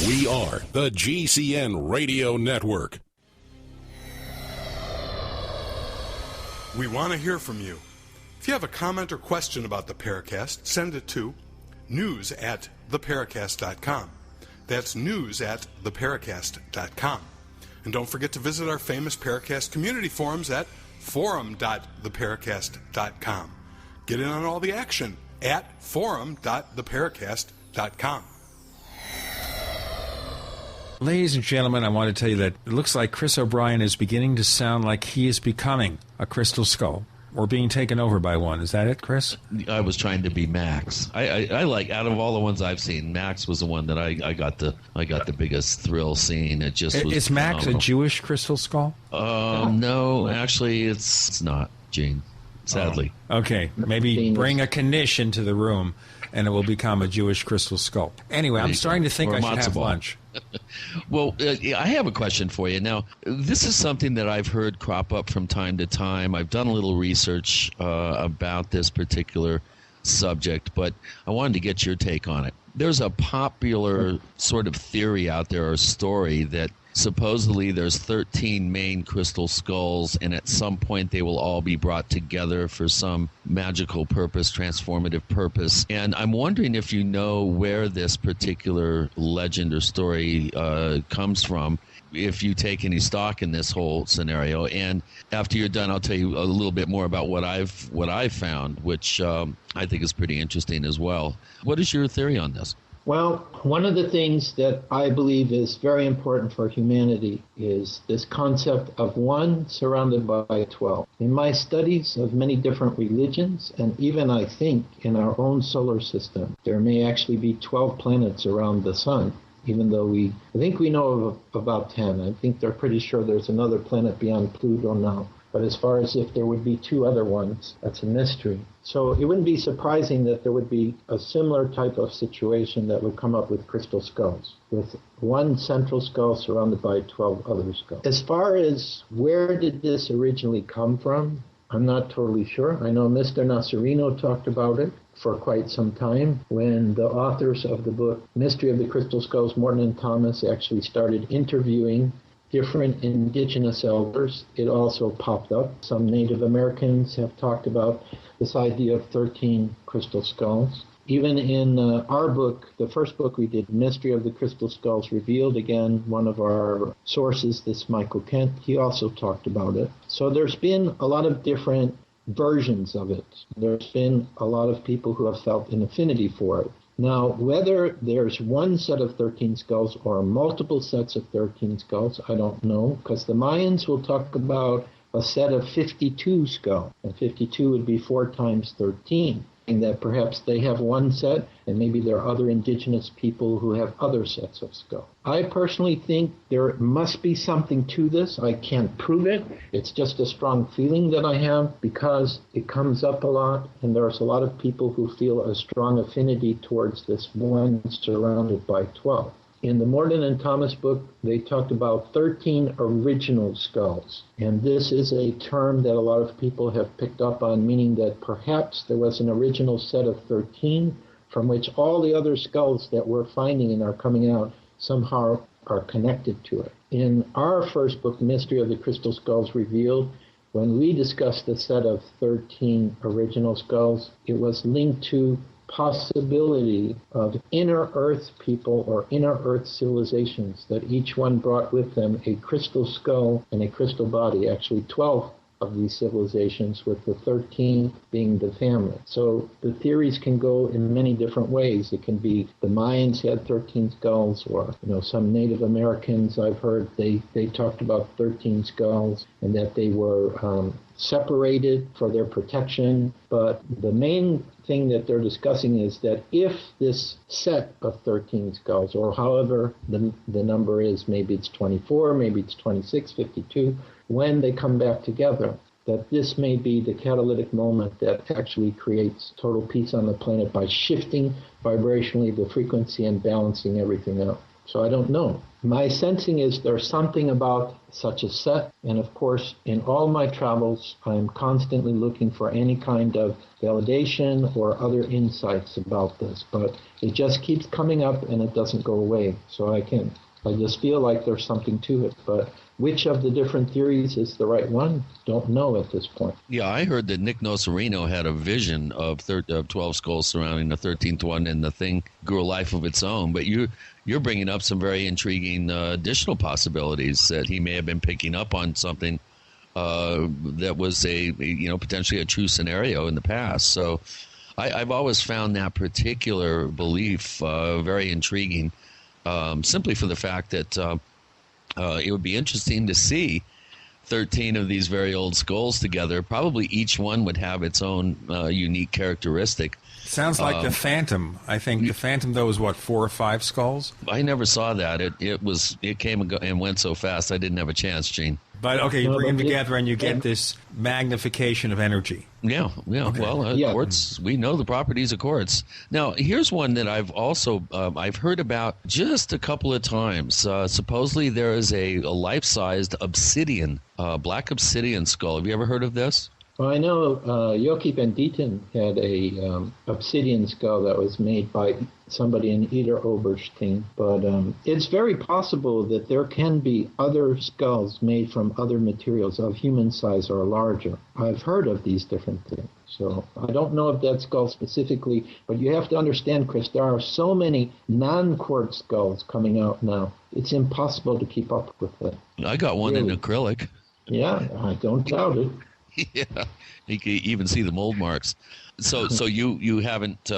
We are the GCN Radio Network. We want to hear from you. If you have a comment or question about the Paracast, send it to news@theparacast.com. That's news@theparacast.com. And don't forget to visit our famous Paracast community forums at forum.theparacast.com. Get in on all the action at forum.theparacast.com. Ladies and gentlemen, I want to tell you that it looks like Chris O'Brien is beginning to sound like he is becoming a crystal skull or being taken over by one. Is that it, Chris? I was trying to be Max. I like, out of all the ones I've seen, Max was the one that I got the biggest thrill seeing. It just was Is Max phenomenal. a Jewish crystal skull? No, actually, it's not, Gene. Sadly. Oh, okay, maybe bring a condition to the room, and it will become a Jewish crystal skull. Anyway, I'm starting to think I should have lunch. Well, I have a question for you. Now, this is something that I've heard crop up from time to time. I've done a little research about this particular subject, but I wanted to get your take on it. There's a popular sort of theory out there, or story, that supposedly there's 13 main crystal skulls, and at some point they will all be brought together for some magical purpose, transformative purpose. And I'm wondering if you know where this particular legend or story comes from, if you take any stock in this whole scenario. And after you're done, I'll tell you a little bit more about what I've found, which I think is pretty interesting as well. What is your theory on this? Well, one of the things that I believe is very important for humanity is this concept of 1 surrounded by 12. In my studies of many different religions, and even I think in our own solar system, there may actually be 12 planets around the sun, even though I think we know of about 10. I think they're pretty sure there's another planet beyond Pluto now. But as far as if there would be 2 other ones, that's a mystery. So it wouldn't be surprising that there would be a similar type of situation that would come up with crystal skulls, with 1 central skull surrounded by 12 other skulls. As far as where did this originally come from, I'm not totally sure. I know Mr. Nasarino talked about it for quite some time when the authors of the book Mystery of the Crystal Skulls, Morton and Thomas, actually started interviewing different indigenous elders. It also popped up. Some Native Americans have talked about this idea of 13 crystal skulls. Even in our book, the first book we did, Mystery of the Crystal Skulls Revealed, again, one of our sources, this Michael Kent, he also talked about it. So there's been a lot of different versions of it. There's been a lot of people who have felt an affinity for it. Now, whether there's 1 set of 13 skulls or multiple sets of 13 skulls, I don't know, because the Mayans will talk about a set of 52 skulls, and 52 would be 4 times 13, and that perhaps they have 1 set, and maybe there are other indigenous people who have other sets of skulls. I personally think there must be something to this. I can't prove it. It's just a strong feeling that I have because it comes up a lot, and there's a lot of people who feel a strong affinity towards this 1 surrounded by 12. In the Morton and Thomas book, they talked about 13 original skulls. And this is a term that a lot of people have picked up on, meaning that perhaps there was an original set of 13 from which all the other skulls that we're finding and are coming out somehow are connected to it. In our first book, Mystery of the Crystal Skulls Revealed, when we discussed the set of 13 original skulls, it was linked to possibility of inner Earth people or inner Earth civilizations, that each one brought with them a crystal skull and a crystal body, actually 12 of these civilizations, with the 13 being the family. So the theories can go in many different ways. It can be the Mayans had 13 skulls, or some Native Americans I've heard they talked about 13 skulls and that they were separated for their protection. But the main thing that they're discussing is that if this set of 13 skulls, or however the number is, maybe it's 24, maybe it's 26, 52, when they come back together, that this may be the catalytic moment that actually creates total peace on the planet by shifting vibrationally the frequency and balancing everything out. So I don't know. My sensing is there's something about such a set, and of course, in all my travels, I'm constantly looking for any kind of validation or other insights about this, but it just keeps coming up and it doesn't go away. So I just feel like there's something to it, but which of the different theories is the right one? Don't know at this point. Yeah, I heard that Nick Nocerino had a vision of 12 skulls surrounding the 13th one, and the thing grew a life of its own. But you're bringing up some very intriguing additional possibilities that he may have been picking up on something that was potentially a true scenario in the past. So I've always found that particular belief very intriguing, simply for the fact that it would be interesting to see 13 of these very old skulls together. Probably each one would have its own unique characteristic. Sounds like the Phantom. I think the Phantom, though, was 4 or 5 skulls? I never saw that. It came and went so fast I didn't have a chance, Gene. But, okay, you bring them together and you get this magnification of energy. Yeah. Okay. Well, quartz, we know the properties of quartz. Now, here's one that I've also I've heard about just a couple of times. Supposedly there is a life-sized obsidian, black obsidian skull. Have you ever heard of this? Well, I know Joachim van Dieten had a obsidian skull that was made by somebody in Idar-Oberstein, but it's very possible that there can be other skulls made from other materials of human size or larger. I've heard of these different things, so I don't know if that skull specifically, but you have to understand, Chris, there are so many non-quartz skulls coming out now. It's impossible to keep up with it. I got one in acrylic. Yeah, I don't doubt it. Yeah, you can even see the mold marks. So you haven't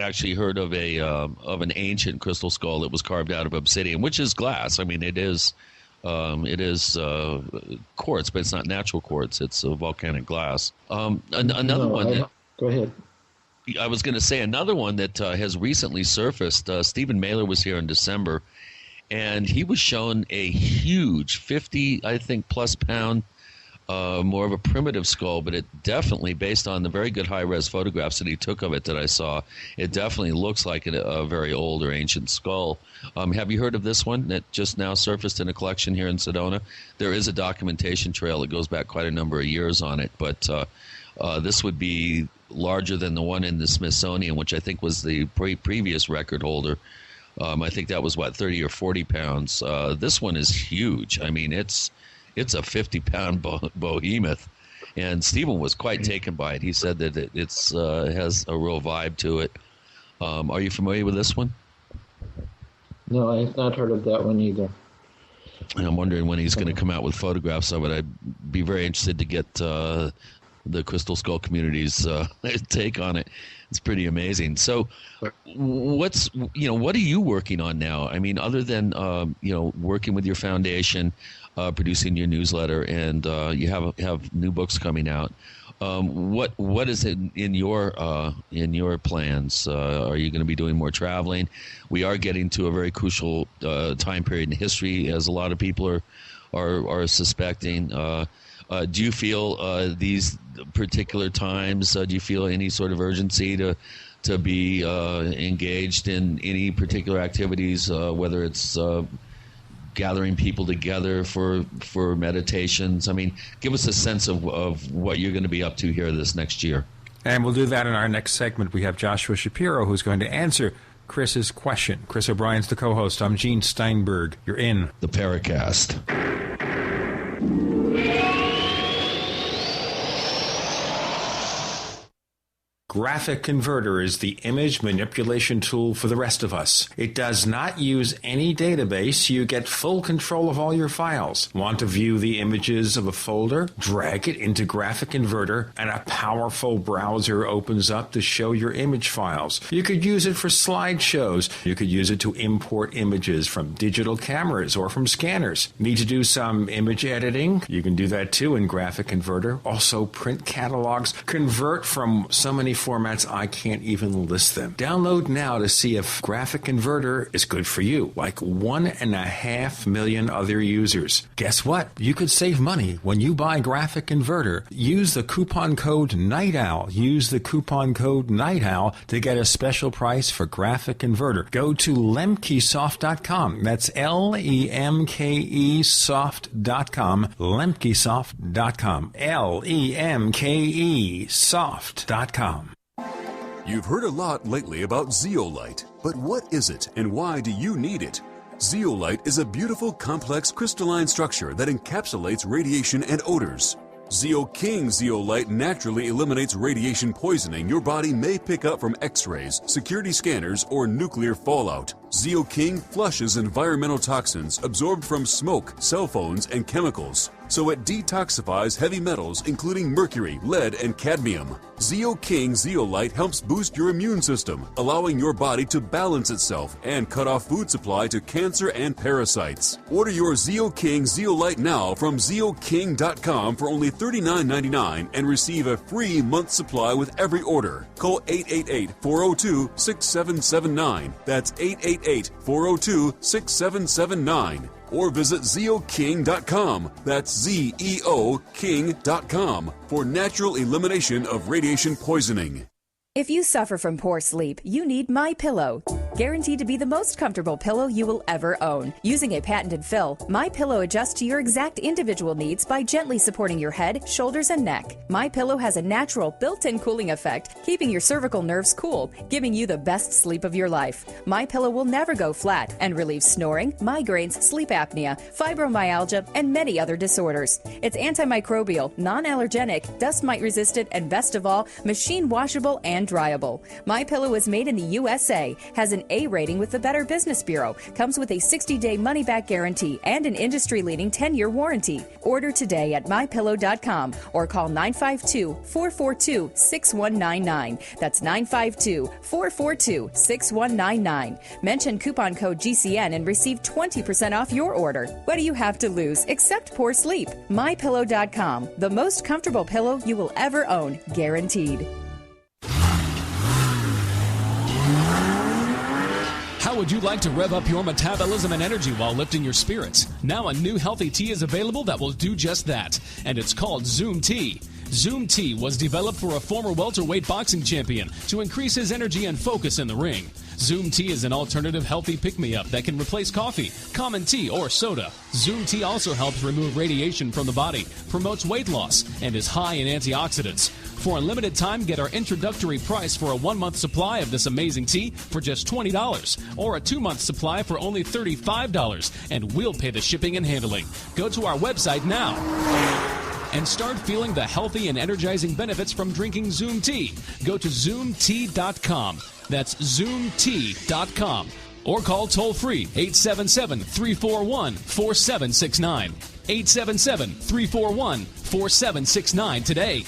actually heard of an ancient crystal skull that was carved out of obsidian, which is glass. I mean, it is quartz, but it's not natural quartz. It's volcanic glass. Another one. Go ahead. I was going to say another one that has recently surfaced. Stephen Mailer was here in December, and he was shown a huge 50, I think, plus pound, more of a primitive skull, but it definitely, based on the very good high-res photographs that he took of it that I saw, it definitely looks like a very old or ancient skull. Have you heard of this one that just now surfaced in a collection here in Sedona? There is a documentation trail that goes back quite a number of years on it, but this would be larger than the one in the Smithsonian, which I think was the previous record holder. I think that was, 30 or 40 pounds. This one is huge. I mean, it's a 50-pound behemoth, and Stephen was quite taken by it. He said that it has a real vibe to it. Are you familiar with this one? No, I have not heard of that one either. And I'm wondering when he's going to come out with photographs of it. I'd be very interested to get the Crystal Skull community's take on it. It's pretty amazing. So what are you working on now? I mean, other than working with your foundation, producing your newsletter, and you have new books coming out, what is it in your plans? Are you going to be doing more traveling? We are getting to a very crucial time period in history, as a lot of people are suspecting. Do you feel these particular times, do you feel any sort of urgency to be engaged in any particular activities, whether it's gathering people together for meditations? I mean, give us a sense of what you're going to be up to here this next year. And we'll do that in our next segment. We have Joshua Shapiro, who's going to answer Chris's question. Chris O'Brien's the co-host. I'm Gene Steinberg. You're in the Paracast. Graphic Converter is the image manipulation tool for the rest of us. It does not use any database. You get full control of all your files. Want to view the images of a folder? Drag it into Graphic Converter, and a powerful browser opens up to show your image files. You could use it for slideshows. You could use it to import images from digital cameras or from scanners. Need to do some image editing? You can do that too in Graphic Converter. Also print catalogs. Convert from so many formats I can't even list them. Download now to see if Graphic Converter is good for you, like 1.5 million other users. Guess what? You could save money when you buy Graphic Converter. Use the coupon code Night Owl. Use the coupon code Night Owl to get a special price for Graphic Converter. Go to lemkesoft.com. That's LEMKE soft.com. lemkesoft.com. LEMKE soft.com. You've heard a lot lately about zeolite, but what is it and why do you need it? Zeolite is a beautiful, complex crystalline structure that encapsulates radiation and odors. Zeo-King zeolite naturally eliminates radiation poisoning your body may pick up from X-rays, security scanners, or nuclear fallout. Zeo-King flushes environmental toxins absorbed from smoke, cell phones, and chemicals, so it detoxifies heavy metals including mercury, lead, and cadmium. Zeo-King zeolite helps boost your immune system, allowing your body to balance itself and cut off food supply to cancer and parasites. Order your Zeo-King zeolite now from zeoking.com for only $39.99 and receive a free month supply with every order. Call 888-402-6779. That's 888-402-6779. Or visit zeoking.com. That's ZEOking.com for natural elimination of radiation poisoning. If you suffer from poor sleep, you need MyPillow. Guaranteed to be the most comfortable pillow you will ever own. Using a patented fill, MyPillow adjusts to your exact individual needs by gently supporting your head, shoulders, and neck. MyPillow has a natural built-in cooling effect, keeping your cervical nerves cool, giving you the best sleep of your life. MyPillow will never go flat and relieves snoring, migraines, sleep apnea, fibromyalgia, and many other disorders. It's antimicrobial, non-allergenic, dust mite resistant, and best of all, machine washable and dryable. MyPillow is made in the USA, has an A rating with the Better Business Bureau, comes with a 60-day money-back guarantee and an industry-leading 10-year warranty. Order today at MyPillow.com or call 952-442-6199. That's 952-442-6199. Mention coupon code GCN and receive 20% off your order. What do you have to lose except poor sleep? MyPillow.com, the most comfortable pillow you will ever own, guaranteed. How would you like to rev up your metabolism and energy while lifting your spirits? Now a new healthy tea is available that will do just that, and it's called Zoom Tea. Zoom Tea was developed for a former welterweight boxing champion to increase his energy and focus in the ring. Zoom Tea is an alternative healthy pick-me-up that can replace coffee, common tea, or soda. Zoom Tea also helps remove radiation from the body, promotes weight loss, and is high in antioxidants. For a limited time, get our introductory price for a 1-month supply of this amazing tea for just $20, or a 2-month supply for only $35, and we'll pay the shipping and handling. Go to our website now and start feeling the healthy and energizing benefits from drinking Zoom Tea. Go to ZoomTea.com. That's ZoomTea.com. Or call toll-free 877-341-4769. 877-341-4769 today.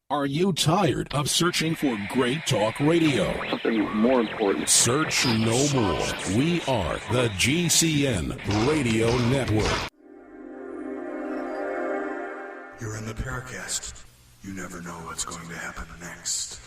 Are you tired of searching for great talk radio? Something more important. Search no more. We are the GCN Radio Network. You're in the Paracast. You never know what's going to happen next.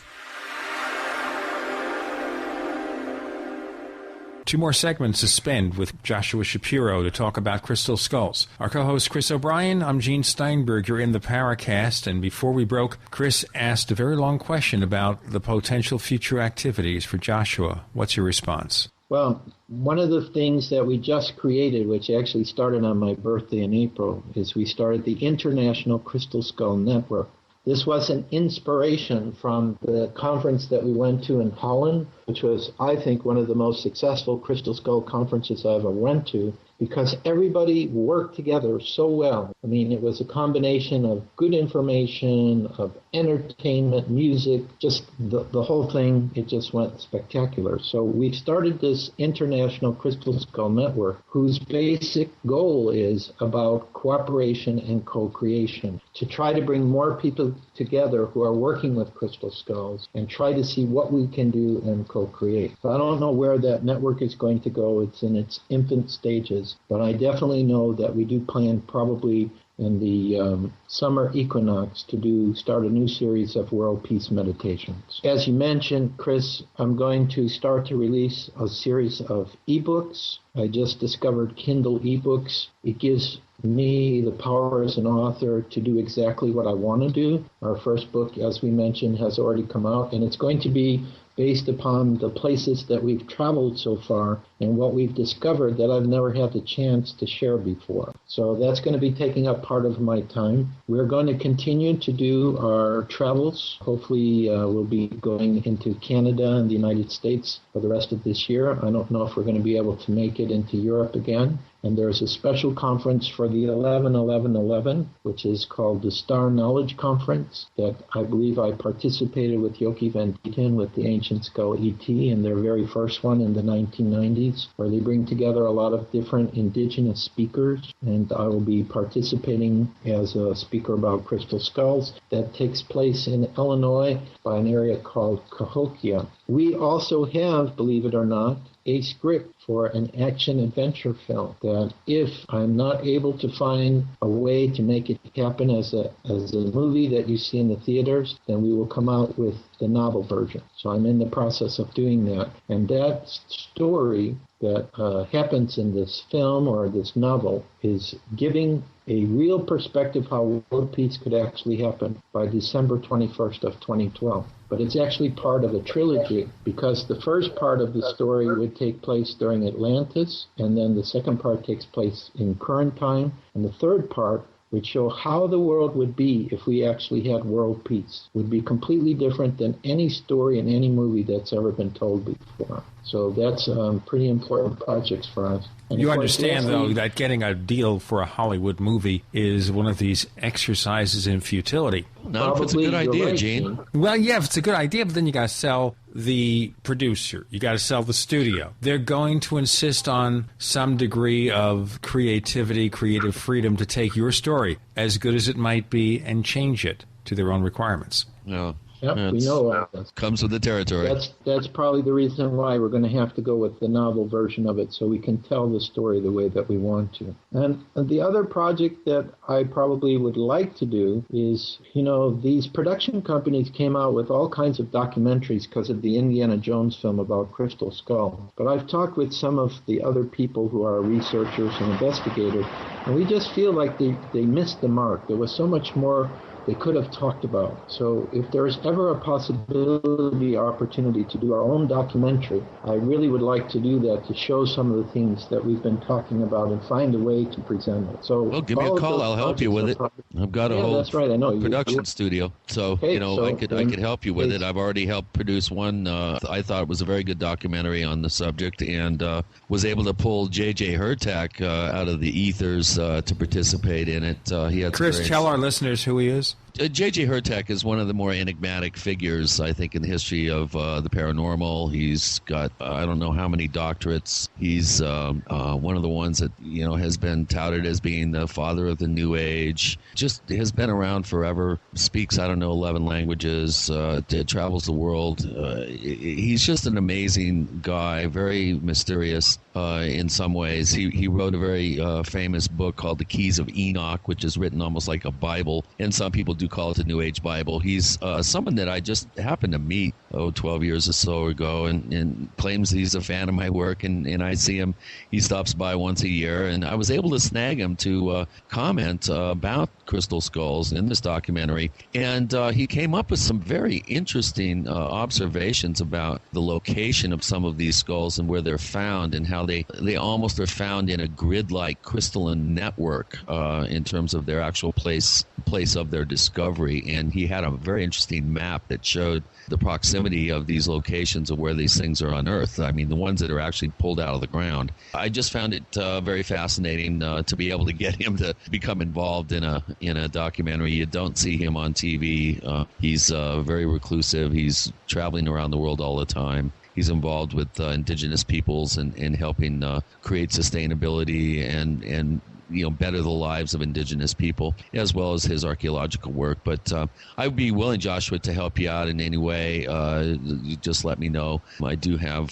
2 more segments to spend with Joshua Shapiro to talk about crystal skulls. Our co-host Chris O'Brien, I'm Gene Steinberg. You're in the Paracast, and before we broke, Chris asked a very long question about the potential future activities for Joshua. What's your response? Well, one of the things that we just created, which actually started on my birthday in April, is we started the International Crystal Skull Network. This was an inspiration from the conference that we went to in Holland, which was, I think, one of the most successful crystal skull conferences I ever went to, because everybody worked together so well. I mean, it was a combination of good information, of entertainment, music, just the whole thing. It just went spectacular. So we started this International Crystal Skull Network, whose basic goal is about cooperation and co-creation, to try to bring more people together who are working with crystal skulls and try to see what we can do and co-create. So I don't know where that network is going to go. It's in its infant stages, but I definitely know that we do plan probably in the summer equinox to start a new series of world peace meditations. As you mentioned, Chris, I'm going to start to release a series of ebooks. I just discovered Kindle ebooks. It gives me the power as an author to do exactly what I want to do. Our first book, as we mentioned, has already come out, and it's going to be based upon the places that we've traveled so far and what we've discovered that I've never had the chance to share before. So that's going to be taking up part of my time. We're going to continue to do our travels. Hopefully we'll be going into Canada and the United States for the rest of this year. I don't know if we're going to be able to make it into Europe again. And there's a special conference for the 11-11-11, which is called the Star Knowledge Conference, that I believe I participated with Yogi Van Dieten with the Ancient Skull ET in their very first one in the 1990s, where they bring together a lot of different indigenous speakers. And I will be participating as a speaker about crystal skulls. That takes place in Illinois by an area called Cahokia. We also have, believe it or not, a script for an action-adventure film that if I'm not able to find a way to make it happen as a movie that you see in the theaters, then we will come out with the novel version. So I'm in the process of doing that. And that story that happens in this film or this novel is giving a real perspective how world peace could actually happen by December 21st of 2012. But it's actually part of a trilogy, because the first part of the story would take place during Atlantis, and then the second part takes place in current time, and the third part would show how the world would be if we actually had world peace. It would be completely different than any story in any movie that's ever been told before. So that's pretty important projects for us. And you of course, understand, Leslie, though, that getting a deal for a Hollywood movie is one of these exercises in futility. Not if it's a good idea, Gene. Well, yeah, if it's a good idea, but then you got to sell the producer. You got to sell the studio. They're going to insist on some degree of creativity, creative freedom to take your story, as good as it might be, and change it to their own requirements. Yeah. Yep, we know all this. Comes with the territory. That's probably the reason why we're going to have to go with the novel version of it, so we can tell the story the way that we want to. And the other project that I probably would like to do is, these production companies came out with all kinds of documentaries because of the Indiana Jones film about Crystal Skull. But I've talked with some of the other people who are researchers and investigators, and we just feel like they missed the mark. There was so much more they could have talked about. So if there's ever a possibility or opportunity to do our own documentary, I really would like to do that, to show some of the things that we've been talking about and find a way to present it. So well, give me a call. I'll help you with it. I've got a whole production studio. So, I could help you with it. I've already helped produce one. I thought it was a very good documentary on the subject, and was able to pull J.J. Hurtak out of the ethers to participate in it. He had Chris, tell our listeners who he is. J.J. Hurtak is one of the more enigmatic figures, I think, in the history of the paranormal. He's got, I don't know how many doctorates. He's one of the ones that, has been touted as being the father of the New Age. Just has been around forever, speaks, 11 languages, travels the world. He's just an amazing guy, very mysterious in some ways. He wrote a very famous book called The Keys of Enoch, which is written almost like a Bible, and some people do call it the New Age Bible. He's someone that I just happened to meet 12 years or so ago, and claims he's a fan of my work, and I see him. He stops by once a year, and I was able to snag him to comment about crystal skulls in this documentary, and he came up with some very interesting observations about the location of some of these skulls and where they're found, and how they almost are found in a grid-like crystalline network in terms of their actual place of their discovery. And he had a very interesting map that showed the proximity of these locations of where these things are unearthed. I mean, the ones that are actually pulled out of the ground. I just found it very fascinating to be able to get him to become involved in a documentary. You don't see him on TV. He's very reclusive. He's traveling around the world all the time. He's involved with indigenous peoples and helping create sustainability and better the lives of indigenous people, as well as his archaeological work. But I would be willing, Joshua, to help you out in any way. You just let me know. I do have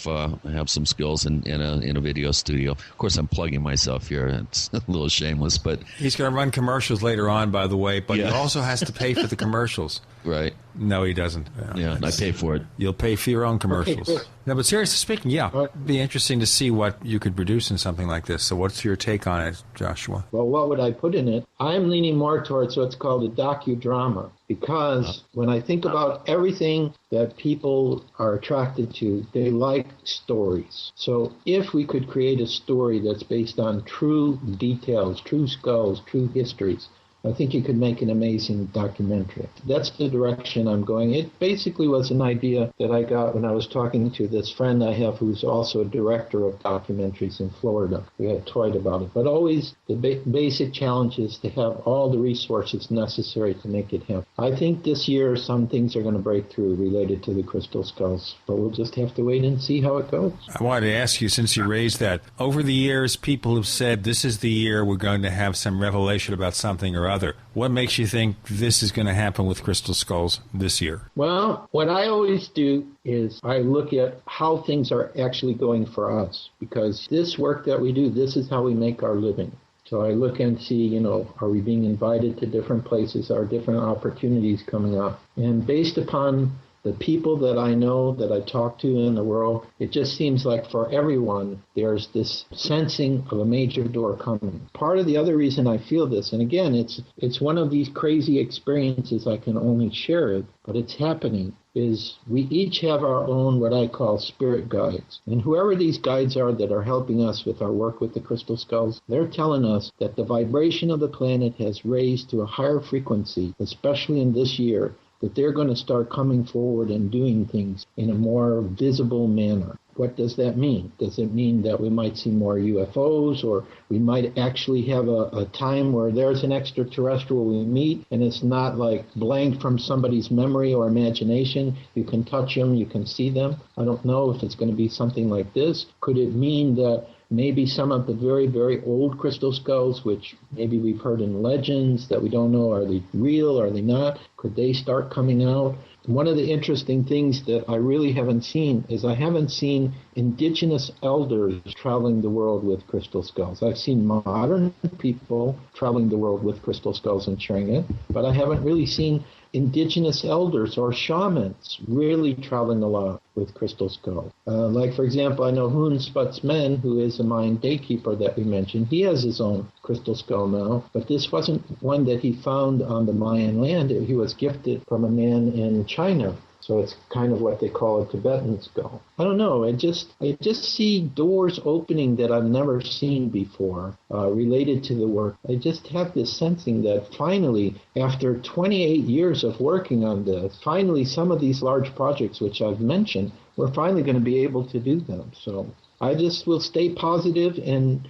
some skills in a video studio. Of course, I'm plugging myself here. It's a little shameless, but he's going to run commercials later on, by the way. But he also has to pay for the commercials. Right. No, he doesn't. Yeah, I pay for it. You'll pay for your own commercials. Okay, no, but seriously speaking, it'd be interesting to see what you could produce in something like this. So what's your take on it, Joshua? Well, what would I put in it? I'm leaning more towards what's called a docudrama, because when I think about everything that people are attracted to, they like stories. So if we could create a story that's based on true details, true skulls, true histories, I think you could make an amazing documentary. That's the direction I'm going. It basically was an idea that I got when I was talking to this friend I have who's also a director of documentaries in Florida. We had toyed about it. But always the basic challenge is to have all the resources necessary to make it happen. I think this year some things are going to break through related to the crystal skulls, but we'll just have to wait and see how it goes. I wanted to ask you, since you raised that, over the years people have said this is the year we're going to have some revelation about something or other. What makes you think this is going to happen with crystal skulls this year? Well, what I always do is I look at how things are actually going for us, because this work that we do, this is how we make our living. So I look and see, are we being invited to different places? Are different opportunities coming up? And based upon the people that I know, that I talk to in the world, it just seems like for everyone, there's this sensing of a major door coming. Part of the other reason I feel this, and again, it's one of these crazy experiences, I can only share it, but it's happening, is we each have our own what I call spirit guides. And whoever these guides are that are helping us with our work with the crystal skulls, they're telling us that the vibration of the planet has raised to a higher frequency, especially in this year, that they're going to start coming forward and doing things in a more visible manner. What does that mean? Does it mean that we might see more UFOs, or we might actually have a time where there's an extraterrestrial we meet and it's not like blank from somebody's memory or imagination? You can touch them, you can see them. I don't know if it's going to be something like this. Could it mean that maybe some of the very, very old crystal skulls, which maybe we've heard in legends that we don't know, are they real, are they not? Could they start coming out? One of the interesting things that I really haven't seen is I haven't seen indigenous elders traveling the world with crystal skulls. I've seen modern people traveling the world with crystal skulls and sharing it, but I haven't really seen indigenous elders or shamans really traveling a lot with crystal skulls. Like, for example, I know Hoon Sputsmen, who is a Mayan daykeeper that we mentioned. He has his own crystal skull now, but this wasn't one that he found on the Mayan land. He was gifted from a man in China. So it's kind of what they call a Tibetan skull. I don't know. I just see doors opening that I've never seen before related to the work. I just have this sensing that finally, after 28 years of working on this, finally some of these large projects which I've mentioned, we're finally going to be able to do them. So I just will stay positive and,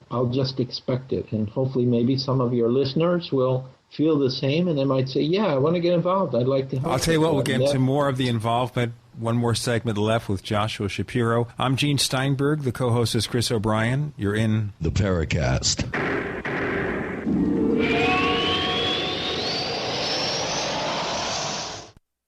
I'll just expect it. And hopefully maybe some of your listeners will feel the same, and they might say, yeah, I want to get involved. I'd like to help. I'll tell you what, we'll get into more of the involvement. One more segment left with Joshua Shapiro. I'm Gene Steinberg. The co-host is Chris O'Brien. You're in the Paracast.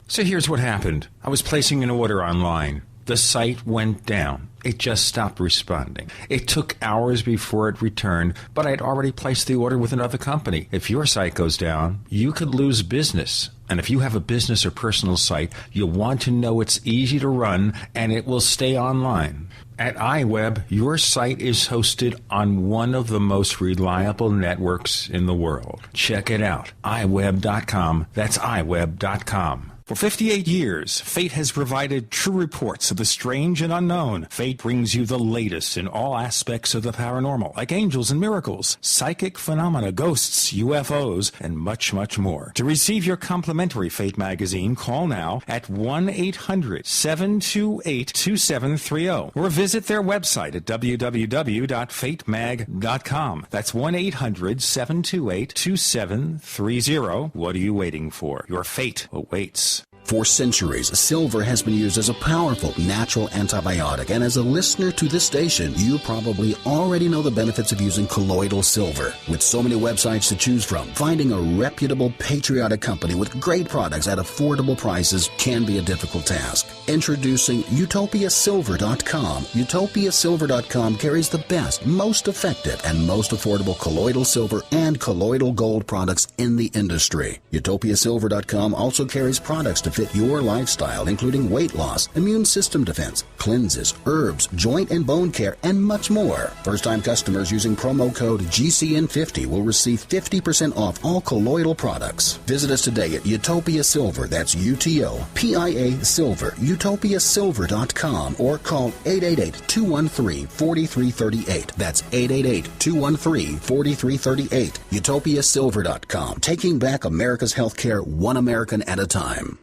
So here's what happened. I was placing an order online. The site went down. It just stopped responding. It took hours before it returned, but I'd already placed the order with another company. If your site goes down, you could lose business. And if you have a business or personal site, you'll want to know it's easy to run and it will stay online. At iWeb, your site is hosted on one of the most reliable networks in the world. Check it out. iWeb.com. That's iWeb.com. For 58 years, Fate has provided true reports of the strange and unknown. Fate brings you the latest in all aspects of the paranormal, like angels and miracles, psychic phenomena, ghosts, UFOs, and much, much more. To receive your complimentary Fate magazine, call now at 1-800-728-2730 or visit their website at www.fatemag.com. That's 1-800-728-2730. What are you waiting for? Your fate awaits. For centuries, silver has been used as a powerful natural antibiotic, and as a listener to this station, you probably already know the benefits of using colloidal silver. With so many websites to choose from, finding a reputable, patriotic company with great products at affordable prices can be a difficult task. Introducing UtopiaSilver.com. UtopiaSilver.com carries the best, most effective, and most affordable colloidal silver and colloidal gold products in the industry. UtopiaSilver.com also carries products to fit your lifestyle, including weight loss, immune system defense, cleanses, herbs, joint and bone care, and much more. First-time customers using promo code GCN50 will receive 50% off all colloidal products. Visit us today at Utopia Silver, that's UTOPIA Silver, utopiasilver.com, or call 888-213-4338. That's 888-213-4338. UtopiaSilver.com, taking back America's healthcare one American at a time.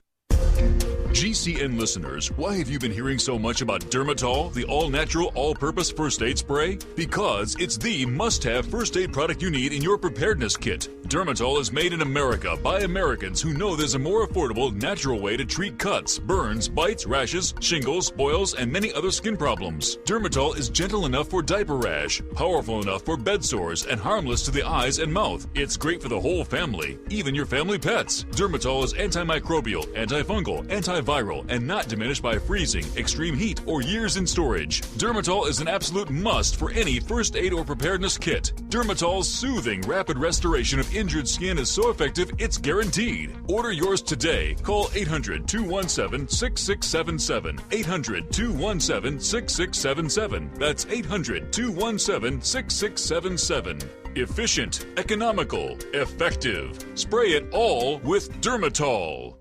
GCN listeners, why have you been hearing so much about Dermatol, the all-natural, all-purpose first aid spray? Because it's the must-have first aid product you need in your preparedness kit. Dermatol is made in America by Americans who know there's a more affordable, natural way to treat cuts, burns, bites, rashes, shingles, boils, and many other skin problems. Dermatol is gentle enough for diaper rash, powerful enough for bed sores, and harmless to the eyes and mouth. It's great for the whole family, even your family pets. Dermatol is antimicrobial, antifungal, antiviral, and not diminished by freezing, extreme heat, or years in storage. Dermatol is an absolute must for any first aid or preparedness kit. Dermatol's soothing, rapid restoration of injured skin is so effective, it's guaranteed. Order yours today. Call 800-217-6677. 800-217-6677. That's 800-217-6677. Efficient, economical, effective. Spray it all with Dermatol.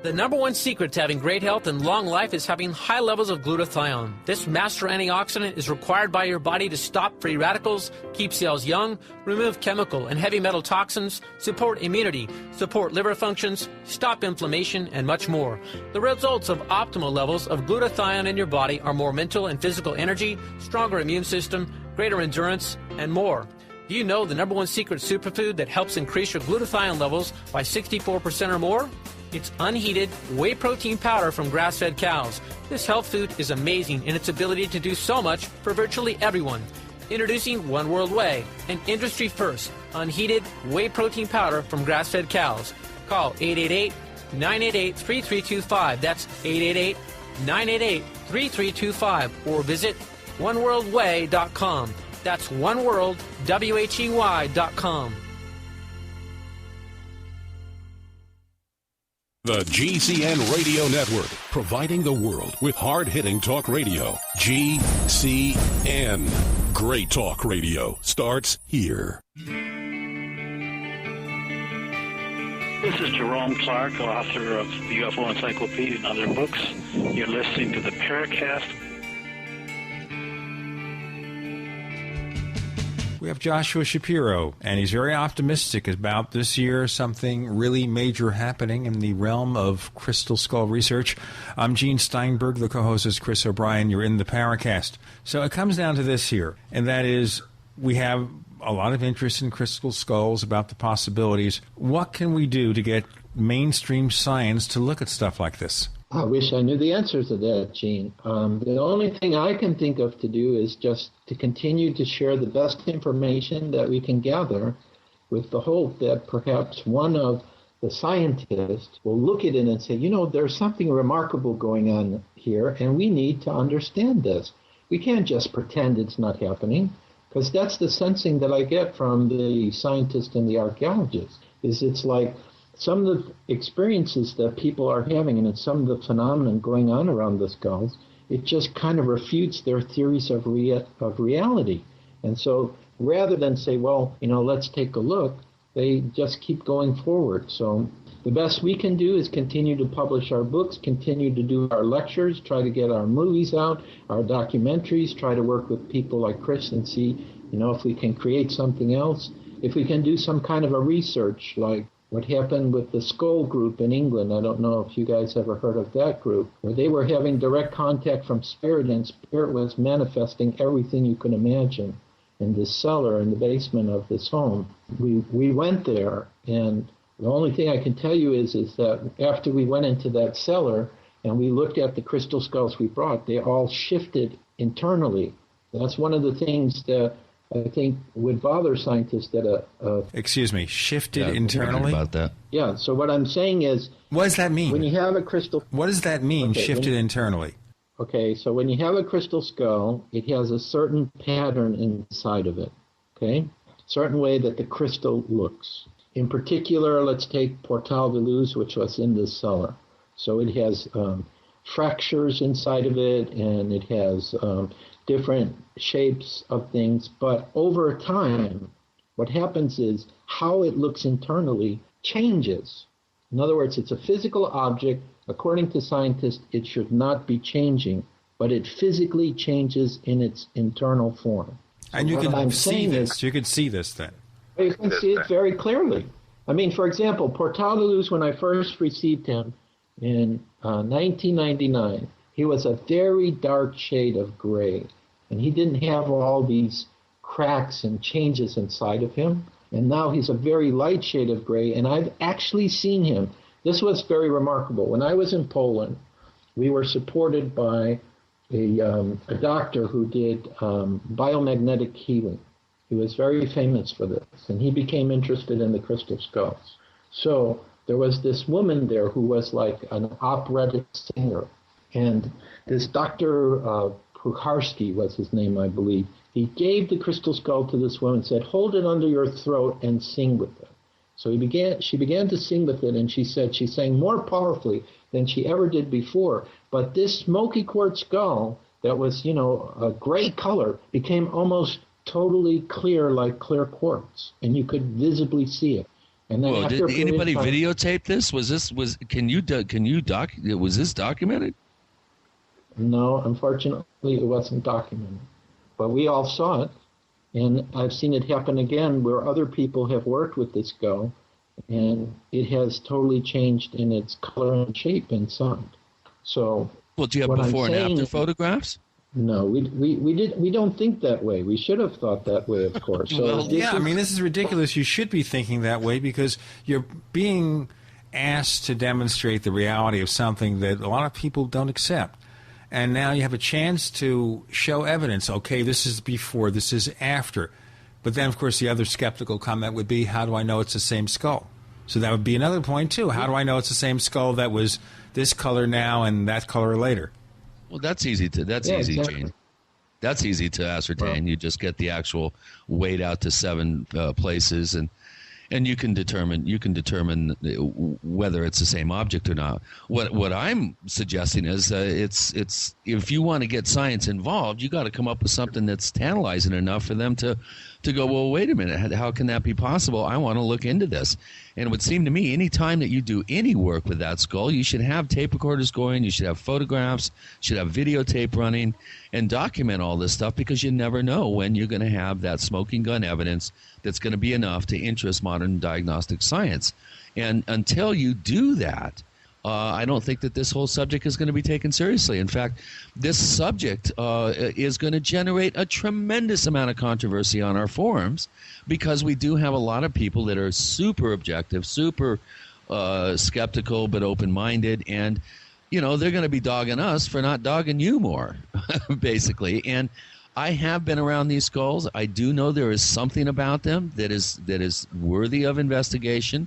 The number one secret to having great health and long life is having high levels of glutathione. This master antioxidant is required by your body to stop free radicals, keep cells young, remove chemical and heavy metal toxins, support immunity, support liver functions, stop inflammation, and much more. The results of optimal levels of glutathione in your body are more mental and physical energy, stronger immune system, greater endurance, and more. Do you know the number one secret superfood that helps increase your glutathione levels by 64% or more? It's unheated whey protein powder from grass-fed cows. This health food is amazing in its ability to do so much for virtually everyone. Introducing One World Whey, an industry-first, unheated whey protein powder from grass-fed cows. Call 888-988-3325. That's 888-988-3325. Or visit oneworldwhey.com. That's oneworldwhey.com. The GCN Radio Network, providing the world with hard-hitting talk radio. GCN. Great talk radio starts here. This is Jerome Clark, author of the UFO Encyclopedia and other books. You're listening to the Paracast. We have Joshua Shapiro, and he's very optimistic about this year, something really major happening in the realm of crystal skull research. I'm Gene Steinberg. The co-host is Chris O'Brien. You're in the Paracast. So it comes down to this here, and that is we have a lot of interest in crystal skulls, about the possibilities. What can we do to get mainstream science to look at stuff like this? I wish I knew the answer to that, Gene. The only thing I can think of to do is just to continue to share the best information that we can gather, with the hope that perhaps one of the scientists will look at it and say, you know, there's something remarkable going on here, and we need to understand this. We can't just pretend it's not happening, because that's the sensing that I get from the scientists and the archaeologists, is it's like some of the experiences that people are having, and it's some of the phenomenon going on around the skulls, it just kind of refutes their theories of reality. And so rather than say, well, you know, let's take a look, they just keep going forward. So the best we can do is continue to publish our books, continue to do our lectures, try to get our movies out, our documentaries, try to work with people like Chris and see, you know, if we can create something else. If we can do some kind of a research, like what happened with the Skull Group in England. I don't know if you guys ever heard of that group, where they were having direct contact from Spirit, and Spirit was manifesting everything you could imagine in this cellar in the basement of this home. We went there, and the only thing I can tell you is that after we went into that cellar and we looked at the crystal skulls we brought, they all shifted internally. That's one of the things that I think would bother scientists that Excuse me, shifted internally? About that. Yeah, so what I'm saying is... What does that mean? When you have a crystal... What does that mean, shifted internally? Okay, so when you have a crystal skull, it has a certain pattern inside of it, okay? Certain way that the crystal looks. In particular, let's take Portal de Luz, which was in this cellar. So it has fractures inside of it, and it has... different shapes of things, but over time, what happens is how it looks internally changes. In other words, it's a physical object. According to scientists, it should not be changing, but it physically changes in its internal form. So and you can see this. You can see this then. You can see it very clearly. I mean, for example, Portal de Luz, when I first received him in 1999, he was a very dark shade of gray, and he didn't have all these cracks and changes inside of him. And now he's a very light shade of gray, and I've actually seen him. This was very remarkable. When I was in Poland, we were supported by a doctor who did biomagnetic healing. He was very famous for this, and he became interested in the crystal skulls. So there was this woman there who was like an operatic singer. And this Dr. Pucharski was his name, I believe. He gave the crystal skull to this woman and said, hold it under your throat and sing with it. So she began to sing with it, and she said she sang more powerfully than she ever did before. But this smoky quartz skull that was, you know, a gray color became almost totally clear, like clear quartz, and you could visibly see it. And then Whoa, after did anybody videotape this? Was this documented? No, unfortunately, it wasn't documented. But we all saw it, and I've seen it happen again where other people have worked with this skull, and it has totally changed in its color and shape and sound. So, well, do you have before and after photographs? No, we don't think that way. We should have thought that way, of course. So well, yeah, I mean, this is ridiculous. You should be thinking that way because you're being asked to demonstrate the reality of something that a lot of people don't accept. And now you have a chance to show evidence. Okay, this is before, this is after. But then, of course, the other skeptical comment would be, how do I know it's the same skull? So that would be another point, too. How do I know it's the same skull that was this color now and that color later? Well, that's easy, Gene. That's easy to ascertain. You just get the actual weight out to 7 places, and you can determine whether it's the same object or not. What I'm suggesting is it's if you want to get science involved, you got to come up with something that's tantalizing enough for them to go, well, wait a minute, how can that be possible? I want to look into this. And it would seem to me, any time that you do any work with that skull, you should have tape recorders going, you should have photographs, you should have videotape running, and document all this stuff, because you never know when you're going to have that smoking gun evidence that's going to be enough to interest modern diagnostic science. And until you do that, I don't think that this whole subject is going to be taken seriously. In fact, this subject is going to generate a tremendous amount of controversy on our forums, because we do have a lot of people that are super objective, super skeptical, but open-minded, and they're going to be dogging us for not dogging you more, basically. And I have been around these skulls. I do know there is something about them that is worthy of investigation.